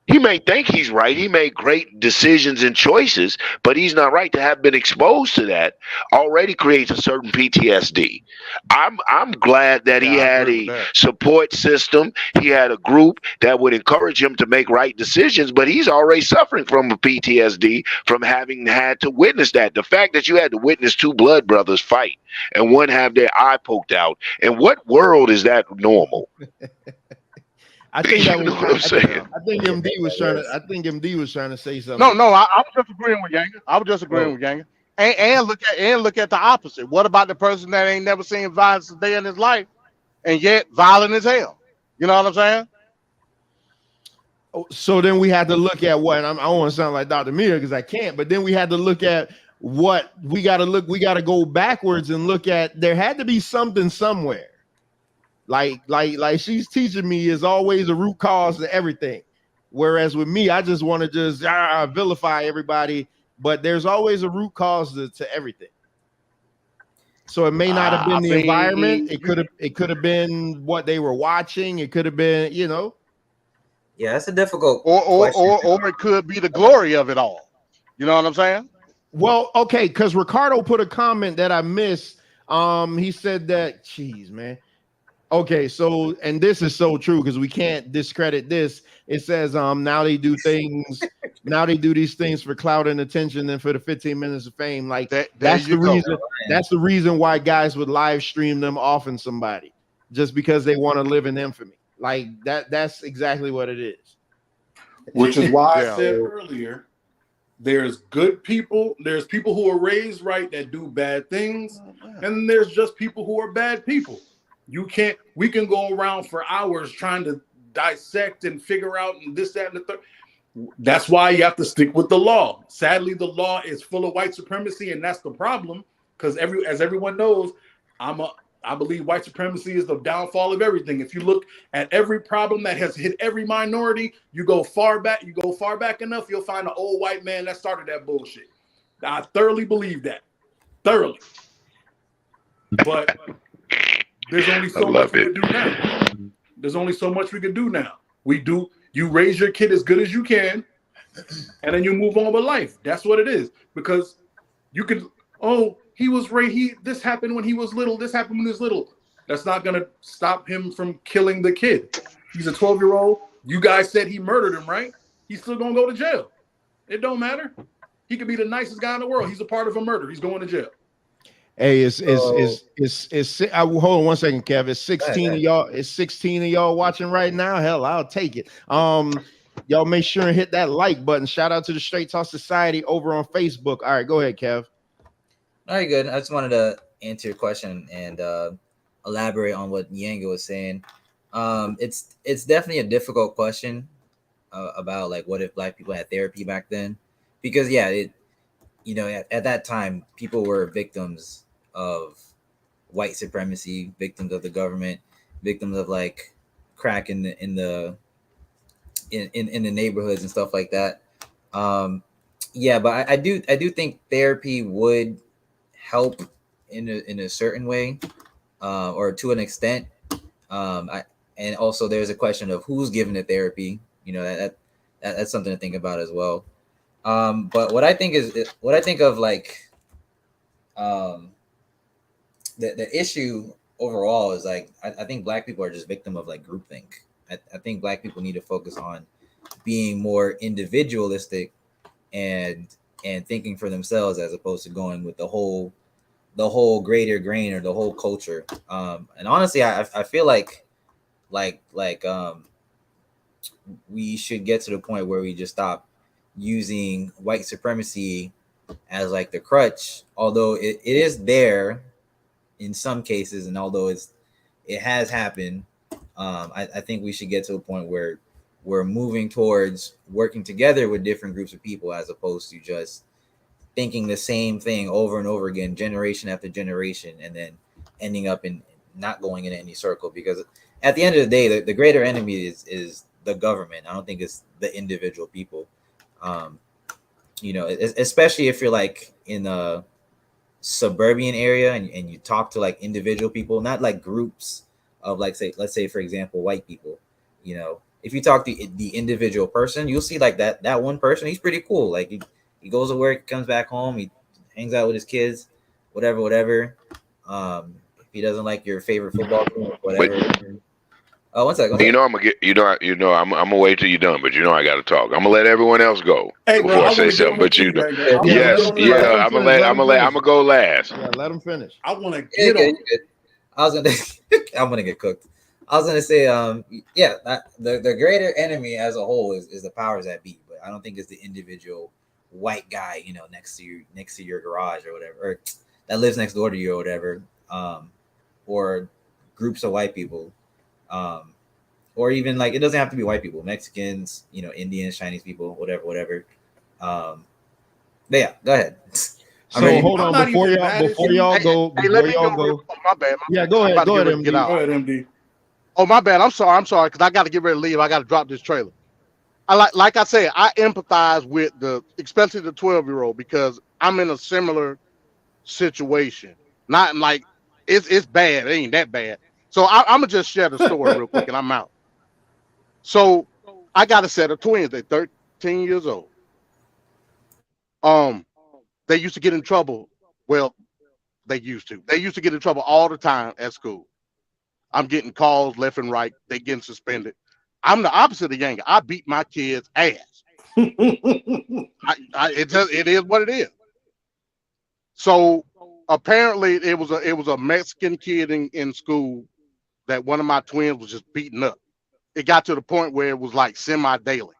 He may think he's right. He made great decisions and choices, but he's not right. To have been exposed to that already creates a certain PTSD. I'm glad that he had a support system. He had a group that would encourage him to make right decisions, but he's already suffering from a PTSD from having had to witness that. The fact that you had to witness two blood brothers fight and one have their eye poked out. In what world is that normal? I think that was what I'm saying. I think MD was trying to. I think MD was trying to say something. No, I was just agreeing with Yanga. And look at the opposite. What about the person that ain't never seen violence a day in his life, and yet violent as hell? You know what I'm saying? So then we had to look at what, and I don't want to sound like Dr. Mira because I can't, but then we had to look at what we got to go backwards and look at. There had to be something somewhere. Like she's teaching me is always a root cause to everything. Whereas with me, I just want to just vilify everybody, but there's always a root cause to everything. So it may not have been the environment. It could have been what they were watching. It could have been, Yeah, that's a difficult or it could be the glory of it all. You know what I'm saying? Well, okay, because Ricardo put a comment that I missed. He said that, geez, man. Okay, so, and this is so true because we can't discredit this. It says now they do these things for clout and attention and for the 15 minutes of fame. Like that's the reason. That's the reason why guys would live stream them offing somebody just because they want to live in infamy. Like that's exactly what it is. Which is why I said earlier, there's good people, there's people who are raised right that do bad things, and there's just people who are bad people. We can go around for hours trying to dissect and figure out and this, that, and the third. That's why you have to stick with the law. Sadly, the law is full of white supremacy, and that's the problem. Because as everyone knows, I believe white supremacy is the downfall of everything. If you look at every problem that has hit every minority, you go far back enough, you'll find an old white man that started that bullshit. I thoroughly believe that. Thoroughly. But there's only so much we can do now. There's only so much we can do now. You raise your kid as good as you can, and then you move on with life. That's what it is. Because you could, this happened when he was little. This happened when he was little. That's not going to stop him from killing the kid. He's a 12-year-old. You guys said he murdered him, right? He's still going to go to jail. It don't matter. He could be the nicest guy in the world. He's a part of a murder. He's going to jail. Hey, hold on one second, Kev. It's 16 of y'all. It's 16 of y'all watching right now. Hell, I'll take it. Y'all make sure and hit that like button. Shout out to the Straight Talk Society over on Facebook. All right, go ahead, Kev. All right, good. I just wanted to answer your question and elaborate on what Yanga was saying. It's definitely a difficult question about like what if Black people had therapy back then, because at that time people were victims of white supremacy, victims of the government, victims of like crack in the neighborhoods and stuff like that. But I do think therapy would help in a certain way, or to an extent. And also there's a question of who's giving the therapy. That's something to think about as well. But what I think of like the issue overall is like I think Black people are just victim of like groupthink. I think Black people need to focus on being more individualistic and thinking for themselves as opposed to going with the whole greater grain or the whole culture. And honestly, I feel like we should get to the point where we just stop using white supremacy as like the crutch, although it is there in some cases, and although it has happened, I think we should get to a point where we're moving towards working together with different groups of people as opposed to just thinking the same thing over and over again, generation after generation, and then ending up in not going in any circle. Because at the end of the day, the greater enemy is the government. I don't think it's the individual people. Especially if you're like in a suburban area and you talk to like individual people, not like groups of like, let's say for example, white people. If you talk to the individual person, you'll see like that one person, he's pretty cool. Like he goes to work, comes back home, he hangs out with his kids, whatever. If he doesn't like your favorite football team, whatever. Oh, one second. I'm gonna wait till you're done, but I got to talk. I'm gonna let everyone else go before I say something. But I'm gonna go last. Yeah, let him finish. I want to get on. I'm gonna get cooked. I was gonna say, the greater enemy as a whole is the powers that be, but I don't think it's the individual white guy, next to your garage or whatever, or that lives next door to you or whatever, or groups of white people. Or even like, it doesn't have to be white people, Mexicans, Indians, Chinese people, whatever. But yeah, go ahead. So hold on before y'all go. My bad. Yeah, go ahead, MD. Go ahead, MD. Oh, my bad. I'm sorry, because I got to get ready to leave. I got to drop this trailer. Like I said, I empathize with especially the 12-year-old, because I'm in a similar situation. Not like it's bad. It ain't that bad. So I'm gonna just share the story real quick, and I'm out. So I got a set of twins. They're 13 years old. They used to get in trouble. Well, they used to get in trouble all the time at school. I'm getting calls left and right. They getting suspended. I'm the opposite of Yanga. I beat my kids' ass. It is what it is. So apparently it was a Mexican kid in school that one of my twins was just beating up. It got to the point where it was like semi-daily.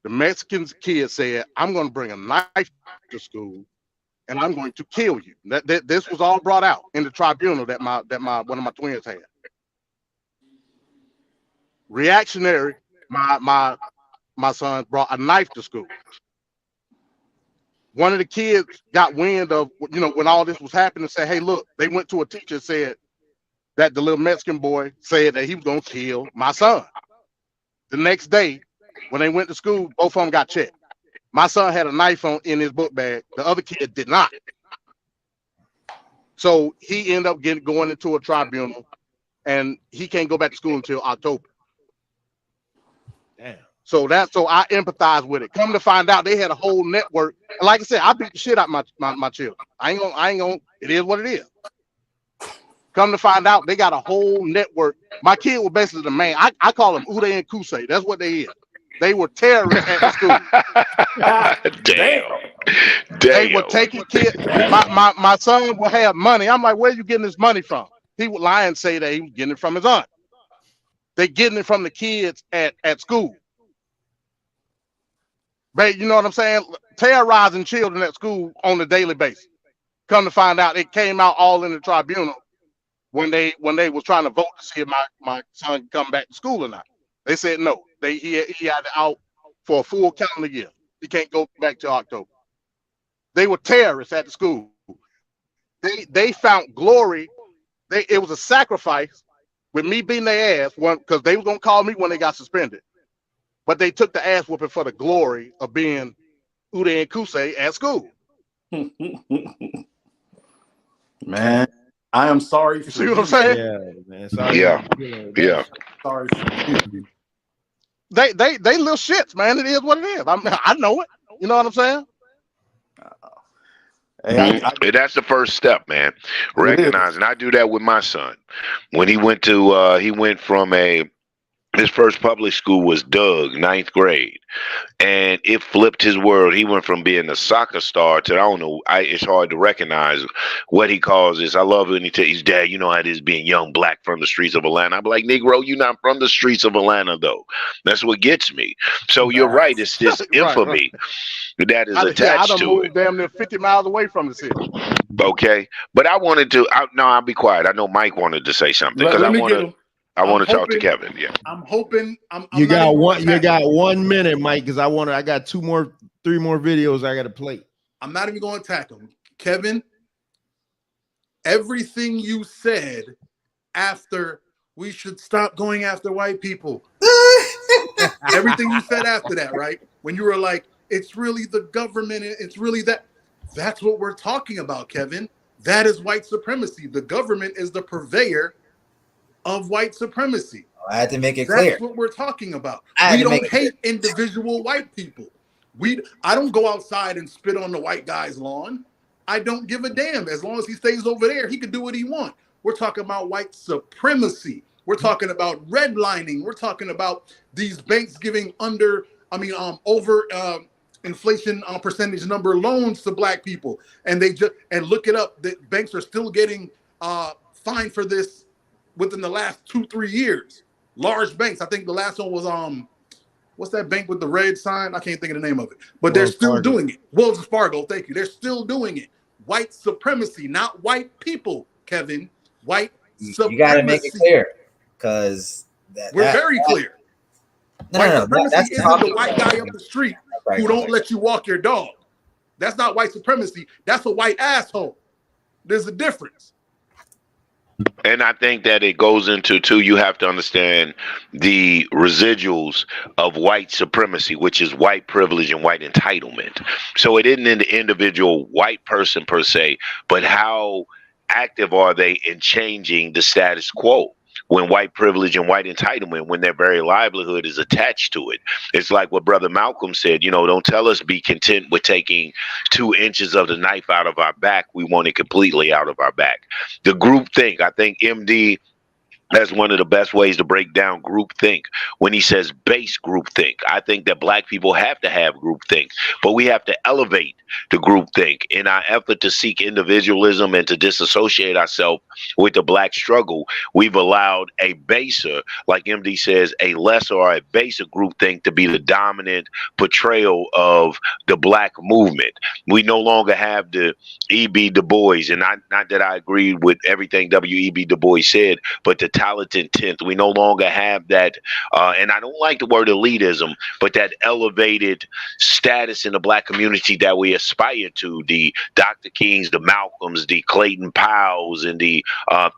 The Mexican kid said, "I'm going to bring a knife to school and I'm going to kill you." This was all brought out in the tribunal that one of my twins had. Reactionary, my son brought a knife to school. One of the kids got wind of, when all this was happening, and said, "Hey, look," they went to a teacher and said that the little Mexican boy said that he was going to kill my son. The next day, when they went to school, both of them got checked. My son had a knife in his book bag. The other kid did not. So he ended up going into a tribunal, and he can't go back to school until October. Damn. So I empathize with it. Come to find out, they had a whole network. And like I said, I beat the shit out of my children. I ain't gonna. It is what it is. Come to find out, they got a whole network. My kid was basically the man. I call them Uday and Kusei. That's what they is. They were terrorists at the school. Damn. They were taking kids. My son will have money. I'm like, where are you getting this money from? He would lie and say that he was getting it from his aunt. They getting it from the kids at school. But you know what I'm saying? Terrorizing children at school on a daily basis. Come to find out, it came out all in the tribunal when they was trying to vote to see if my son could come back to school or not. They said no. He had out for a full calendar year. He can't go back to October. They were terrorists at the school. They found glory. It was a sacrifice with me beating their ass, because they were gonna call me when they got suspended. But they took the ass whooping for the glory of being Uday and Kusei at school. Man, I am sorry. See what I'm saying? Yeah, man. Sorry. Yeah. Sorry. They little shits, man. It is what it is. I know it. You know what I'm saying? That's the first step, man. Recognizing. I do that with my son. When he went from a His first public school was Doug, 9th grade. And it flipped his world. He went from being a soccer star to, I don't know, it's hard to recognize what he calls this. I love when he tells his dad, you know how it is being young black from the streets of Atlanta. I'm like, Negro, you're not from the streets of Atlanta, though. That's what gets me. So you're right. It's this infamy that is I attached done to moved it. damn near 50 miles away from the city. Okay. But I wanted to, no, I'll be quiet. I know Mike wanted to say something because Let me get him. I want to talk to Kevin. Yeah. I'm hoping. I'm You not got even one. gonna You attack got him. 1 minute, Mike, because I got 3 more videos I got to play. I'm not even going to attack him, Kevin. Everything you said after we should stop going after white people. Everything you said after that, right? When you were like, it's really the government. It's really that. That's what we're talking about, Kevin. That is white supremacy. The government is the purveyor of white supremacy. I had to make it That's clear. what we're talking about. I had We to make don't it clear. hate individual white people. I don't go outside and spit on the white guy's lawn. I don't give a damn. As long as he stays over there, he can do what he wants. We're talking about white supremacy. We're talking about redlining. We're talking about these banks giving over inflation percentage number loans to black people. And look it up, that banks are still getting fined for this within the last 2-3 years. Large banks. I think the last one was what's that bank with the red sign? I can't think of the name of it. But they're still doing it. Wells Fargo, thank you. They're still doing it. White supremacy, not white people, Kevin. White supremacy. You got to make it clear, because we're very clear. White supremacy isn't the white guy up the street who don't let you walk your dog. That's not white supremacy. That's a white asshole. There's a difference. And I think that it goes into, too, you have to understand the residuals of white supremacy, which is white privilege and white entitlement. So it isn't in the individual white person per se, but how active are they in changing the status quo? When white privilege and white entitlement, when their very livelihood is attached to it. It's like what Brother Malcolm said, don't tell us be content with taking 2 inches of the knife out of our back. We want it completely out of our back. The group think, I think MD That's one of the best ways to break down groupthink. When he says base groupthink, I think that black people have to have groupthink, but we have to elevate the groupthink in our effort to seek individualism and to disassociate ourselves with the black struggle. We've allowed a baser, like MD says, a lesser or a baser groupthink to be the dominant portrayal of the black movement. We no longer have the E.B. Du Bois, and not that I agree with everything W.E.B. Du Bois said, but the talented tenth. We no longer have that, and I don't like the word elitism, but that elevated status in the black community that we aspire to. The Dr. Kings, the Malcolms, the Clayton Powells, and the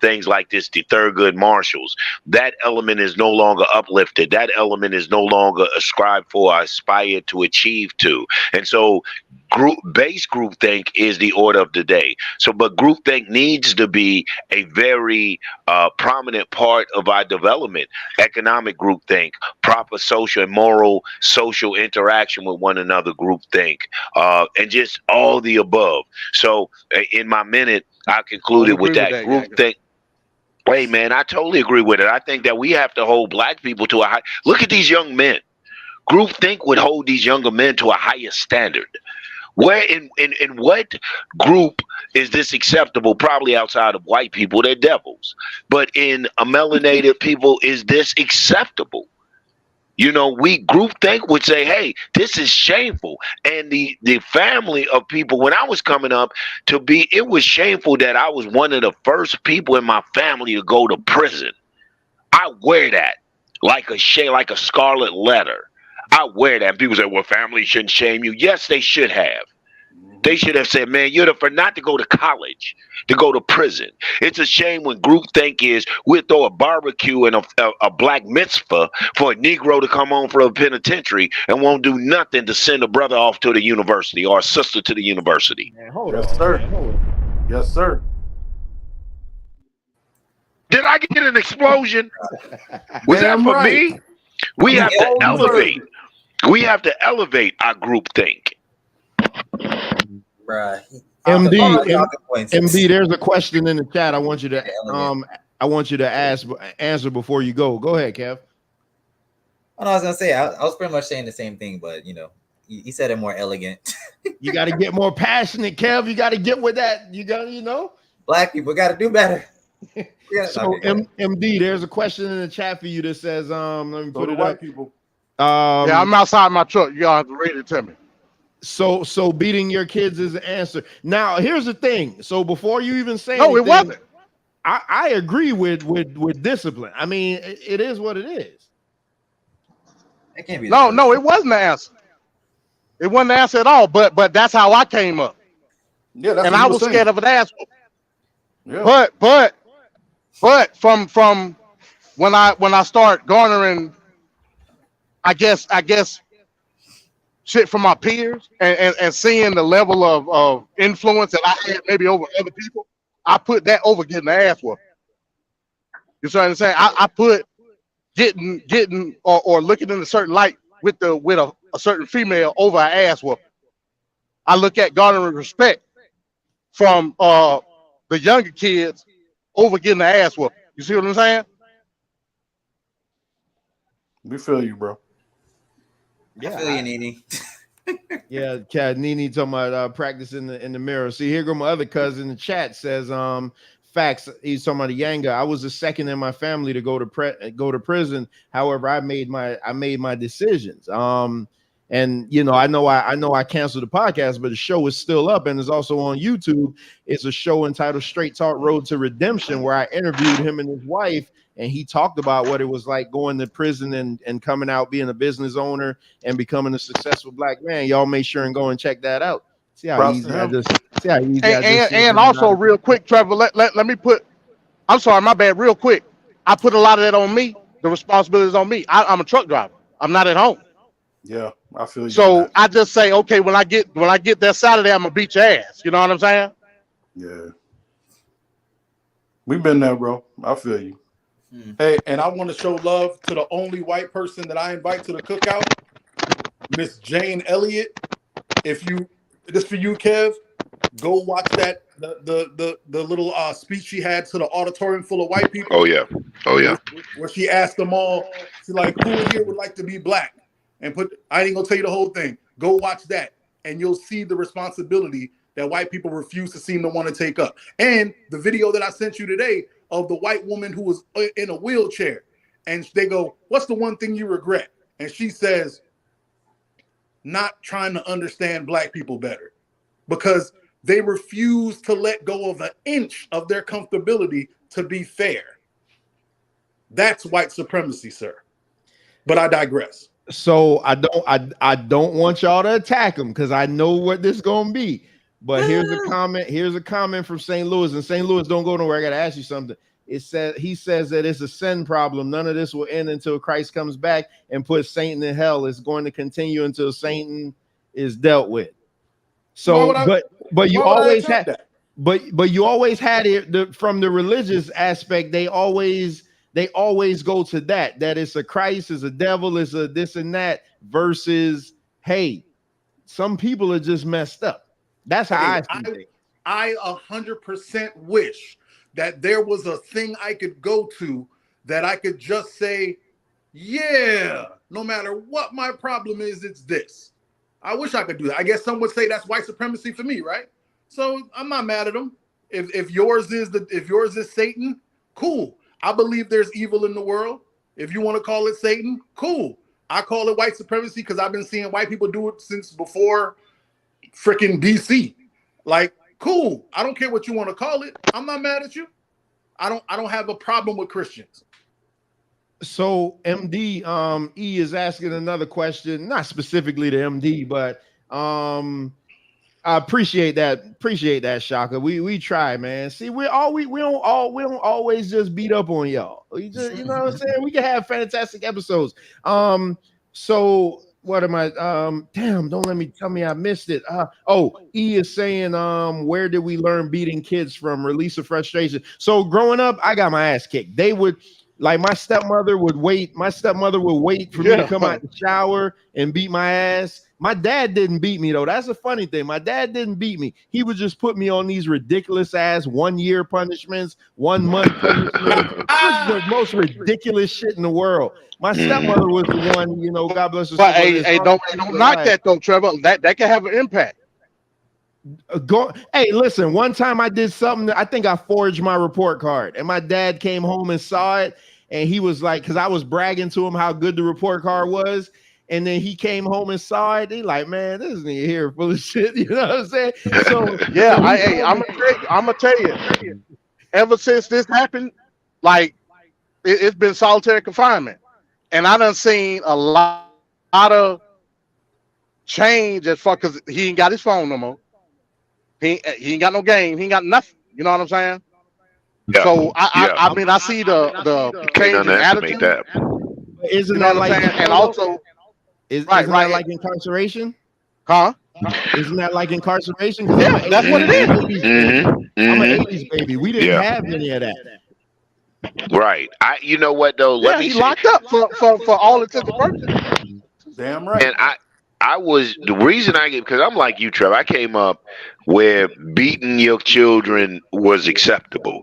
things like this, the Thurgood Marshalls. That element is no longer uplifted. That element is no longer ascribed for, aspired to, achieve to. And so base groupthink is the order of the day. So, but groupthink needs to be a very prominent part of our development. Economic groupthink, proper social and moral social interaction with one another groupthink, and just all the above. So, in my minute, I concluded with that groupthink. Hey, man, I totally agree with it. I think that we have to hold black people to a high. Look at these young men. Groupthink would hold these younger men to a higher standard. Where in what group is this acceptable? Probably outside of white people, they're devils. But in a melanated people, is this acceptable? You know, we groupthink would say, hey, this is shameful. And the family of people, when I was coming up, it was shameful that I was one of the first people in my family to go to prison. I wear that like a scarlet letter. I wear that. People say, well, family shouldn't shame you. Yes, they should have. They should have said, man, you're for not to go to college, to go to prison. It's a shame when groupthink is we'll throw a barbecue and a black mitzvah for a Negro to come home from a penitentiary and won't do nothing to send a brother off to the university or a sister to the university. Yes, sir. Yes, sir. Did I get an explosion? Was that for me? We have to elevate. We have to elevate our groupthink. MD, there's a question in the chat. I want you to answer before you go. Go ahead, Kev. I was gonna say I was pretty much saying the same thing, but you know, he said it more elegant. You got to get more passionate, Kev. You got to get with that. You got to, you know, black people got to do better. So MD, there's a question in the chat for you that says, let me put it white up. People. Yeah, I'm outside my truck. You all have to read it to me. So beating your kids is the answer. Now, here's the thing. So before you even say No, anything, it wasn't. I agree with discipline. I mean, it is what it is. It can't be. No, it wasn't the answer. It wasn't the answer at all. But that's how I came up. Yeah, that's and what I he was was scared saying. of an ass. Yeah. But from when I start garnering, I guess shit from my peers and seeing the level of influence that I had maybe over other people, I put that over getting the ass whooped. You see what I'm saying? I put getting or looking in a certain light with a certain female over an ass whooping. I look at garnering respect from the younger kids over getting the ass whooping. You see what I'm saying? We feel you, bro. Yeah, I feel you, Nene. Yeah, Cat Nene talking about practice in the mirror. See, here go my other cousin in the chat says, facts. He's talking about the Yanga. I was the second in my family to go to prison. However, I made my decisions. And you know I canceled the podcast, but the show is still up and it's also on YouTube. It's a show entitled Straight Talk Road to Redemption, where I interviewed him and his wife, and he talked about what it was like going to prison and coming out being a business owner and becoming a successful black man. Y'all make sure and go and check that out. See how Props easy to I him. just see how easy I just And also real quick, Trevor, let me put. I'm sorry, my bad. Real quick, I put a lot of that on me. The responsibility is on me. I'm a truck driver. I'm not at home. Yeah, I feel you. So I just say, okay, when I get that Saturday, I'm gonna beat your ass. You know what I'm saying? Yeah. We've been there, bro. I feel you. Hey, and I want to show love to the only white person that I invite to the cookout, Miss Jane Elliott. If you this for you, Kev, go watch that the little speech she had to the auditorium full of white people. Oh yeah. Where she asked them all, she's like, who here would like to be black? And I ain't gonna tell you the whole thing. Go watch that, and you'll see the responsibility that white people refuse to seem to want to take up. And the video that I sent you today of the white woman who was in a wheelchair, and they go, what's the one thing you regret? And she says, not trying to understand black people better, because they refuse to let go of an inch of their comfortability to be fair. That's white supremacy, sir. But I digress. So I don't want y'all to attack him because I know what this is gonna be. But here's a comment. Here's a comment from St. Louis, and St. Louis, don't go nowhere. I gotta ask you something. He says that it's a sin problem. None of this will end until Christ comes back and puts Satan in hell. It's going to continue until Satan is dealt with. So, but you always had that. But you always had it from the religious aspect. They always go to that it's a Christ, is a devil, is a this and that, versus, hey, some people are just messed up. That's how I see it. I 100% wish that there was a thing I could go to that I could just say, yeah, no matter what my problem is, it's this. I wish I could do that. I guess some would say that's white supremacy for me, right? So I'm not mad at them. If yours is Satan, cool. I believe there's evil in the world. If you want to call it Satan, cool. I call it white supremacy because I've been seeing white people do it since before freaking DC. Like, cool. I don't care what you want to call it. I'm not mad at you. I don't have a problem with Christians. So MD E is asking another question, not specifically to MD, but I appreciate that, Shaka. We try, man. See, we don't always just beat up on y'all. We just, you know what I'm saying? We can have fantastic episodes. So what am I? Damn, don't let me tell me I missed it. E is saying, where did we learn beating kids from? Release of frustration. So growing up, I got my ass kicked. They would, like, my stepmother would wait for me to come out the shower and beat my ass. My dad didn't beat me though. That's a funny thing. My dad didn't beat me. He would just put me on these ridiculous ass 1 year punishments, 1 month punishments. It was the most ridiculous shit in the world. My stepmother was the one, you know, God bless her. But hey, don't knock that though, Trevor. That can have an impact. Hey, listen, one time I did something, I think I forged my report card, and my dad came home and saw it, and he was like, because I was bragging to him how good the report card was, and then he came home and saw it. He like, man, this nigga here full of shit. You know what I'm saying? So yeah, I'm gonna tell you. Ever since this happened, like it's been solitary confinement, and I done seen a lot of change as far because he ain't got his phone no more. He ain't got no game. He ain't got nothing. You know what I'm saying? Yeah. So I mean I see the change in attitude. That. Isn't You know that what I'm like, saying? And also, isn't right. that like incarceration? Huh? Isn't that like incarceration? Yeah, that's what it is. I'm an 80s baby. We didn't have any of that. Right. You know what though? Yeah, he locked up for all intents and purposes. Damn right. And I was the reason I get because I'm like you, Trevor. I came up where beating your children was acceptable.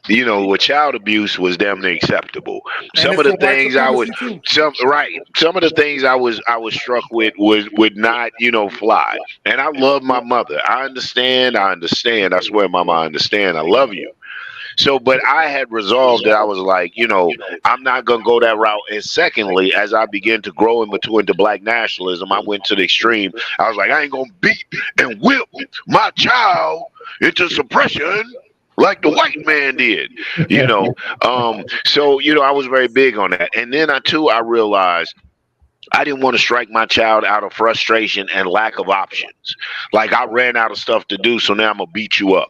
You know, where child abuse was damn near acceptable. Some of the things I was some of the things I was struck with would not, you know, fly. And I love my mother. I understand. I swear, Mama, I understand. I love you. So, but I had resolved that I was like, you know, I'm not going to go that route. And secondly, as I began to grow and mature into black nationalism, I went to the extreme. I was like, I ain't going to beat and whip my child into suppression like the white man did, you know. So, you know, I was very big on that. And then I realized I didn't want to strike my child out of frustration and lack of options. Like I ran out of stuff to do, so now I'm going to beat you up.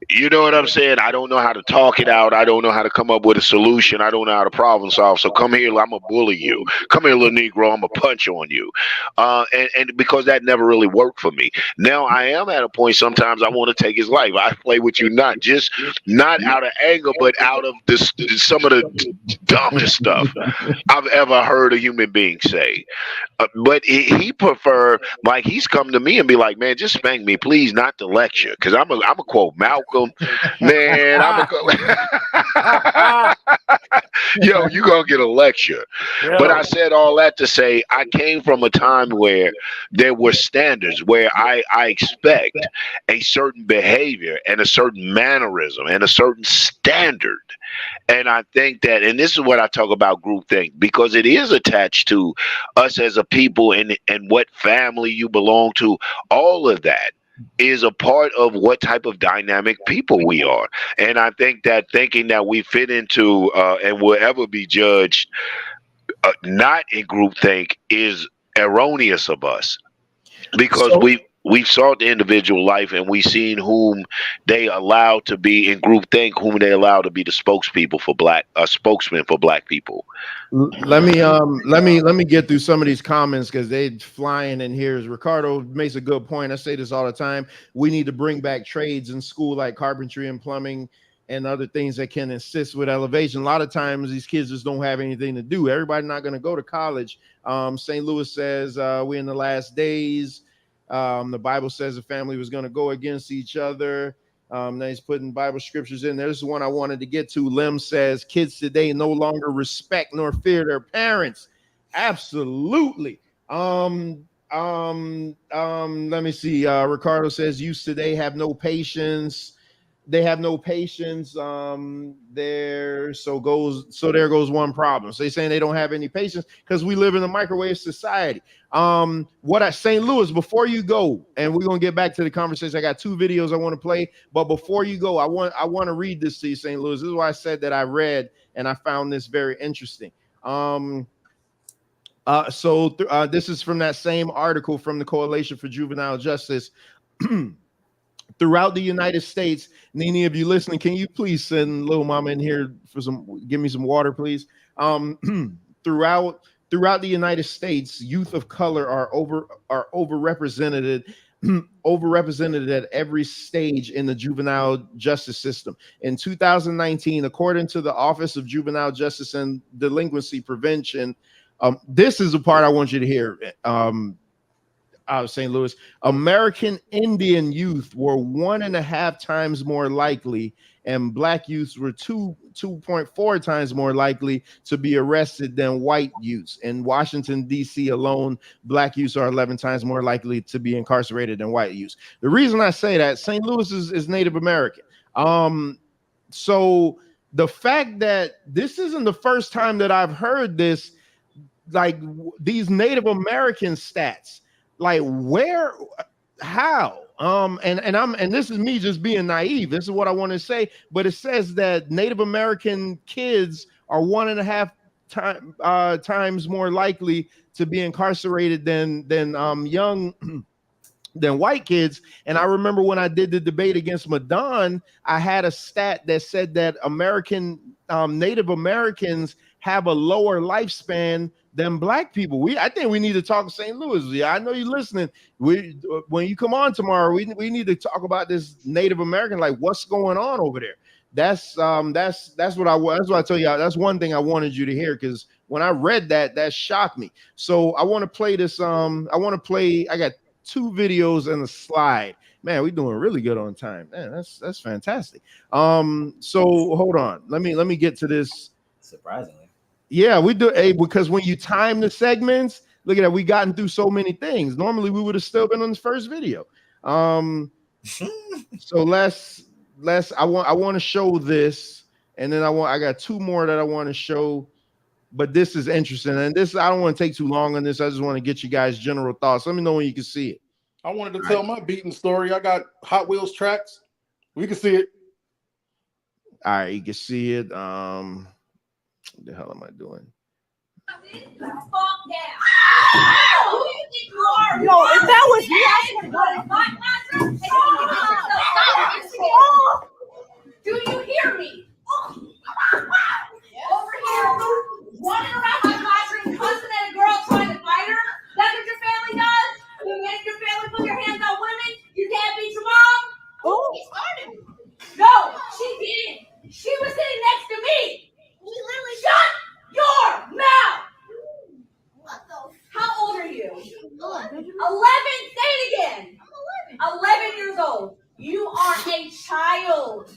You know what I'm saying? I don't know how to talk it out. I don't know how to come up with a solution. I don't know how to problem solve. So come here, I'm going to bully you. Come here, little Negro, I'm going to punch on you. And because that never really worked for me. Now I am at a point sometimes I want to take his life. I play with you not out of anger, but out of some of the dumbest stuff I've ever heard a human being say. But he prefer, like he's come to me and be like, man, just spank me, please, not the lecture. Because I'm a quote Malcolm. Man, yo, you gonna get a lecture. Yeah. But I said all that to say I came from a time where there were standards where I expect a certain behavior and a certain mannerism and a certain standard. And I think that, and this is what I talk about groupthink, because it is attached to us as a people and what family you belong to. All of that is a part of what type of dynamic people we are. And I think that thinking that we fit into and will ever be judged not in groupthink is erroneous of us, because we've sought the individual life and we've seen whom they allow to be in groupthink, whom they allow to be the spokesman for black people. Let me get through some of these comments because they flying in here. Ricardo makes a good point. I say this all the time. We need to bring back trades in school like carpentry and plumbing and other things that can assist with elevation. A lot of times these kids just don't have anything to do. Everybody's not going to go to college. St. Louis says we're in the last days. The Bible says the family was going to go against each other. Now he's putting Bible scriptures in there. This is one I wanted to get to. Lim says kids today no longer respect nor fear their parents. Absolutely. Let me see. Ricardo says youth today have no patience. They have no patience. There goes one problem. So they're saying they don't have any patience because we live in a microwave society. St. Louis, before you go, and we're gonna get back to the conversation. I got 2 videos I want to play, but before you go, I want to read this to you, St. Louis. This is why I said that I read and I found this very interesting. This is from that same article from the Coalition for Juvenile Justice. Throughout the United States, and any of you listening, can you please send little mama in here for give me some water, please? Throughout the United States, youth of color are overrepresented at every stage in the juvenile justice system. In 2019, according to the Office of Juvenile Justice and Delinquency Prevention, This is the part I want you to hear. Out of St. Louis, American Indian youth were 1.5 times more likely, and black youths were 2.4 times more likely to be arrested than white youths. In Washington, D.C. alone, black youths are 11 times more likely to be incarcerated than white youths. The reason I say that, St. Louis is Native American. So the fact that this isn't the first time that I've heard this, like these Native American stats, like where, how, and this is me just being naive. This is what I want to say, but it says that Native American kids are 1.5 times more likely to be incarcerated than young than white kids. And I remember when I did the debate against Madon, I had a stat that said that Native Americans have a lower lifespan than black people. I think we need to talk St. Louis. Yeah, I know you're listening. When you come on tomorrow, we need to talk about this Native American, like what's going on over there. That's what I tell you. That's one thing I wanted you to hear, because when I read that shocked me. So I want to play this. I got 2 videos and a slide. Man, we're doing really good on time. Man, that's fantastic. So hold on. Let me get to this. Surprisingly. Yeah, we do. Because when you time the segments, look at that. We gotten through so many things. Normally we would have still been on this first video. So I want to show this, and then I got 2 more that I want to show. But this is interesting, and this I don't want to take too long on this. I just want to get you guys' general thoughts. Let me know when you can see it. I wanted to tell my beating story. I got Hot Wheels tracks. We can see it. All right, you can see it. What the hell am I doing? Yo, if that was me, I would have. Do you hear me? Over here, running around my classroom, cussing at a girl trying to fight her. That's what your family does? You make your family put your hands on women? You can't beat your mom? Oh, he started. No, she didn't. She was sitting next to me. Shut your mouth! What the? How old are you? 11. 11? Say it again. I'm 11 years old. You are a child.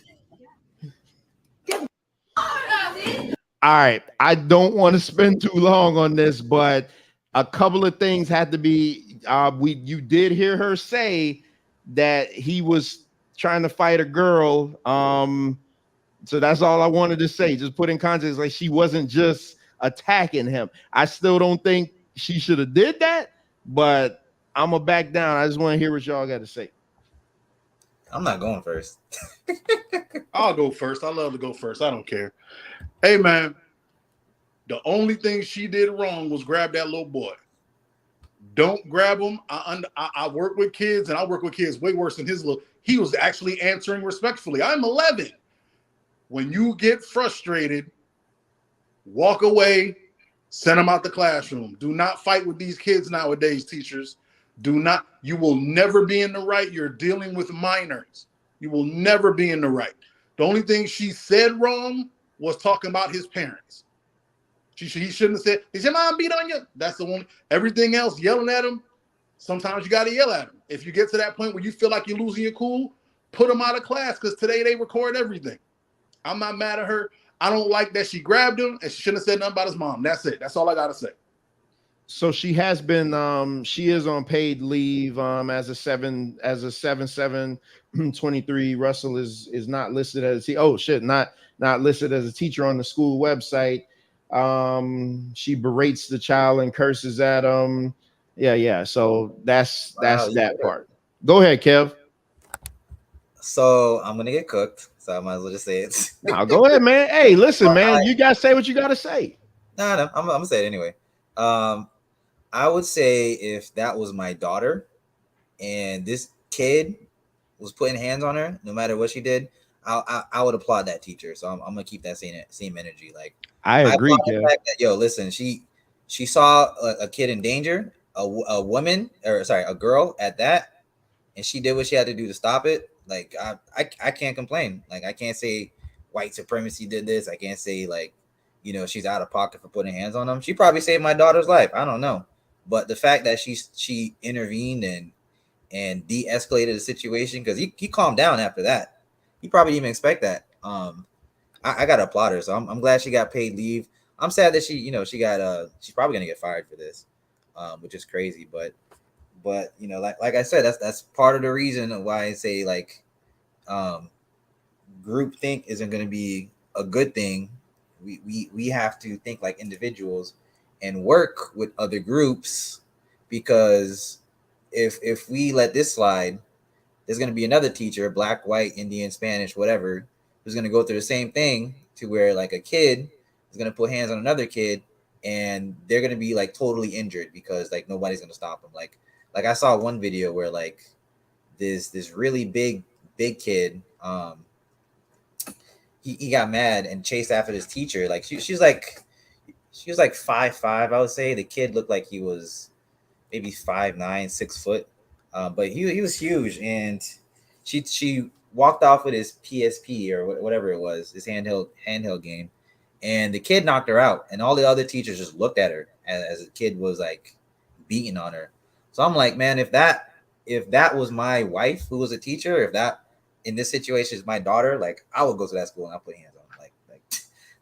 All right, I don't want to spend too long on this, but a couple of things had to be. You did hear her say that he was trying to fight a girl. So that's all I wanted to say. Just put in context, like she wasn't just attacking him. I still don't think she should have did that, but I'm gonna back down. I just want to hear what y'all got to say. I'm not going first. I'll go first. I love to go first. I don't care. Hey, man, the only thing she did wrong was grab that little boy. Don't grab him. I work with kids, and I work with kids way worse than his little. He was actually answering respectfully. I'm 11. When you get frustrated, walk away, send them out the classroom. Do not fight with these kids nowadays, teachers. Do not. You will never be in the right. You're dealing with minors. You will never be in the right. The only thing she said wrong was talking about his parents. He shouldn't have said, "Is your mom beat on you?" That's the one. Everything else, yelling at him, sometimes you got to yell at him. If you get to that point where you feel like you're losing your cool, put them out of class, because today they record everything. I'm not mad at her. I don't like that she grabbed him, and she shouldn't have said nothing about his mom. That's it. That's all I got to say. So she has been she is on paid leave as a 7/7/23. Russell is not listed as not listed as a teacher on the school website. She berates the child and curses at him. Yeah. So that's that part. Go ahead, Kev. So I'm gonna get cooked, so I might as well just say it. No, go ahead, man. Hey, listen, man, you gotta say what you gotta say. No, I'm gonna say it anyway. I would say if that was my daughter and this kid was putting hands on her, no matter what she did, I would applaud that teacher. So I'm gonna keep that same energy. Like I agree, Kev. The fact that, yo, listen, she saw a kid in danger, a girl at that, and she did what she had to do to stop it. Like I can't complain. Like I can't say white supremacy did this. I can't say like she's out of pocket for putting hands on him. She probably saved my daughter's life. I don't know, but the fact that she intervened and de-escalated the situation, because he calmed down after that. He probably didn't even expect that. I got to applaud her, so I'm glad she got paid leave. I'm sad that she's probably gonna get fired for this, which is crazy. But like I said, that's part of the reason why I say group think isn't gonna be a good thing. We have to think like individuals and work with other groups, because if we let this slide, there's going to be another teacher, black, white, Indian, Spanish, whatever, who's going to go through the same thing, to where like a kid is going to put hands on another kid and they're going to be like totally injured because like nobody's going to stop them. Like I saw one video where like this really big kid, he got mad and chased after this teacher. Like she was like 5'5", I would say. The kid looked like he was maybe 5'9", 6 foot. But he was huge, and she walked off with his PSP or whatever it was, his handheld game, and the kid knocked her out, and all the other teachers just looked at her as the kid was like beating on her. So I'm like, man, if that was my wife who was a teacher, if that in this situation is my daughter, like I would go to that school and I'll put hands on her. Like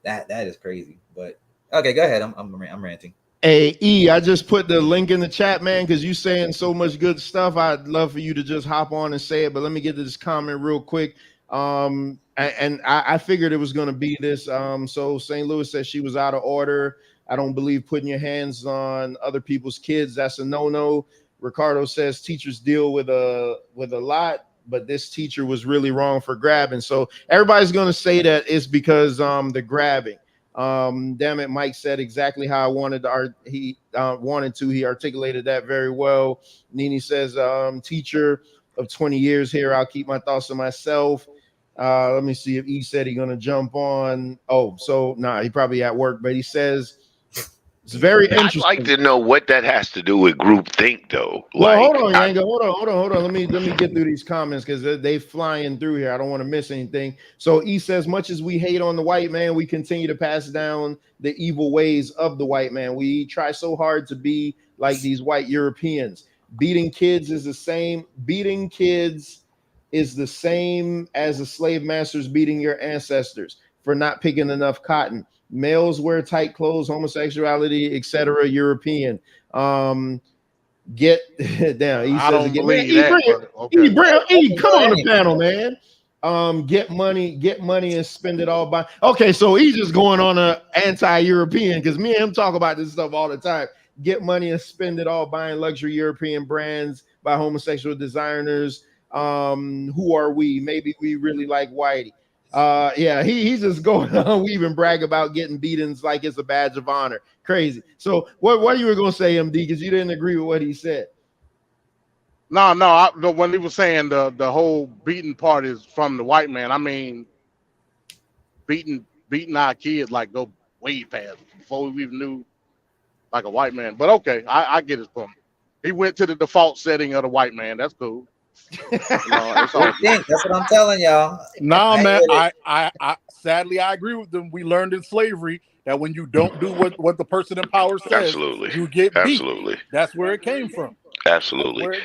that is crazy. But okay, go ahead. I'm ranting. Hey, E, I just put the link in the chat, man, because you saying so much good stuff. I'd love for you to just hop on and say it, but let me get to this comment real quick. And I figured it was going to be this. So St. Louis says she was out of order. I don't believe putting your hands on other people's kids. That's a no-no. Ricardo says teachers deal with a lot, but this teacher was really wrong for grabbing. So everybody's going to say that it's because the grabbing. Damn it, Mike said exactly how I wanted he articulated that very well. Nini says teacher of 20 years here, I'll keep my thoughts to myself. Let me see if he said he's gonna jump on. Oh, so he probably at work, but he says it's very interesting. I'd like to know what that has to do with group think, though. Well, hold on, Yanga. Hold on. Let me get through these comments because they flying through here. I don't want to miss anything. So E says, much as we hate on the white man, we continue to pass down the evil ways of the white man. We try so hard to be like these white Europeans. Beating kids is the same. Beating kids is the same as the slave masters beating your ancestors for not picking enough cotton. Males wear tight clothes, homosexuality, etc. European. Get down. He says again, man, E, come on the panel, man. Get money and spend it all by. Okay, so he's just going on a anti-European because me and him talk about this stuff all the time. Get money and spend it all buying luxury European brands by homosexual designers. Who are we? Maybe we really like Whitey. Yeah, he's just going on. We even brag about getting beatings like it's a badge of honor. Crazy. So what you were gonna say, MD? Because you didn't agree with what he said. No. When he was saying the whole beating part is from the white man. I mean, beating our kids like go way past before we even knew like a white man. But okay, I get his point. He went to the default setting of the white man. That's cool. That's what I'm telling y'all. Nah, man. I sadly I agree with them. We learned in slavery that when you don't do what the person in power says, you get beat. Absolutely. That's where it came from. Absolutely.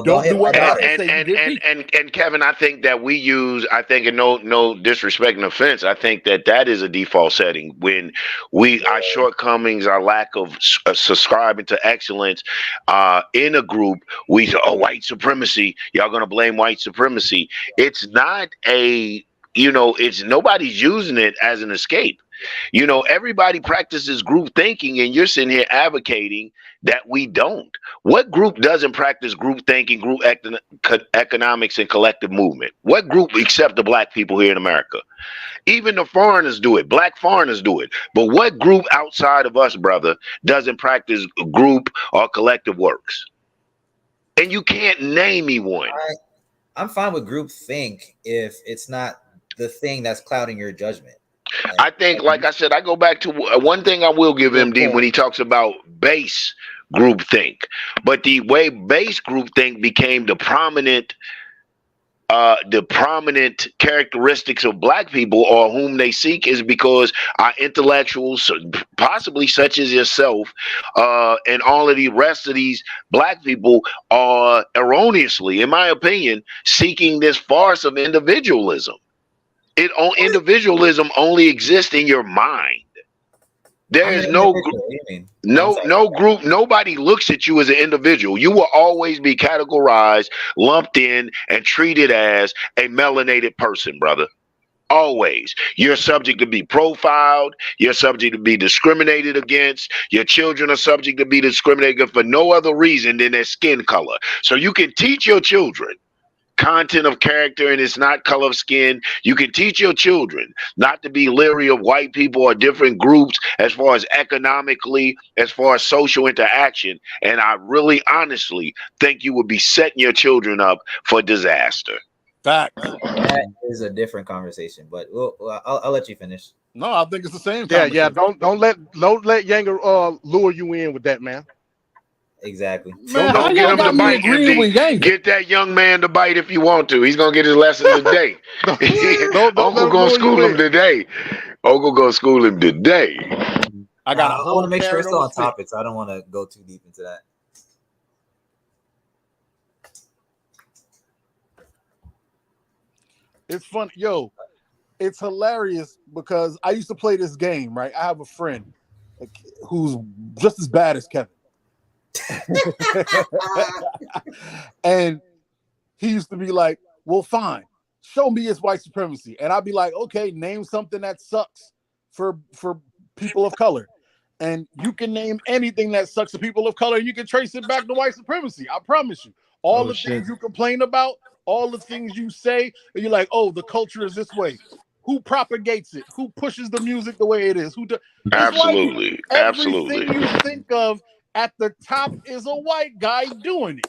Don't do what I say. And Kevin, I think that we use, I think, and no disrespect and offense, I think that is a default setting when our shortcomings, our lack of subscribing to excellence in a group, we say, oh, white supremacy, y'all gonna blame white supremacy. It's not it's nobody's using it as an escape. Everybody practices group thinking, and you're sitting here advocating that we don't. What group doesn't practice group thinking, group economics, and collective movement? What group except the black people here in America? Even the foreigners do it. Black foreigners do it. But what group outside of us, brother, doesn't practice group or collective works? And you can't name me one. I'm fine with group think if it's not the thing that's clouding your judgment. I think, like I said, I go back to one thing I will give MD when he talks about base groupthink. But the way base groupthink became the prominent the prominent characteristics of black people or whom they seek is because our intellectuals, possibly such as yourself, and all of the rest of these black people are erroneously, in my opinion, seeking this farce of individualism. Individualism only exists in your mind. There I'm an is no individual. What do you mean? no group, nobody looks at you as an individual. You will always be categorized, lumped in, and treated as a melanated person, brother. Always. You're subject to be profiled. You're subject to be discriminated against. Your children are subject to be discriminated against for no other reason than their skin color. So you can teach your children content of character and it's not color of skin. You can teach your children not to be leery of white people or different groups as far as economically, as far as social interaction. And I really honestly think you would be setting your children up for disaster. Fact. That is a different conversation, but I'll let you finish. No, I think it's the same. Yeah. Don't let Younger lure you in with that, man. Exactly. Man, how Don't get y'all him got to me bite. agreeing with Yang? Get that young man to bite if you want to. He's gonna get his lesson today. Uncle gonna school him today. Uncle gonna school him today. I got a I whole want to make sure carrot it's still on on the stick. topic, so I don't want to go too deep into that. It's fun, yo. It's hilarious because I used to play this game, right? I have a friend who's just as bad as Kevin. And he used to be like, well, fine, show me his white supremacy. And I'd be like, okay, name something that sucks for people of color. And you can name anything that sucks for people of color, and you can trace it back to white supremacy. I promise you. All the things you complain about, all the things you say, and you're like, oh, the culture is this way. Who propagates it? Who pushes the music the way it is? It's Absolutely. white. Absolutely. Everything you think of at the top is a white guy doing it.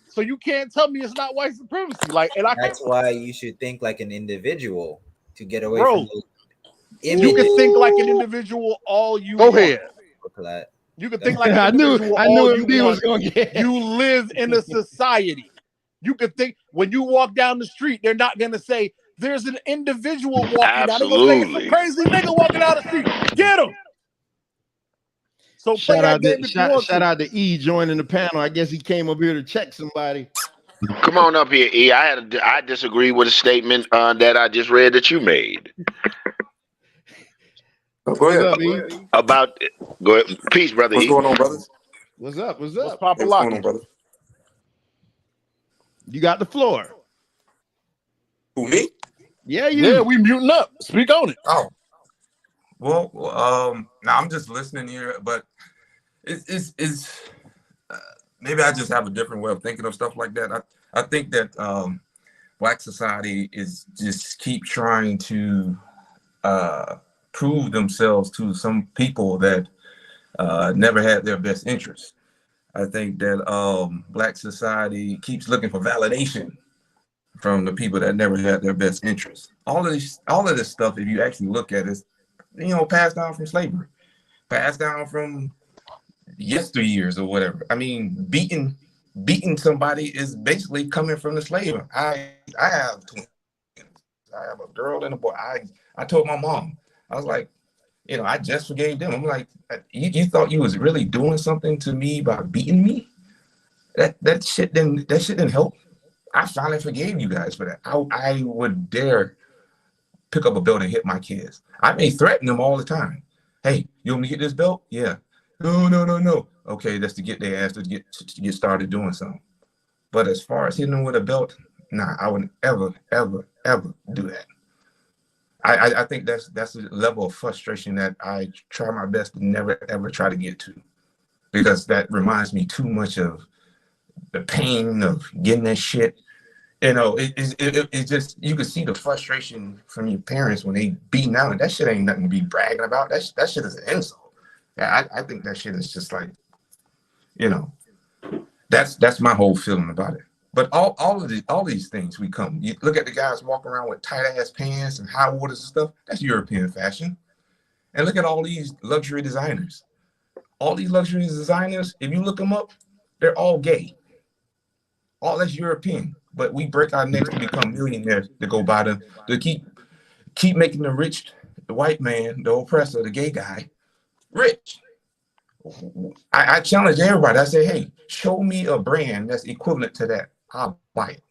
So you can't tell me it's not white supremacy. Like, and That's why you should think like an individual to get away bro, from those images. you can think like an individual all you Go want. ahead. You can think like an individual all you want. You live in a society. You could think when you walk down the street, they're not gonna say there's an individual walking down. They're gonna say it's a crazy nigga walking down the street. Get him. So play that game if you want shout out to E joining the panel. I guess he came up here to check somebody. Come on up here, E. I disagree with a statement that I just read that you made. Go ahead. About go ahead. Peace, brother. What's E. going on, brothers? What's up? What's What's Papa going Locky? on, brother? You got the floor. Who, me? Yeah, you. Yeah, we muting up. Speak on it. Oh. Well, now I'm just listening here, but it's maybe I just have a different way of thinking of stuff like that. I think that Black society is just keep trying to prove themselves to some people that never had their best interests. I think that Black society keeps looking for validation from the people that never had their best interests. All of this stuff, if you actually look at it, passed down from slavery, passed down from yesteryears or whatever. I mean, beating somebody is basically coming from the slave. I have twins. I have a girl and a boy. I told my mom, I was like, I just forgave them. I'm like, you thought you was really doing something to me by beating me? That shit didn't help. I finally forgave you guys for that. I would dare pick up a belt and hit my kids. I may threaten them all the time. Hey, you want me to get this belt? Yeah. No. Okay, that's to get their ass to get started doing something. But as far as hitting them with a belt, nah, I wouldn't ever do that. I think that's a level of frustration that I try my best to never ever try to get to, because that reminds me too much of the pain of getting that shit. It's just, you can see the frustration from your parents when they beating out, and that shit ain't nothing to be bragging about. That shit is an insult. Yeah, I think that shit is just like, that's my whole feeling about it. But all these things you look at the guys walking around with tight ass pants and high waters and stuff. That's European fashion. And look at all these luxury designers. All these luxury designers, if you look them up, they're all gay. All that's European. but we break our necks to become millionaires to go buy them, to keep making the rich, the white man, the oppressor, the gay guy, rich. I challenge everybody. I say, hey, show me a brand that's equivalent to that. I'll buy it.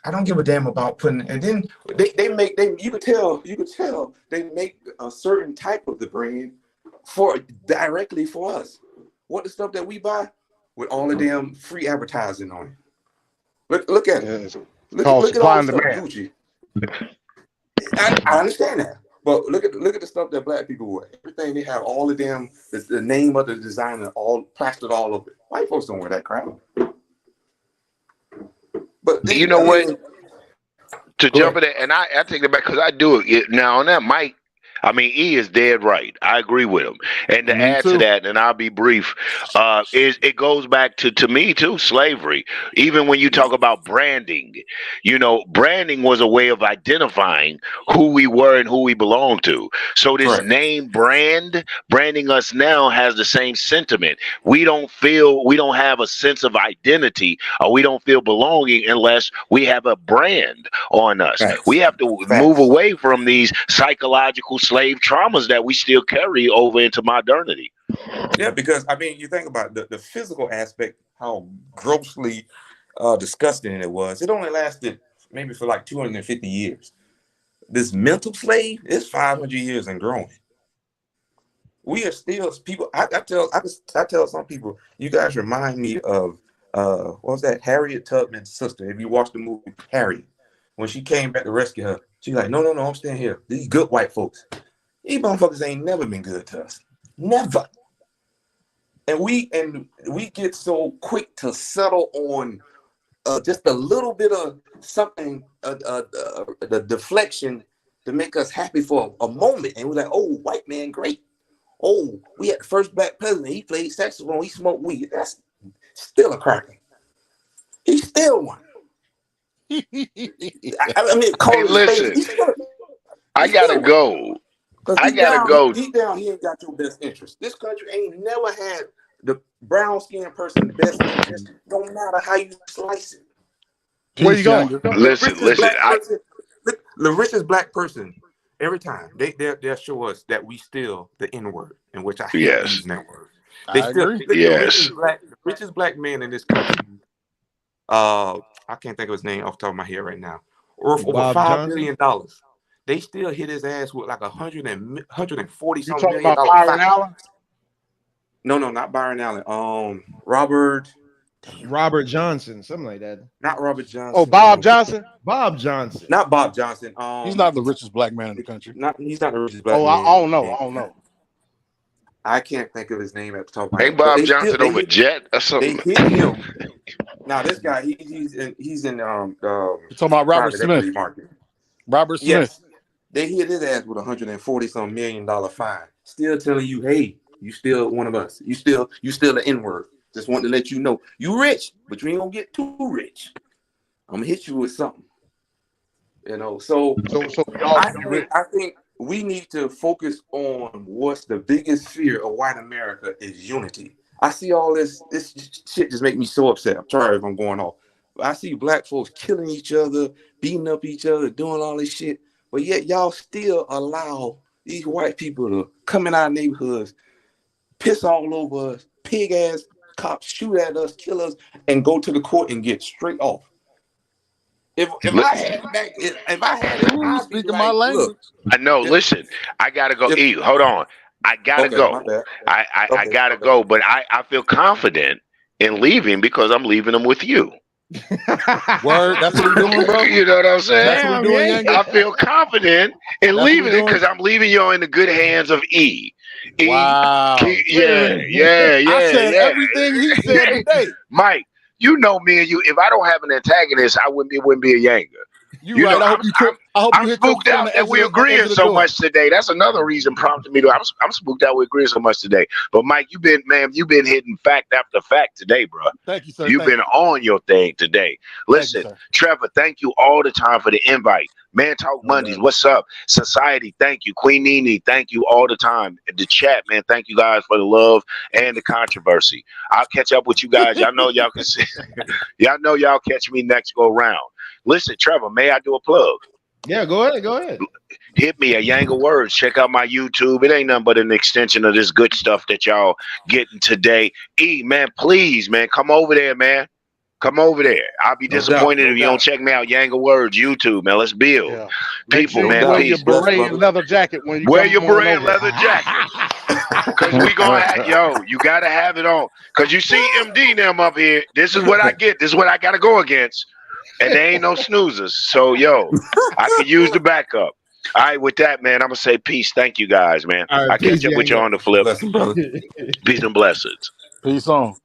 I don't give a damn about putting. And then you could tell they make a certain type of the brand directly for us. What the stuff that we buy with all the damn free advertising on it. Look at it. Look at all the stuff, Gucci. I understand that. But look at the stuff that black people wear. Everything they have, all of them, the name of the designer, all plastered all over it. White folks don't wear that crap. But you know what? To jump in there, and I take it back because I do it now on that mic. I mean, E is dead right. I agree with him. And to add to that, and I'll be brief, it goes back to me too, slavery. Even when you talk about branding, branding was a way of identifying who we were and who we belonged to. So this name branding us now has the same sentiment. We don't have a sense of identity, or we don't feel belonging unless we have a brand on us. We have to move away from these psychological slave traumas that we still carry over into modernity. Yeah, because I mean, you think about the physical aspect, how grossly disgusting it was. It only lasted maybe for like 250 years. This mental slave is 500 years and growing. We are still people. I tell some people, you guys remind me of what was that, Harriet Tubman's sister? If you watch the movie Harriet, when she came back to rescue her, she's like, no, I'm staying here. These good white folks. These motherfuckers ain't never been good to us. Never. And we get so quick to settle on just a little bit of something, the deflection to make us happy for a moment. And we're like, oh, white man, great. Oh, we had the first black president. He played saxophone. He smoked weed. That's still a cracker. He's still one. I mean, hey, listen, I gotta go. Deep down, he ain't got your best interest. This country ain't never had the brown skinned person best interest. Don't matter how you slice it. Where you going? Listen. The richest black person, every time they'll show us that we still the N word, in which I hate using that word. I agree. The richest black man in this country. I can't think of his name off the top of my head right now. Worth over $5 billion. They still hit his ass with like 140 something million dollars. Byron Allen? No, not Byron Allen. Robert Johnson, something like that. Not Robert Johnson. Oh, Bob Johnson? Bob Johnson. Not Bob Johnson. He's not the richest black man in the country. He's not the richest black man. I don't know. I can't think of his name at the top of my head. Ain't Bob Johnson over Jet or something? They hit him. Now this guy, he's in you're talking about Robert Smith. Robert Smith. Yes. They hit his ass with $140-some million fine. Still telling you, hey, you still one of us. You still the N-word. Just want to let you know you rich, but you ain't gonna get too rich. I'm gonna hit you with something. So I think we need to focus on what's the biggest fear of white America is unity. I see all this shit just make me so upset. I'm sorry if I'm going off. But I see black folks killing each other, beating up each other, doing all this shit. But yet y'all still allow these white people to come in our neighborhoods, piss all over us, pig ass cops shoot at us, kill us, and go to the court and get straight off. If I had it, I'd speak my language. I know. Listen, I gotta go. Hold on. I gotta go. I gotta go. But I feel confident in leaving because I'm leaving them with you. Word, that's what we're doing, bro. You know what I'm saying? That's what we're doing. I feel confident in leaving it because I'm leaving you in the good hands of E. Wow. Yeah. I said everything he said today. Mike, you know me and you. If I don't have an antagonist, it wouldn't be a Yanger. You right. Know, I'm spooked out that we're agreeing so much today. That's another reason prompted me to. I'm spooked out we're agreeing so much today. But Mike, you've been hitting fact after fact today, bro. Thank you, sir. You've been on your thing today. Listen, Trevor, thank you all the time for the invite. Man Talk Mondays. What's up? Society, thank you. Queen Nene, thank you all the time. The chat, man, thank you guys for the love and the controversy. I'll catch up with you guys. Y'all know y'all can see. Y'all know y'all catch me next go round. Listen, Trevor, may I do a plug? Yeah, go ahead. Go ahead. Hit me at Yang of Words. Check out my YouTube. It ain't nothing but an extension of this good stuff that y'all getting today. Man, please, man, come over there, man. Come over there. I'll be disappointed if you don't check me out. Yang of Words, YouTube, man. Let's build. Yeah. People, Make sure man, you wear peace. your beret and leather jacket when you Wear come your on beret and over. leather jacket. Because we gonna have, you gotta have it on. Because you see MD them up here. This is what I get. This is what I gotta go against. And there ain't no snoozers. So I could use the backup. All right, with that, man, I'm gonna say peace. Thank you guys, man. All right, I catch up with you Yango. on the flip. Blessing, brother. Peace and blessings. Peace on.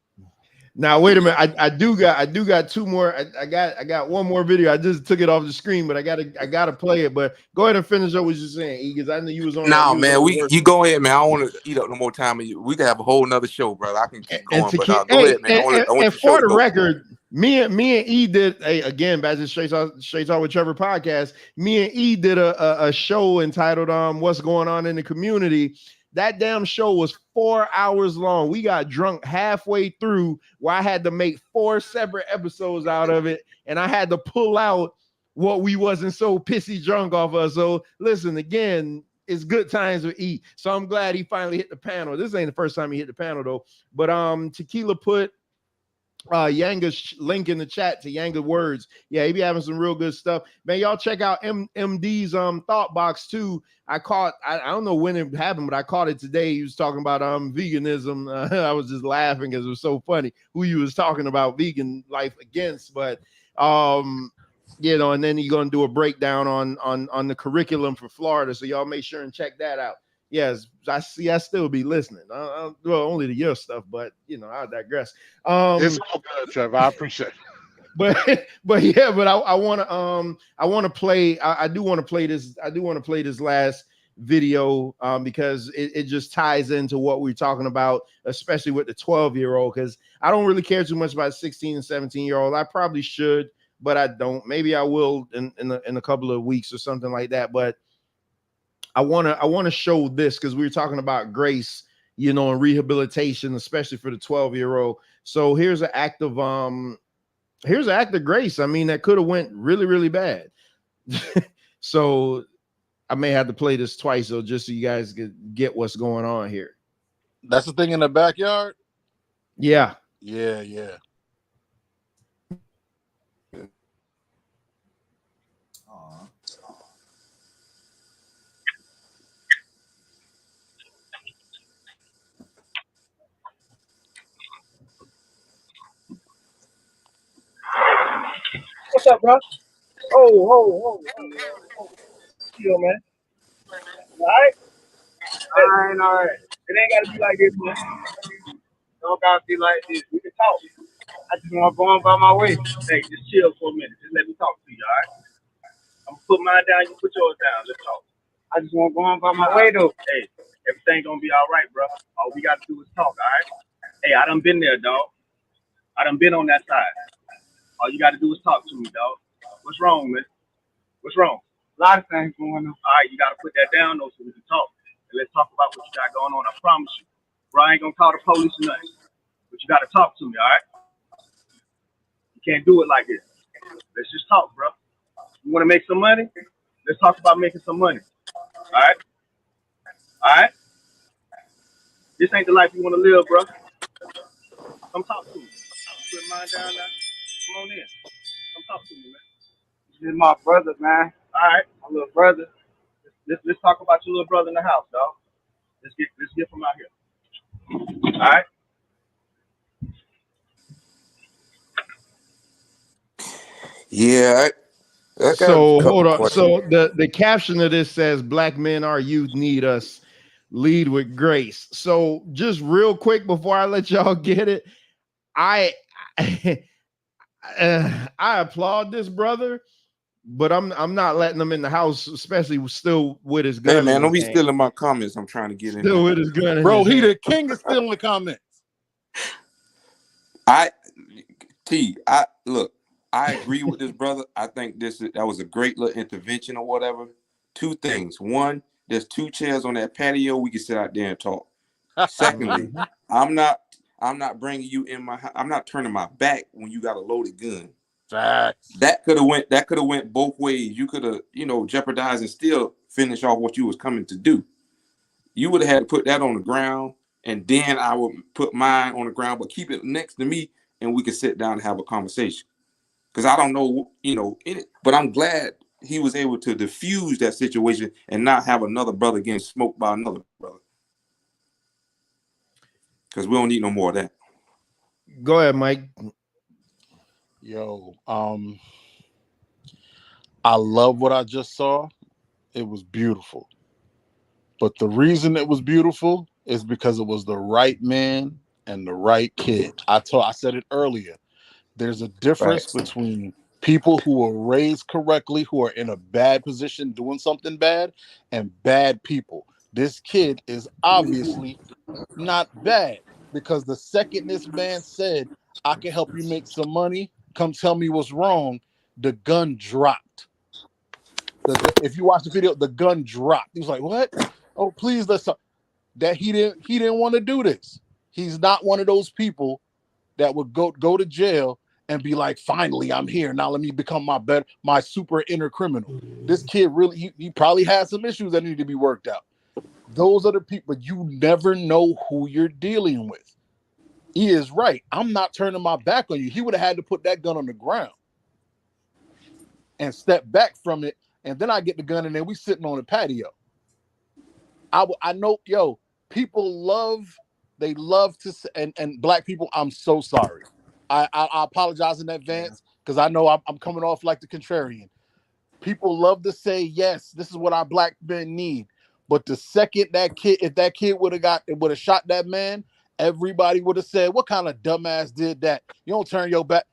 Now wait a minute. I do got two more. I got one more video. I just took it off the screen, but I gotta play it. But go ahead and finish up what you're saying, because I know you was on. Nah, man, you go ahead, man. I don't want to eat up no more time of you. We can have a whole nother show, brother. I can keep going, but go ahead, man. I want and the show for to the go. record, me and E did again back to Straight Talk with Trevor podcast. Me and E did a show entitled "What's Going On in the Community." That damn show was 4 hours long. We got drunk halfway through, where I had to make 4 separate episodes out of it, and I had to pull out what we wasn't so pissy drunk off of. So listen, again, it's good times with E. So I'm glad he finally hit the panel. This ain't the first time he hit the panel though. But Tequila put Yanga's link in the chat to Yanga Words. Yeah, he be having some real good stuff. Man, y'all check out MD's thought box too. I don't know when it happened, but I caught it today. He was talking about veganism. I was just laughing because it was so funny who he was talking about vegan life against. But and then he's gonna do a breakdown on the curriculum for Florida. So y'all make sure and check that out. Yes, I still be listening. Well, only to your stuff, but I digress. It's all good, Trevor. I appreciate it. But I want to play. I do want to play this. I do want to play this last video because it just ties into what we're talking about, especially with the 12-year-old. Because I don't really care too much about 16 and 17-year-old. I probably should, but I don't. Maybe I will in a couple of weeks or something like that. But I want to show this because we were talking about grace, and rehabilitation, especially for the 12-year-old. So here's an act of grace. I mean, that could have went really, really bad. So I may have to play this twice, though, just so you guys could get what's going on here. That's the thing in the backyard? Yeah. Yeah. What's up, bro? Oh. Chill, man. All right? All right. It ain't got to be like this, man. Don't got to be like this. We can talk. I just want to go on by my way. Hey, just chill for a minute. Just let me talk to you, all right? I'm going to put mine down. You put yours down. Let's talk. I just want to go on by my way, though. Hey, everything going to be all right, bro. All we got to do is talk, all right? Hey, I done been there, dog. I done been on that side. All you got to do is talk to me, dog. What's wrong, man? What's wrong? A lot of things going on. All right, you got to put that down, though, so we can talk. And let's talk about what you got going on. I promise you. Bro, I ain't going to call the police or nothing. But you got to talk to me, all right? You can't do it like this. Let's just talk, bro. You want to make some money? Let's talk about making some money. All right? All right? This ain't the life you want to live, bro. Come talk to me. Put mine down now. Come on in. Come talk to me, man. This is my brother, man. All right, my little brother. Let's talk about your little brother in the house, dog. Let's get from out here. All right. Yeah. So hold on. So the caption of this says, "Black men, our youth need us. Lead with grace." So just real quick before I let y'all get it, I applaud this brother, but I'm not letting him in the house, especially still with his gun. Hey man, don't be stealing my comments. I'm trying to get in. Still with his gun, bro. He the king of stealing the comments. Look, I agree with this brother. I think that was a great little intervention or whatever. Two things. One, there's 2 chairs on that patio. We can sit out there and talk. Secondly, I'm not bringing you in my house. I'm not turning my back when you got a loaded gun. Facts. That could have went both ways. You could have, jeopardized and still finish off what you was coming to do. You would have had to put that on the ground, and then I would put mine on the ground, but keep it next to me, and we could sit down and have a conversation. Because I don't know, but I'm glad he was able to diffuse that situation and not have another brother getting smoked by another brother. Because we don't need no more of that. Go ahead, Mike. Yo, I love what I just saw. It was beautiful. But the reason it was beautiful is because it was the right man and the right kid. I said it earlier. There's a difference between people who are raised correctly, who are in a bad position doing something bad, and bad people. This kid is obviously not bad, because the second this man said, I can help you make some money, come tell me what's wrong, the gun dropped. If you watch the video, the gun dropped. He was like, what? Oh, please, let's talk. That he didn't want to do this. He's not one of those people that would go to jail and be like, finally, I'm here. Now let me become my super inner criminal. This kid really, he probably has some issues that need to be worked out. Those are the people, you never know who you're dealing with. He is right. I'm not turning my back on you. He would have had to put that gun on the ground and step back from it. And then I get the gun and then we sitting on the patio. I know, people love to say, and black people, I'm so sorry. I apologize in advance, because I know I'm coming off like the contrarian. People love to say, yes, this is what our black men need. But the second if that kid would have shot that man, everybody would have said, what kind of dumbass did that? You don't turn your back.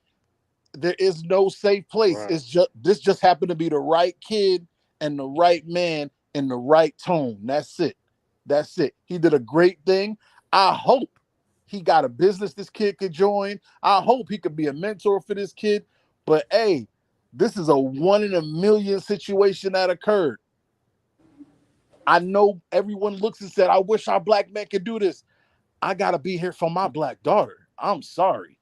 There is no safe place. Right. This just happened to be the right kid and the right man and the right tone. That's it. He did a great thing. I hope he got a business this kid could join. I hope he could be a mentor for this kid. But hey, this is a 1 in a million situation that occurred. I know everyone looks and said, I wish our black men could do this. I got to be here for my black daughter. I'm sorry.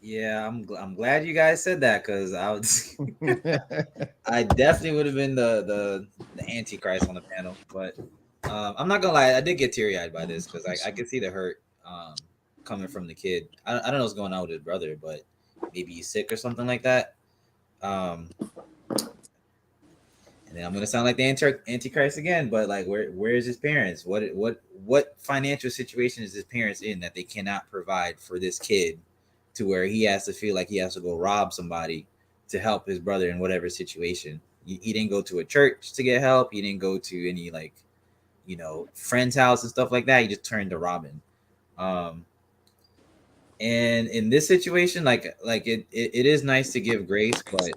Yeah, I'm glad you guys said that, because I definitely would have been the antichrist on the panel. But I'm not gonna lie, I did get teary eyed by this, because I could see the hurt coming from the kid. I don't know what's going on with his brother, but maybe he's sick or something like that. And then I'm gonna sound like the antichrist again, but like, where is his parents? What financial situation is his parents in that they cannot provide for this kid, to where he has to feel like he has to go rob somebody to help his brother in whatever situation? He didn't go to a church to get help. He didn't go to any friend's house and stuff like that. He just turned to robbing. And in this situation, it is nice to give grace, but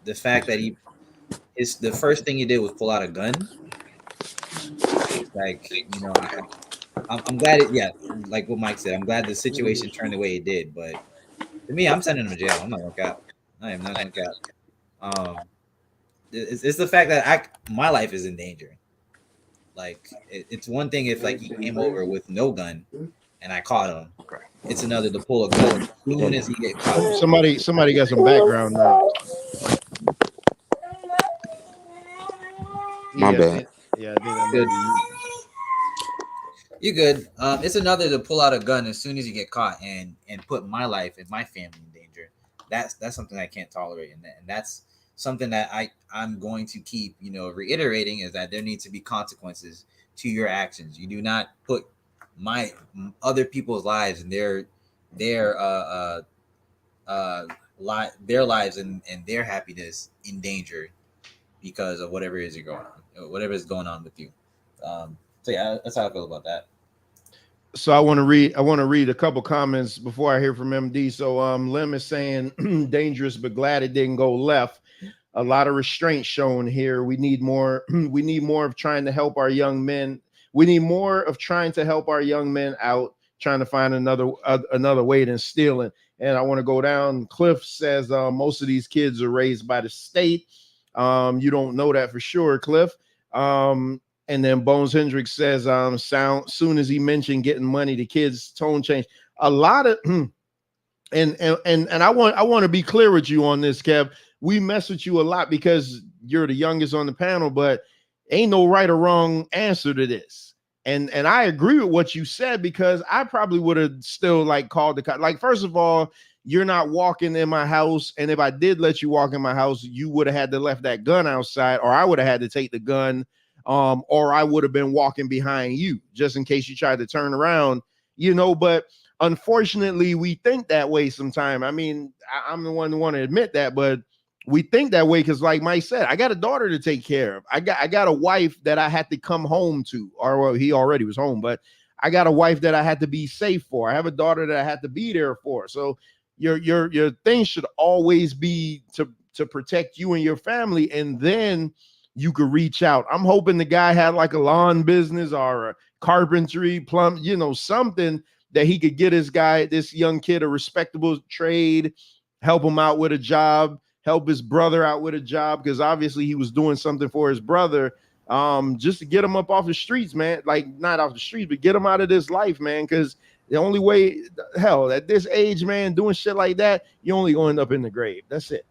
the fact that the first thing he did was pull out a gun. I'm glad like what Mike said, I'm glad the situation turned the way it did, but to me, I'm sending him to jail. I'm not gonna cap. I am not gonna cap. It's the fact that my life is in danger. Like, it's one thing if he came over with no gun and I caught him. It's another to pull a gun as soon as he get caught. Somebody got some background noise. My bad. Yeah, I think that might be you. You good. It's another to pull out a gun as soon as you get caught and put my life and my family in danger. That's something I can't tolerate, and that's something that I'm going to keep reiterating, is that there needs to be consequences to your actions. You do not put my other people's lives and their lives and their happiness in danger because of whatever is going on with you. So yeah, that's how I feel about that. So I want to read a couple comments before I hear from MD. So Lim is saying dangerous, but glad it didn't go left. A lot of restraint shown here. We need more. We need more of trying to help our young men. We need more of trying to help our young men out trying to find another way than stealing. And I want to go down. Cliff says most of these kids are raised by the state. You don't know that for sure, Cliff. And then Bones Hendricks says soon as he mentioned getting money, the kids' tone changed. A lot of and I want to be clear with you on this, Kev. We mess with you a lot because you're the youngest on the panel, but ain't no right or wrong answer to this. And I agree with what you said, because I probably would have still like called the cop. Like, first of all, you're not walking in my house, and if I did let you walk in my house, you would have had to left that gun outside, or I would have had to take the gun, or I would have been walking behind you just in case you tried to turn around, But unfortunately, we think that way sometimes. I mean, I'm the one who want to admit that, but we think that way because, like Mike said, I got a daughter to take care of. I got a wife that I had to come home to, or well, he already was home, but I got a wife that I had to be safe for. I have a daughter that I had to be there for. So your thing should always be to protect you and your family, and then you could reach out. I'm hoping the guy had like a lawn business or a carpentry, something that he could get this young kid, a respectable trade, help him out with a job, help his brother out with a job, because obviously he was doing something for his brother, just to get him up off the streets, man. Like, not off the streets, but get him out of this life, man, because the only way, hell, at this age, man, doing shit like that, you only going to end up in the grave. That's it.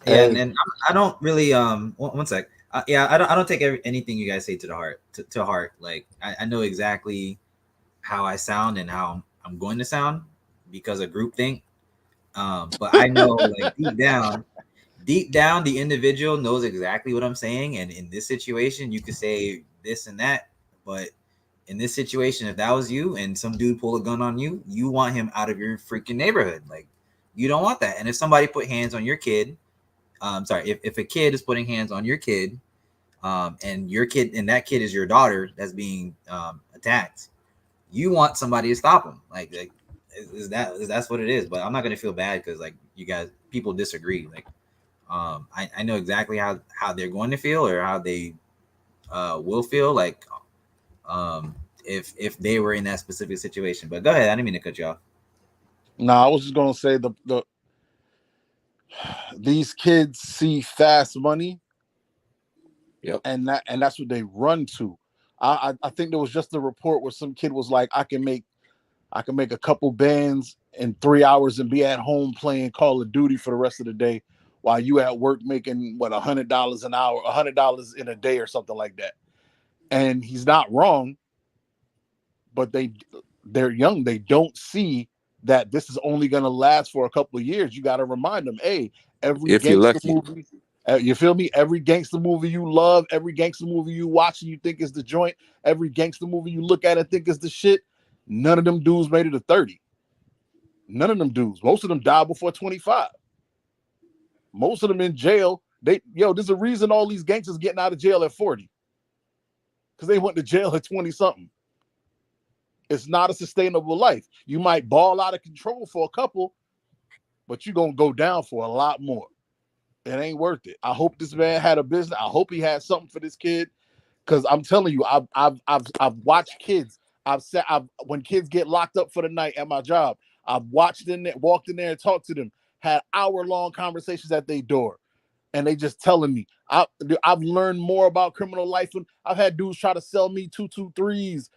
Yeah, and I don't really one sec. I don't take anything you guys say to the heart to heart. Like, I know exactly how I sound and how I'm going to sound because of groupthink. But I know, like, deep down, the individual knows exactly what I'm saying. And in this situation, you could say this and that, but in this situation, if that was you and some dude pulled a gun on you, you want him out of your freaking neighborhood. Like, you don't want that. And if somebody put hands on your kid, if a kid is putting hands on your kid, and your kid, and that kid is your daughter that's being attacked, you want somebody to stop him. Like that's what it is. But I'm not gonna feel bad because, like, you guys, people disagree. Like, I know exactly how they're going to feel, or how they will feel, like, if they were in that specific situation. But go ahead, I didn't mean to cut you off. No, I was just gonna say these kids see fast money, and that's what they run to. I think there was just a report where some kid was like, I can make a couple bands in 3 hours and be at home playing Call of Duty for the rest of the day, while you at work making $100 an hour, $100 in a day, or something like that. And he's not wrong, but they're young. They don't see that this is only going to last for a couple of years. You got to remind them, hey, every gangster movie, you feel me? Every gangster movie you love, every gangster movie you watch and you think is the joint, every gangster movie you look at and think is the shit, none of them dudes made it to 30. None of them dudes. Most of them died before 25. Most of them in jail. There's a reason all these gangsters getting out of jail at 40. Because they went to jail at 20-something. It's not a sustainable life. You might ball out of control for a couple, but you're going to go down for a lot more. It ain't worth it. I hope this man had a business. I hope he had something for this kid. Because I'm telling you, I've watched kids. When kids get locked up for the night at my job, I've walked in there and talked to them, had hour-long conversations at their door. And they just telling me. I've learned more about criminal life. I've had dudes try to sell me 223s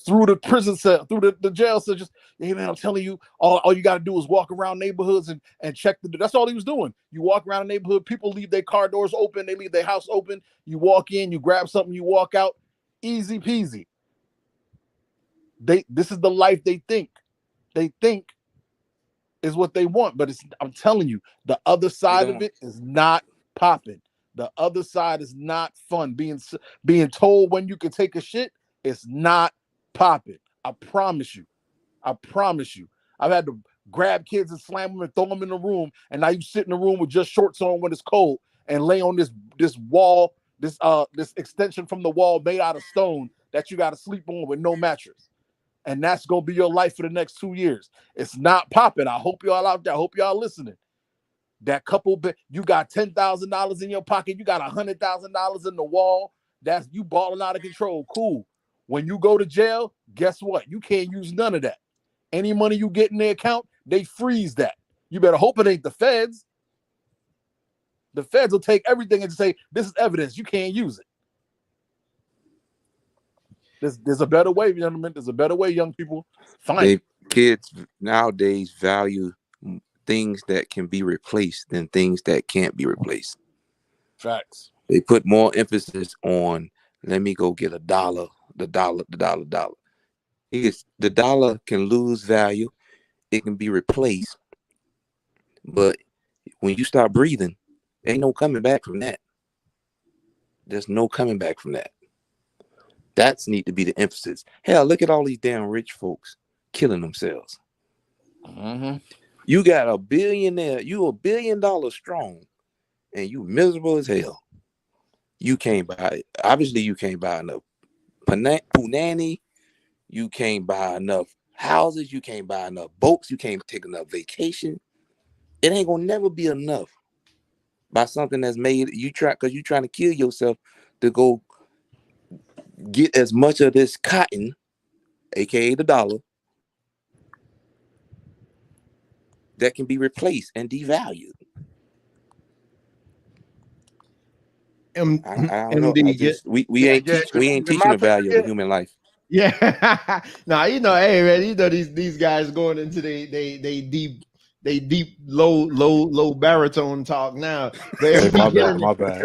through the prison cell, through the jail cell. Just, hey man, I'm telling you, all you got to do is walk around neighborhoods and check that's all he was doing. You walk around the neighborhood, people leave their car doors open, they leave their house open. You walk in, you grab something, you walk out, easy peasy. This is the life they think is what they want, but I'm telling you, the other side of it is not popping. The other side is not fun. Being told when you can take a shit, it's not popping. I promise you. I've had to grab kids and slam them and throw them in the room, and now you sit in the room with just shorts on when it's cold and lay on this wall, this extension from the wall made out of stone that you got to sleep on with no mattress. And that's going to be your life for the next 2 years. It's not popping. I hope y'all out there. I hope y'all listening. That couple, you got $10,000 in your pocket. You got $100,000 in the wall. That's you balling out of control. Cool. When you go to jail, Guess what? You can't use none of that. Any money you get in their account, they freeze that. You better hope it ain't the feds. The feds will take everything and say, this is evidence. You can't use it. There's a better way, gentlemen. There's a better way, young people. Fine. Kids nowadays value things that can be replaced than things that can't be replaced. Facts. They put more emphasis on, let me go get $1, the dollar. The dollar can lose value. It can be replaced. But when you start breathing, ain't no coming back from that. There's no coming back from that. That's need to be the emphasis. Hell, look at all these damn rich folks killing themselves. Mm-hmm. You got a billionaire, you $1 billion strong, and you miserable as hell. You can't buy it. Obviously, you can't buy enough punani. You can't buy enough houses. You can't buy enough boats. You can't take enough vacation. It ain't gonna never be enough by something that's made because you're trying to kill yourself to go get as much of this cotton, aka the dollar, that can be replaced and devalued. I don't know. We ain't teaching the value of the human life. Yeah. Nah, hey man, these guys going into they deep low baritone talk now. But Hey, my bad.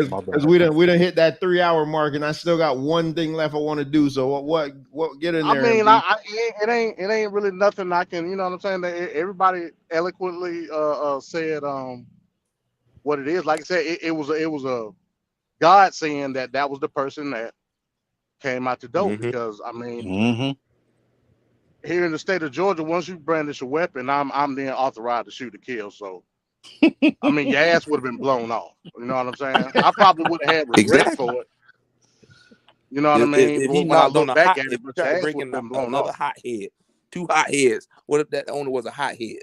Because we done hit that 3 hour mark, and I still got one thing left I want to do. So what get in there? I mean, it ain't really nothing I can, you know what I'm saying? Everybody eloquently said what it is. Like I said, it was a God saying that was the person that came out the door. Mm-hmm. Because I mean, here in the state of Georgia, once you brandish a weapon, I'm then authorized to shoot to kill. So I mean, your ass would have been blown off. You know what I'm saying? I probably would have had regret for it. You know what I mean? If he When I knocked on look a back hot, at if it, he but tried your to ass break would in have been blown another off. hot head, 2 hot heads. What if that owner was a hot head?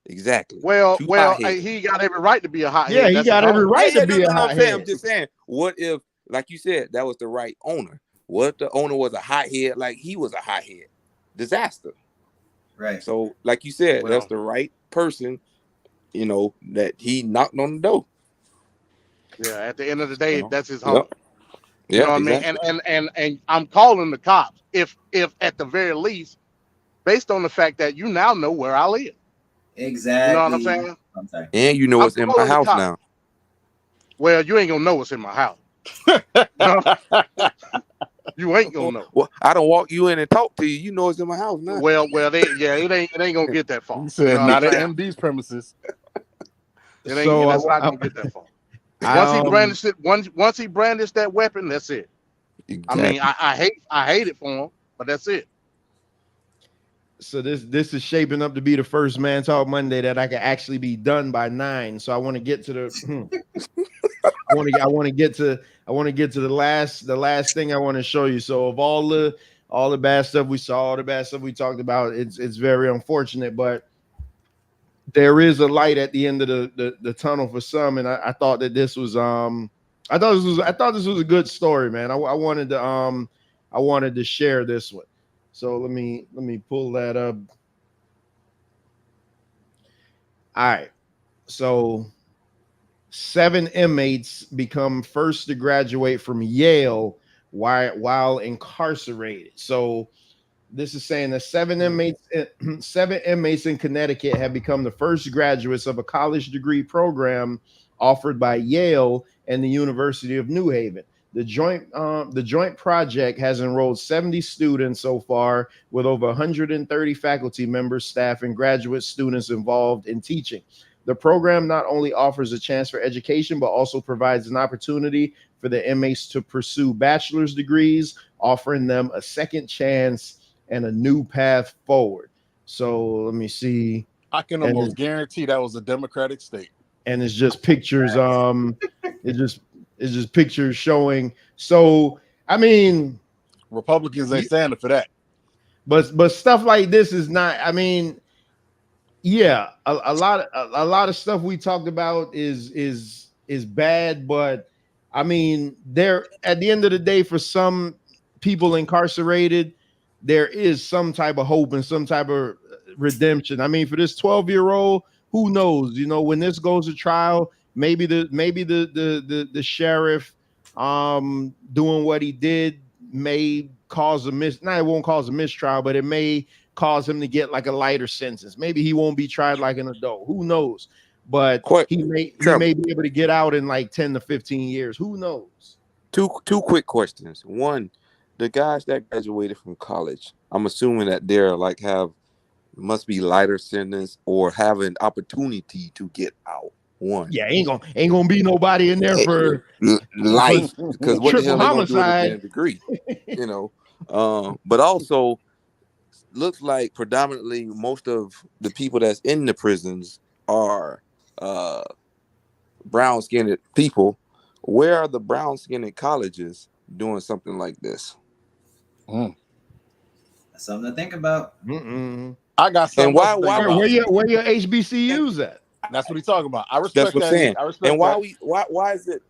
Exactly. Well, Two hot heads. he got every right to be a hot Yeah, head. he That's got his every own. right to be a No, hot I'm saying, head. I'm just saying, what if, like you said, that was the right owner? What if the owner was a hot head, like he was a hot head? Disaster. Right. So, like you said, Well, that's the right person, that he knocked on the door. Yeah, at the end of the day, that's his Yep. home. You Yeah, know what exactly. I mean? And I'm calling the cops if at the very least, based on the fact that you now know where I live. Exactly. You know what I'm saying? I'm sorry. And you know I'm it's in my calling the house cops. now. Well, you ain't gonna know what's in my house. You ain't gonna know. Well, I don't walk you in and talk to you. You know it's in my house now. Well, it ain't gonna get that far. He said, you know not what at I'm saying? MD's premises. That's not gonna get that far. Once he brandished that weapon, that's it. Exactly. I mean, I hate it for him, but that's it. So this is shaping up to be the first Man Talk Monday that I can actually be done by 9. So I want to get to the I want to get to the last thing I want to show you. So of all the bad stuff we saw, all the bad stuff we talked about, it's very unfortunate, but there is a light at the end of the tunnel for some. And I thought that this was I thought this was a good story, man. I wanted to share this one. So let me pull that up. All right. So 7 inmates become first to graduate from Yale while incarcerated. So this is saying that 7 inmates in Connecticut have become the first graduates of a college degree program offered by Yale and the University of New Haven. The joint project has enrolled 70 students so far, with over 130 faculty members, staff, and graduate students involved in teaching. The program not only offers a chance for education, but also provides an opportunity for the inmates to pursue bachelor's degrees, offering them a second chance and a new path forward. So let me see. I can almost guarantee that was a Democratic state. And it's just pictures. It's just pictures showing. So I mean, Republicans ain't standing for that. But stuff like this is not. I mean, yeah, a lot of stuff we talked about is bad, but I mean, there at the end of the day, for some people incarcerated, there is some type of hope and some type of redemption. I mean, for this 12-year-old, who knows? You know, when this goes to trial, maybe the sheriff doing what he did may cause a it won't cause a mistrial, but it may cause him to get like a lighter sentence. Maybe he won't be tried like an adult. Who knows? But he may be able to get out in like 10 to 15 years. Who knows? Two quick questions. One, the guys that graduated from college, I'm assuming that they're like must be lighter sentence or have an opportunity to get out. One. Yeah, ain't gonna be nobody in there for life, because what the hell they gonna do with a degree? You know. But also looks like predominantly most of the people that's in the prisons are brown-skinned people. Where are the brown-skinned colleges doing something like this? That's something to think about. I got something. And where your HBCUs at? That's what he's talking about. I respect that's what that. I'm saying. I respect and why that. why is it?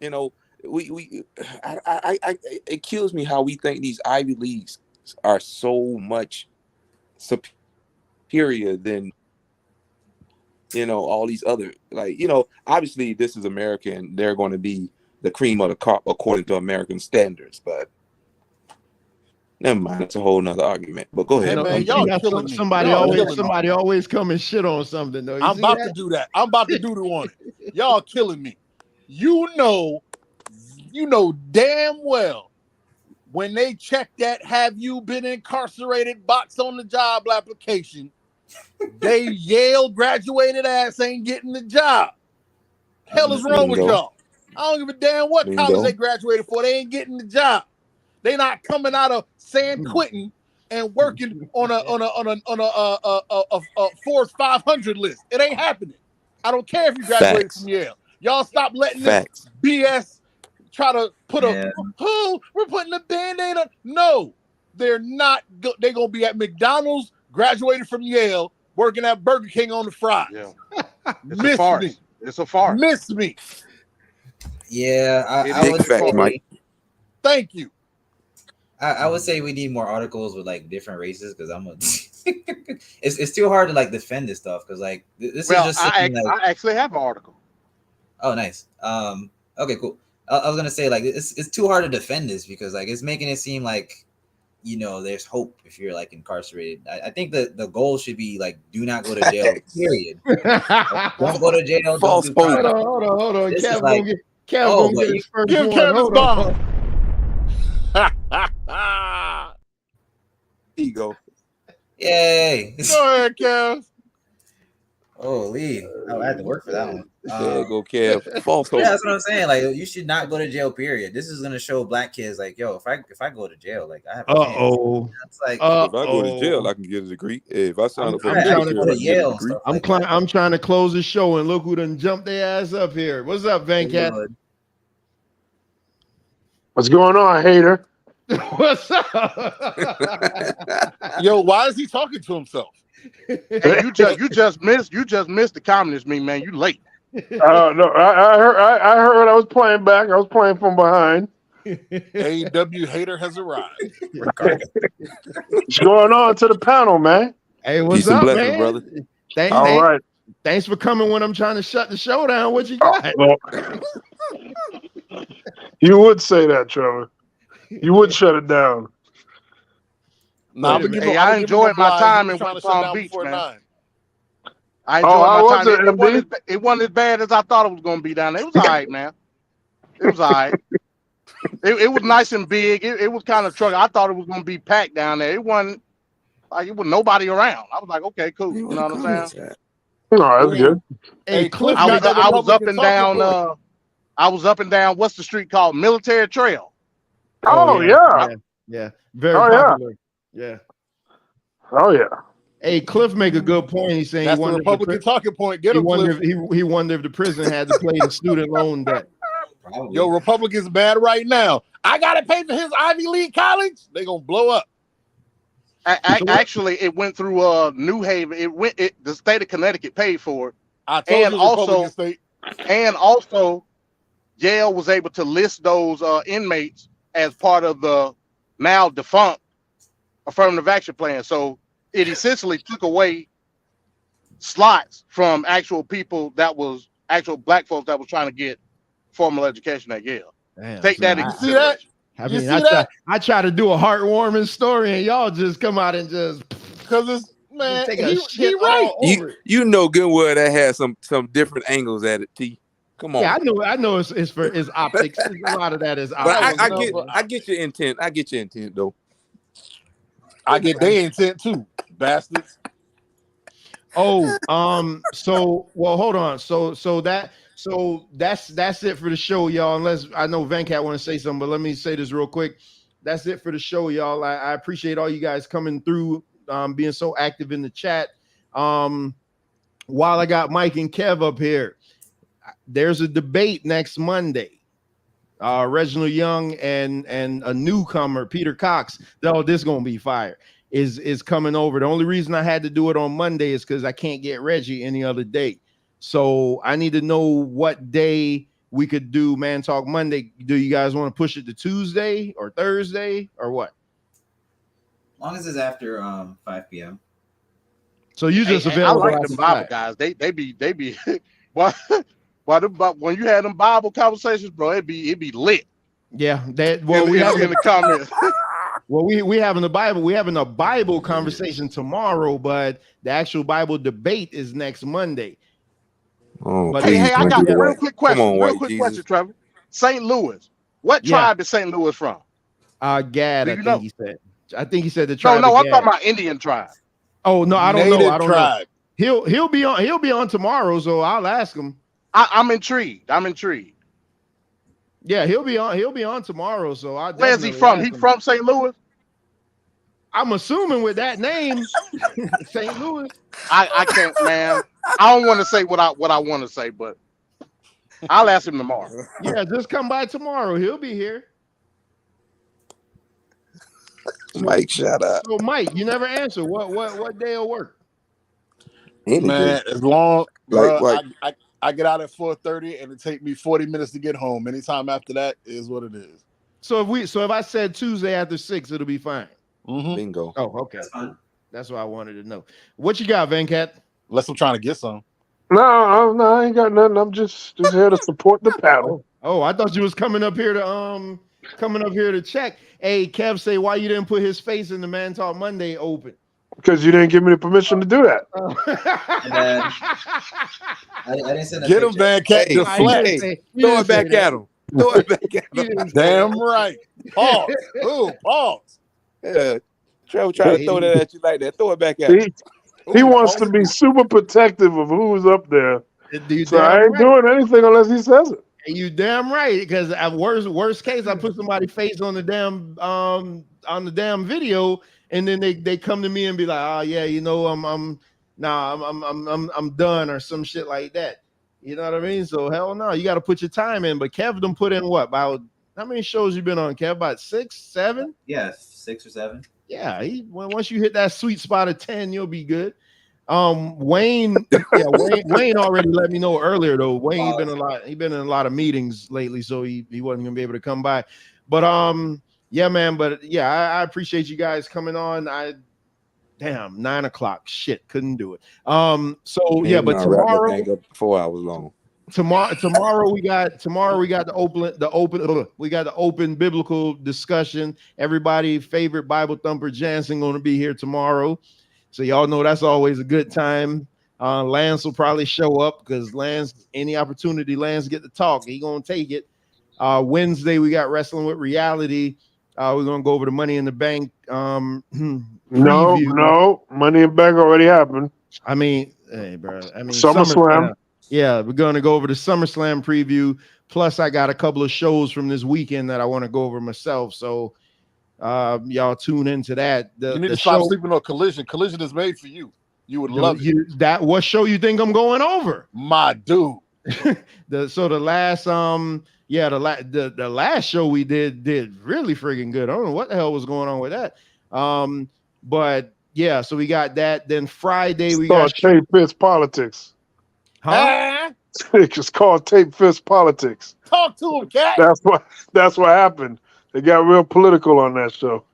You know, it kills me how we think these Ivy Leagues are so much superior than, you know, all these other, like, you know, obviously this is America and they're going to be the cream of the crop according to American standards, but never mind, it's a whole nother argument. But go ahead. Hey, man, y'all killing me. Somebody always come and shit on something though. I'm about to do that. I'm about to do the one. Y'all killing me. You know damn well when they check that "have you been incarcerated" box on the job application, they Yale graduated ass ain't getting the job. Hell is wrong with y'all? I don't give a damn what college they graduated for. They ain't getting the job. They not coming out of San Quentin and working on a Forbes 500 list. It ain't happening. I don't care if you graduated from Yale. Y'all stop letting this BS try to put we're putting a Band-Aid on. No, they're not. They're gonna be at McDonald's, graduated from Yale, working at Burger King on the fries. Yeah. Miss me. It's a farce. Miss me. Yeah, I would say, Mike. Thank you. I would say we need more articles with like different races, because it's too hard to like defend this stuff, because like this is just I actually have an article. Oh, nice. Okay, cool. I was gonna say, like, it's too hard to defend this, because like it's making it seem like, you know, there's hope if you're like incarcerated. I think that the goal should be like, do not go to jail. Period. Don't go to jail. False don't do hope. crime. Hold on. This Kev is like, gonna get his first give one. Kev his bomb. There you go. Yay. Go ahead, Kev. Holy, I had to work for that one. There you go, Kev. False hope. Yeah, that's what I'm saying. Like, you should not go to jail. Period. This is gonna show black kids, like, yo, if I go to jail, like, I have a chance. It's like, if I go to jail, I can get a degree. If I sign up for the military, I can get a degree. I'm trying to close the show, and look who done jumped their ass up here. What's up, Venkat? What's going on, hater? What's up? Yo, why is he talking to himself? Hey, you just missed the communist meme, man. You late. No, I heard I was playing back. I was playing from behind. AEW hater has arrived. What's going on to the panel, man? Hey, what's Peace and up, blessings, man? brother. All right. Thanks for coming when I'm trying to shut the show down. What you got? You would say that, Trevor. You would shut it down. No, I enjoyed my time in West Palm Beach, man. I enjoyed my time. It wasn't as bad as I thought it was going to be down there. It was all right, man. It was all right. It was nice and big. It was kind of truck. I thought it was going to be packed down there. It wasn't like it was nobody around. I was like, okay, cool. You know what I'm saying? No, that's good. Hey, Cliff, I was up and down. I was up and down. What's the street called? Military Trail. Oh yeah. Very popular. Yeah. Oh yeah. Hey, Cliff make a good point. He's saying that's the Republican talking point. Get him, Cliff. He wondered if the prison had to pay the student loan debt. Yo, Republicans bad right now. I gotta pay for his Ivy League college. They gonna blow up. Actually, it went through New Haven. The state of Connecticut paid for it. I told you, Republican state. And also, Yale was able to list those inmates as part of the now defunct affirmative action plan. So it essentially took away slots from actual people that was actual black folks that was trying to get formal education at Yale. Damn, Take that in You see that? consideration. I You mean, see that? I try to do a heartwarming story, and y'all just come out and just Because it's man, take a he shit right. all over it. You know good well that has some different angles at it, T. Come on. Yeah, I know it's for it's optics. A lot of that is But optics. I get your intent. I get your intent though. I get their intent too, bastards. Oh, so well, hold on. So that's it for the show, y'all. Unless I know Venkat want to say something, but let me say this real quick. That's it for the show, y'all. I appreciate all you guys coming through, being so active in the chat. While I got Mike and Kev up here, there's a debate next Monday. Reginald Young and a newcomer, Peter Cox. Oh, this gonna be fire. Is coming over. The only reason I had to do it on Monday is because I can't get Reggie any other day. So I need to know what day we could do Man Talk Monday. Do you guys want to push it to Tuesday or Thursday or what? As long as it's after 5 p.m. So you just I available? like them Bible guys. They be but when you had them Bible conversations, bro, it'd be lit. Yeah, that well we have in the comments. Well, we having a Bible conversation tomorrow, but the actual Bible debate is next Monday. Oh, but hey, I got a real quick question. Come on, real white quick Jesus. question, Trevor. St. Louis. What tribe is St. Louis from? Gad, Do you know? he said. I think he said the tribe. No, of I'm Gad. talking about Indian tribe. Oh no, I don't know. Native I don't tribe. know. He'll be on tomorrow, so I'll ask him. I'm intrigued. Yeah, he'll be on tomorrow, so I. Where's he from? He from St. Louis? I'm assuming with that name, St. Louis. I can't, man. I don't want to say what I want to say, but I'll ask him tomorrow. Yeah, just come by tomorrow. He'll be here. Mike, shut up. So Mike, you never answer. What day will work? Man, as long bro, like I get out at 4:30 and it take me 40 minutes to get home. Anytime after that is what it is. So if I said Tuesday after 6, it'll be fine. Bingo. Oh, okay. That's what I wanted to know. What you got, Venkat? Unless I'm trying to get some. No, I ain't got nothing. I'm just here to support the panel. Oh, I thought you was coming up here to check. Hey, Kev, say why you didn't put his face in the Man Talk Monday open? Because you didn't give me the permission to do that. I didn't send a Get him, picture. man. Cat deflect. Throw it back at him. Throw it back at him. Damn right. Pause. Ooh, pause. Yeah. Trevor tried to throw that at you like that. Throw it back at him. He wants to be super protective of who's up there. So I ain't doing anything unless he says it. You damn right, because at worst case, I put somebody's face on the damn video, and then they come to me and be like, "Oh yeah, you know, I'm done," or some shit like that. You know what I mean? So hell no, you got to put your time in. But Kev done put in what? About how many shows you been on, Kev? About 6, 7? Yeah, 6 or 7. Yeah, once you hit that sweet spot of 10, you'll be good. Wayne already let me know earlier though. Wayne been in a lot of meetings lately, so he wasn't gonna be able to come by. But yeah, man. But yeah, I appreciate you guys coming on. 9 o'clock. Shit, couldn't do it. So yeah, but tomorrow 4 hours long. Tomorrow we got the open biblical discussion. Everybody favorite Bible thumper Jansen gonna be here tomorrow. So y'all know that's always a good time. Lance will probably show up because any opportunity Lance get to talk, he gonna take it. Wednesday we got Wrestling with Reality. We're gonna go over the Money in the Bank. No, Money in the Bank already happened. I mean, hey, bro. SummerSlam. Yeah, we're gonna go over the SummerSlam preview. Plus, I got a couple of shows from this weekend that I want to go over myself. So. Y'all tune into that. You need to stop sleeping on Collision. Collision is made for you. You would love it. That what show you think I'm going over? My dude. The last the last show we did really freaking good. I don't know what the hell was going on with that. But yeah, so we got that. Then Friday we got Tape Fist Politics. Huh? It's called Tape Fist Politics. Talk to him, Cat. That's what happened. They got real political on that show.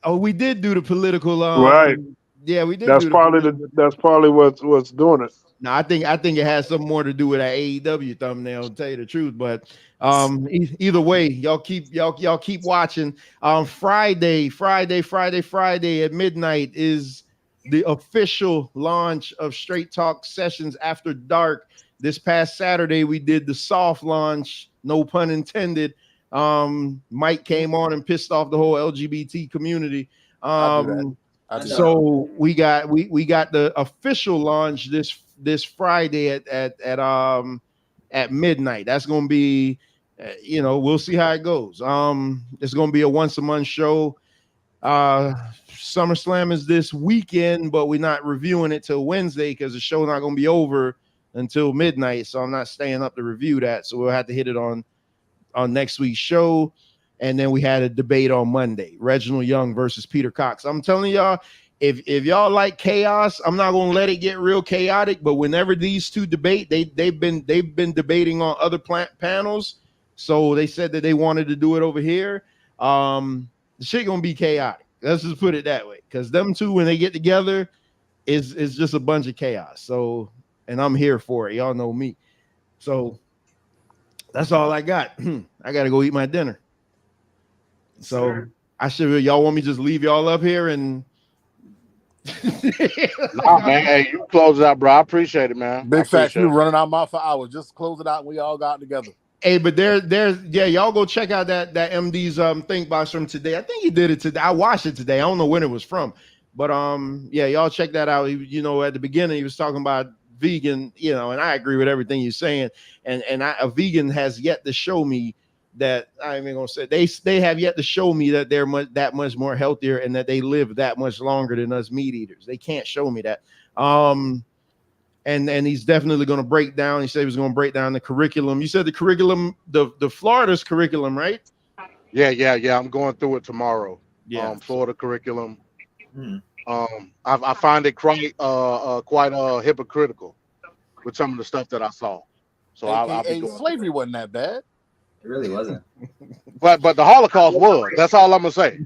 Oh, we did do the political. Right. Yeah, we did That's do the probably political. that's probably what's doing it. No, I think it has something more to do with that AEW thumbnail, to tell you the truth. But either way, y'all keep watching. Friday at midnight is the official launch of Straight Talk Sessions After Dark. This past Saturday, we did the soft launch, no pun intended. Mike came on and pissed off the whole LGBT community. I do that. So we got the official launch this Friday at midnight. That's gonna be, we'll see how it goes. It's gonna be a once a month show. SummerSlam is this weekend, but we're not reviewing it till Wednesday because the show not gonna be over until midnight. So I'm not staying up to review that. So we'll have to hit it on next week's show. And then we had a debate on Monday, Reginald Young versus Peter Cox. I'm telling y'all, if y'all like chaos, I'm not gonna let it get real chaotic. But whenever these two debate, they've been debating on other panels. So they said that they wanted to do it over here. The shit gonna be chaotic. Let's just put it that way. Because them two, when they get together, is just a bunch of chaos. So, and I'm here for it. Y'all know me. So that's all I got. I gotta go eat my dinner. So sure. I should. Y'all want me to just leave y'all up here and? Nah, man, hey, you close it out, bro. I appreciate it, man. Big facts. You running our mouth for hours. Just close it out. And we all got together. Hey, but there's y'all go check out that MD's think box from today. I think he did it today. I watched it today. I don't know when it was from, but yeah, y'all check that out. At the beginning he was talking about vegan, and I agree with everything you're saying. And a vegan has yet to show me that I ain't gonna say they have yet to show me that they're that much more healthier and that they live that much longer than us meat eaters. They can't show me that. And he's definitely going to break down. He said he was going to break down the curriculum. You said the curriculum, the Florida's curriculum, right? Yeah. I'm going through it tomorrow. Yeah. Florida curriculum. I find it quite hypocritical with some of the stuff that I saw. So I'll be going slavery wasn't that bad. It really wasn't. But the Holocaust was. That's all I'm gonna say.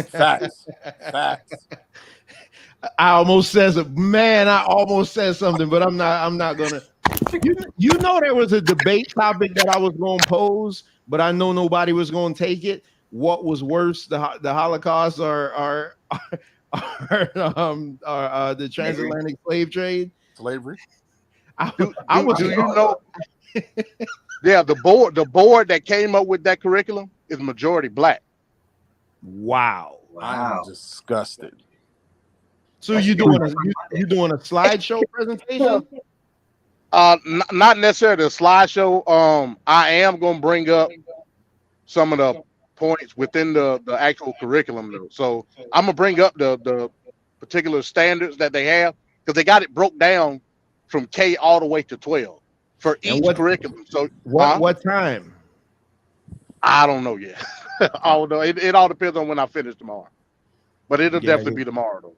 Facts. I almost said something, but I'm not gonna. There was a debate topic that I was gonna pose, but I know nobody was gonna take it. What was worse, the Holocaust or the transatlantic slave trade? Slavery. Do you know? Yeah, the board that came up with that curriculum is majority black. Wow. I'm disgusted. So you doing a slideshow presentation? Not necessarily a slideshow. I am going to bring up some of the points within the actual curriculum, though. So I'm gonna bring up the particular standards that they have because they got it broke down from K all the way to 12 for each curriculum. So what time? I don't know yet. I don't know. It all depends on when I finish tomorrow, but it'll definitely be tomorrow though.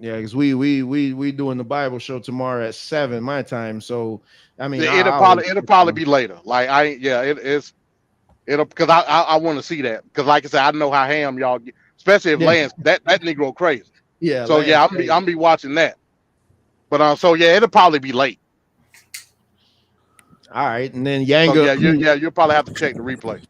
Yeah, because we doing the Bible show tomorrow at 7 my time. So I mean, it'll probably be later. Like it'll because I want to see that because like I said, I know how ham y'all get, especially if Lance that Negro crazy. Yeah. So Lance, I'm be watching that. But so it'll probably be late. All right, and then Yanga. So you'll probably have to check the replay.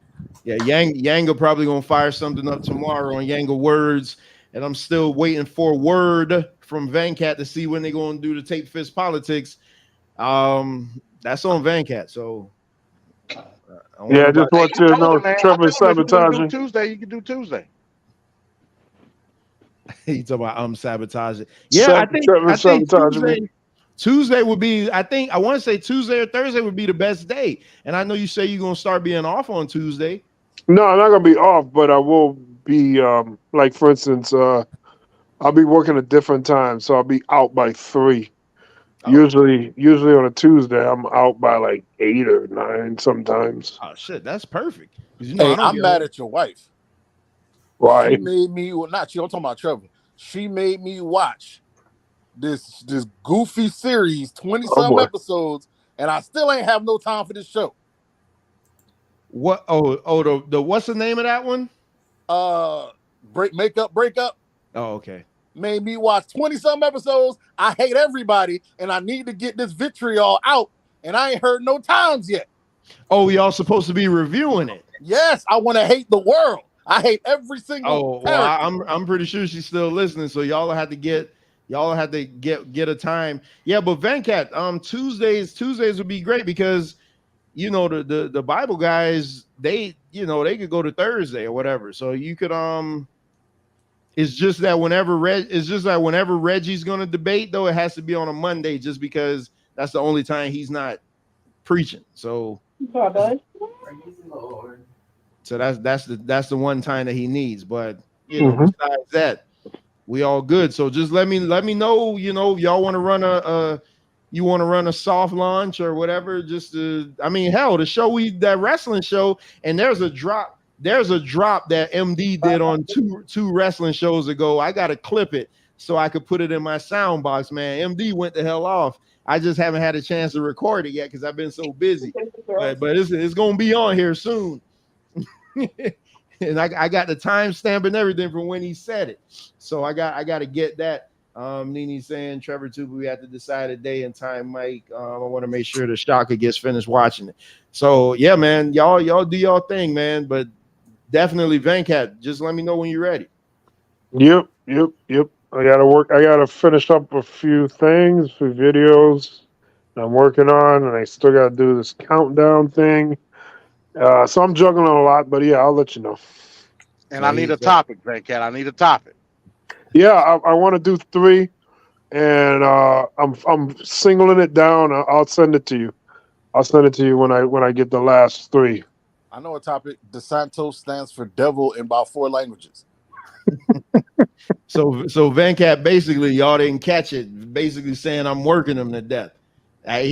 Yeah, Yanga probably gonna fire something up tomorrow on Yanga Words, and I'm still waiting for word from Vancat to see when they're gonna do the Tape Fist Politics. That's on Vancat, so I just want you to know Trevor sabotaging. You can do Tuesday. He's talking about sabotaging. Yeah, I think Tuesday would be. I want to say Tuesday or Thursday would be the best day. And I know you say you're gonna start being off on Tuesday. No, I'm not gonna be off, but I will be. Like for instance, I'll be working a different time, so I'll be out by 3. Oh. Usually on a Tuesday, I'm out by like 8 or 9 sometimes. Oh shit, that's perft. I'm mad at your wife. Why? She made me not you. I'm talking about Trevor. She made me watch this goofy series, 20-some episodes, and I still ain't have no time for this show. What? The what's the name of that one? Break up. Oh, okay. Made me watch 20-some episodes. I hate everybody, and I need to get this vitriol out, and I ain't heard no times yet. Oh, y'all supposed to be reviewing it. Yes, I want to hate the world. I hate every single well, character. I'm pretty sure she's still listening, so y'all have to get a time. Yeah, but Venkat, Tuesdays would be great because the Bible guys, they could go to Thursday or whatever. So you could it's just that whenever Reggie's gonna debate, though, it has to be on a Monday just because that's the only time he's not preaching. So So that's the one time that he needs. But besides that, we all good. So just let me know. If y'all want to run a soft launch or whatever. Just hell, that wrestling show, and there's a drop that MD did on two wrestling shows ago. I gotta clip it so I could put it in my sound box. Man, MD went the hell off. I just haven't had a chance to record it yet because I've been so busy. But it's gonna be on here soon. And I got the timestamp and everything from when he said it. So I got to get that. Nini's saying, Trevor too, but we have to decide a day and time, Mike. I want to make sure the Shaka gets finished watching it. So yeah, man, y'all do y'all thing, man. But definitely Venkat, just let me know when you're ready. Yep. I gotta finish up a few things, for videos I'm working on, and I still gotta do this countdown thing. So I'm juggling a lot, but yeah, I'll let you know. And I need a topic, Venkat. I need a topic. Yeah, I want to do 3, and I'm singling it down. I'll send it to you. I'll send it to you when I get the last 3. I know a topic. DeSantos stands for devil in about 4 languages. So Venkat, basically, y'all didn't catch it. Basically saying I'm working him to death. That's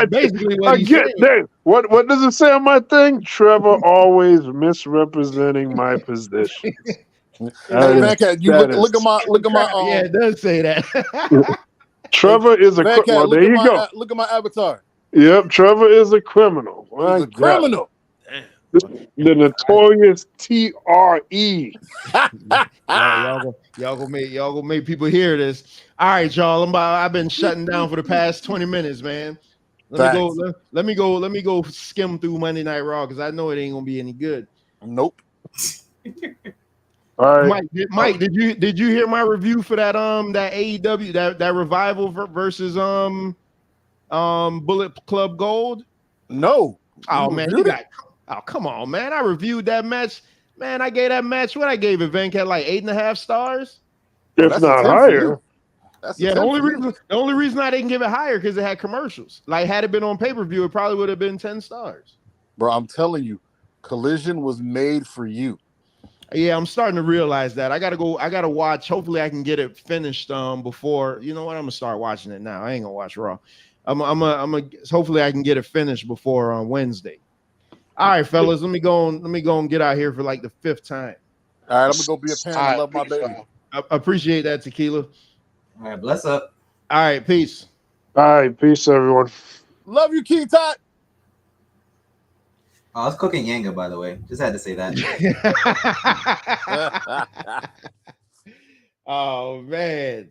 basically what he said. What does it say on my thing? Trevor always misrepresenting my positions. Hey, Venkat, you look at my yeah, it does say that. Trevor is a criminal. Well, there you go. Look at my avatar. Yep, Trevor is a criminal. He's a criminal. The notorious TRE. y'all gonna make people hear this. All right, y'all. I've been shutting down for the past 20 minutes, man. Let me go skim through Monday Night Raw because I know it ain't gonna be any good. Nope. All right. Mike, did you hear my review for that that AEW that Revival versus Bullet Club Gold? No. Oh man, come on, man. I reviewed that match. Man, I gave that match what I gave it, Venkat, like 8.5 stars. If not higher. Yeah, the only reason I didn't give it higher because it had commercials. Like, had it been on pay-per-view, it probably would have been 10 stars. Bro, I'm telling you, Collision was made for you. Yeah, I'm starting to realize that. I gotta watch. Hopefully I can get it finished before. You know what? I'm gonna start watching it now. I ain't gonna watch Raw. Hopefully I can get it finished before on Wednesday. All right, fellas, let me go and get out here for like the 5th time. All right, I'm gonna go be a parent and love my baby. I appreciate that, Tequila. All right, bless up. All right, peace. All right, peace, everyone. Love you, Key Tot. I was cooking Yanga, by the way. Just had to say that. Oh man.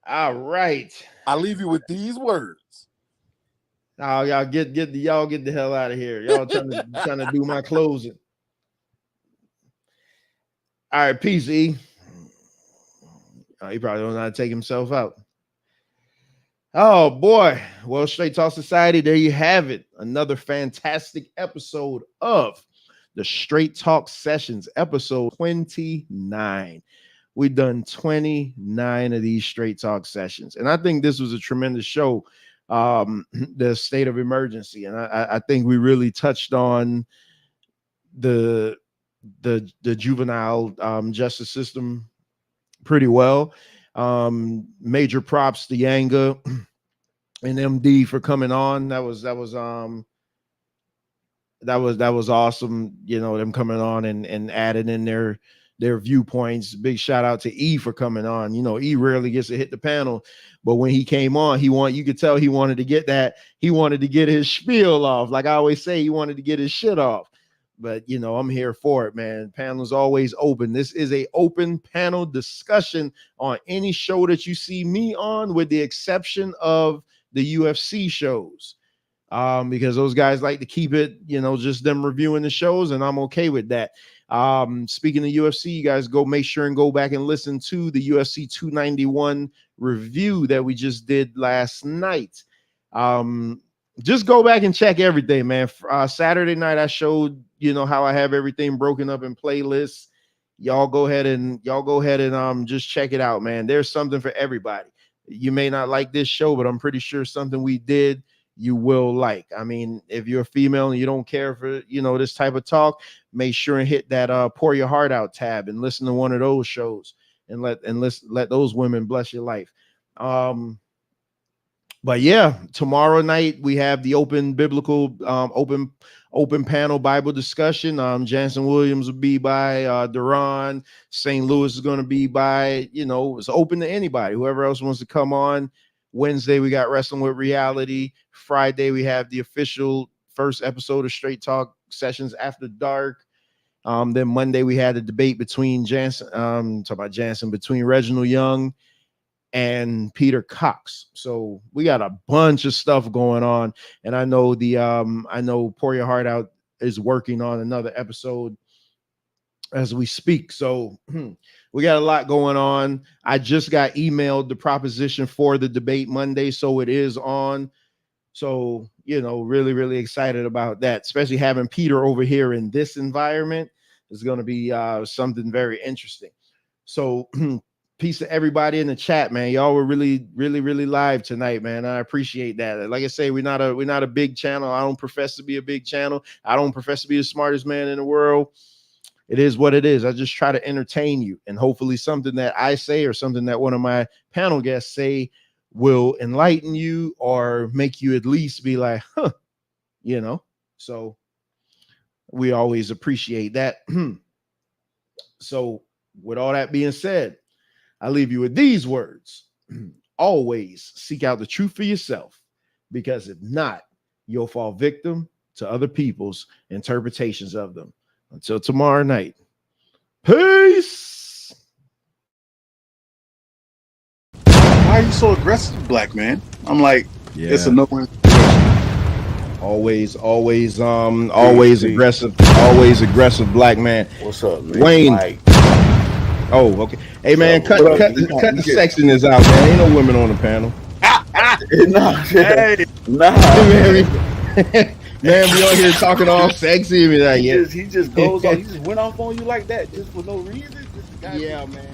All right. I'll leave you with these words. Oh, y'all get the hell out of here. Y'all trying to do my closing. All right, peace, E. Oh, he probably don't know how to take himself out. Oh boy. Well, Straight Talk Society, there you have it. Another fantastic episode of the Straight Talk Sessions, episode 29. We've done 29 of these Straight Talk sessions, and I think this was a tremendous show. The state of emergency, and I think we really touched on the juvenile justice system pretty well. Major props to Yanga and MD for coming on. That was awesome. You know, them coming on and adding in their viewpoints. Big shout out to E for coming on. You know, E rarely gets to hit the panel, but when he came on, you could tell he wanted to get his spiel off. Like I always say, he wanted to get his shit off. But you know, I'm here for it, man. Panel's always open. This is a open panel discussion on any show that you see me on, with the exception of the UFC shows. Because those guys like to keep it, you know, just them reviewing the shows, and I'm okay with that. Speaking of UFC, you guys make sure and go back and listen to the UFC 291 review that we just did last night. Just go back and check everything, man. Saturday night, I showed, you know, how I have everything broken up in playlists. Y'all go ahead and just check it out, man. There's something for everybody. You may not like this show, but I'm pretty sure something we did you will like. I mean, if you're a female and you don't care for, you know, this type of talk, make sure and hit that Pour Your Heart Out tab and listen to one of those shows, and let those women bless your life. But yeah, tomorrow night we have the open panel Bible discussion. Jansen Williams will be by, Duran. St. Louis is going to be by, you know, it's open to anybody, whoever else wants to come on. Wednesday, we got Wrestling with Reality. Friday, we have the official first episode of Straight Talk Sessions After Dark. Then Monday, we had a debate between between Reginald Young and Peter Cox. So we got a bunch of stuff going on. And I know Pour Your Heart Out is working on another episode as we speak. So we got a lot going on. I just got emailed the proposition for the debate Monday, so it is on. So, you know, really, really excited about that, especially having Peter over here in this environment is going to be something very interesting. So peace to everybody in the chat, man. Y'all were really, really, really live tonight, man. I appreciate that. Like I say, we're not a big channel. I don't profess to be a big channel. I don't profess to be the smartest man in the world. It is what it is. I just try to entertain you, and hopefully something that I say or something that one of my panel guests say will enlighten you or make you at least be like, huh, you know. So we always appreciate that. So with all that being said, I leave you with these words. Always seek out the truth for yourself, because if not, you'll fall victim to other people's interpretations of them. Until tomorrow night. Peace. Why are you so aggressive, black man? I'm like, it's a no-win. Always aggressive. Always aggressive, black man. What's up, man? Wayne. Mike. Oh, okay. Hey, man, cut the sexiness out, man. Ain't no women on the panel. Man, we on here talking all sexy. He just goes on. He just went off on you like that, just for no reason. Yeah, man.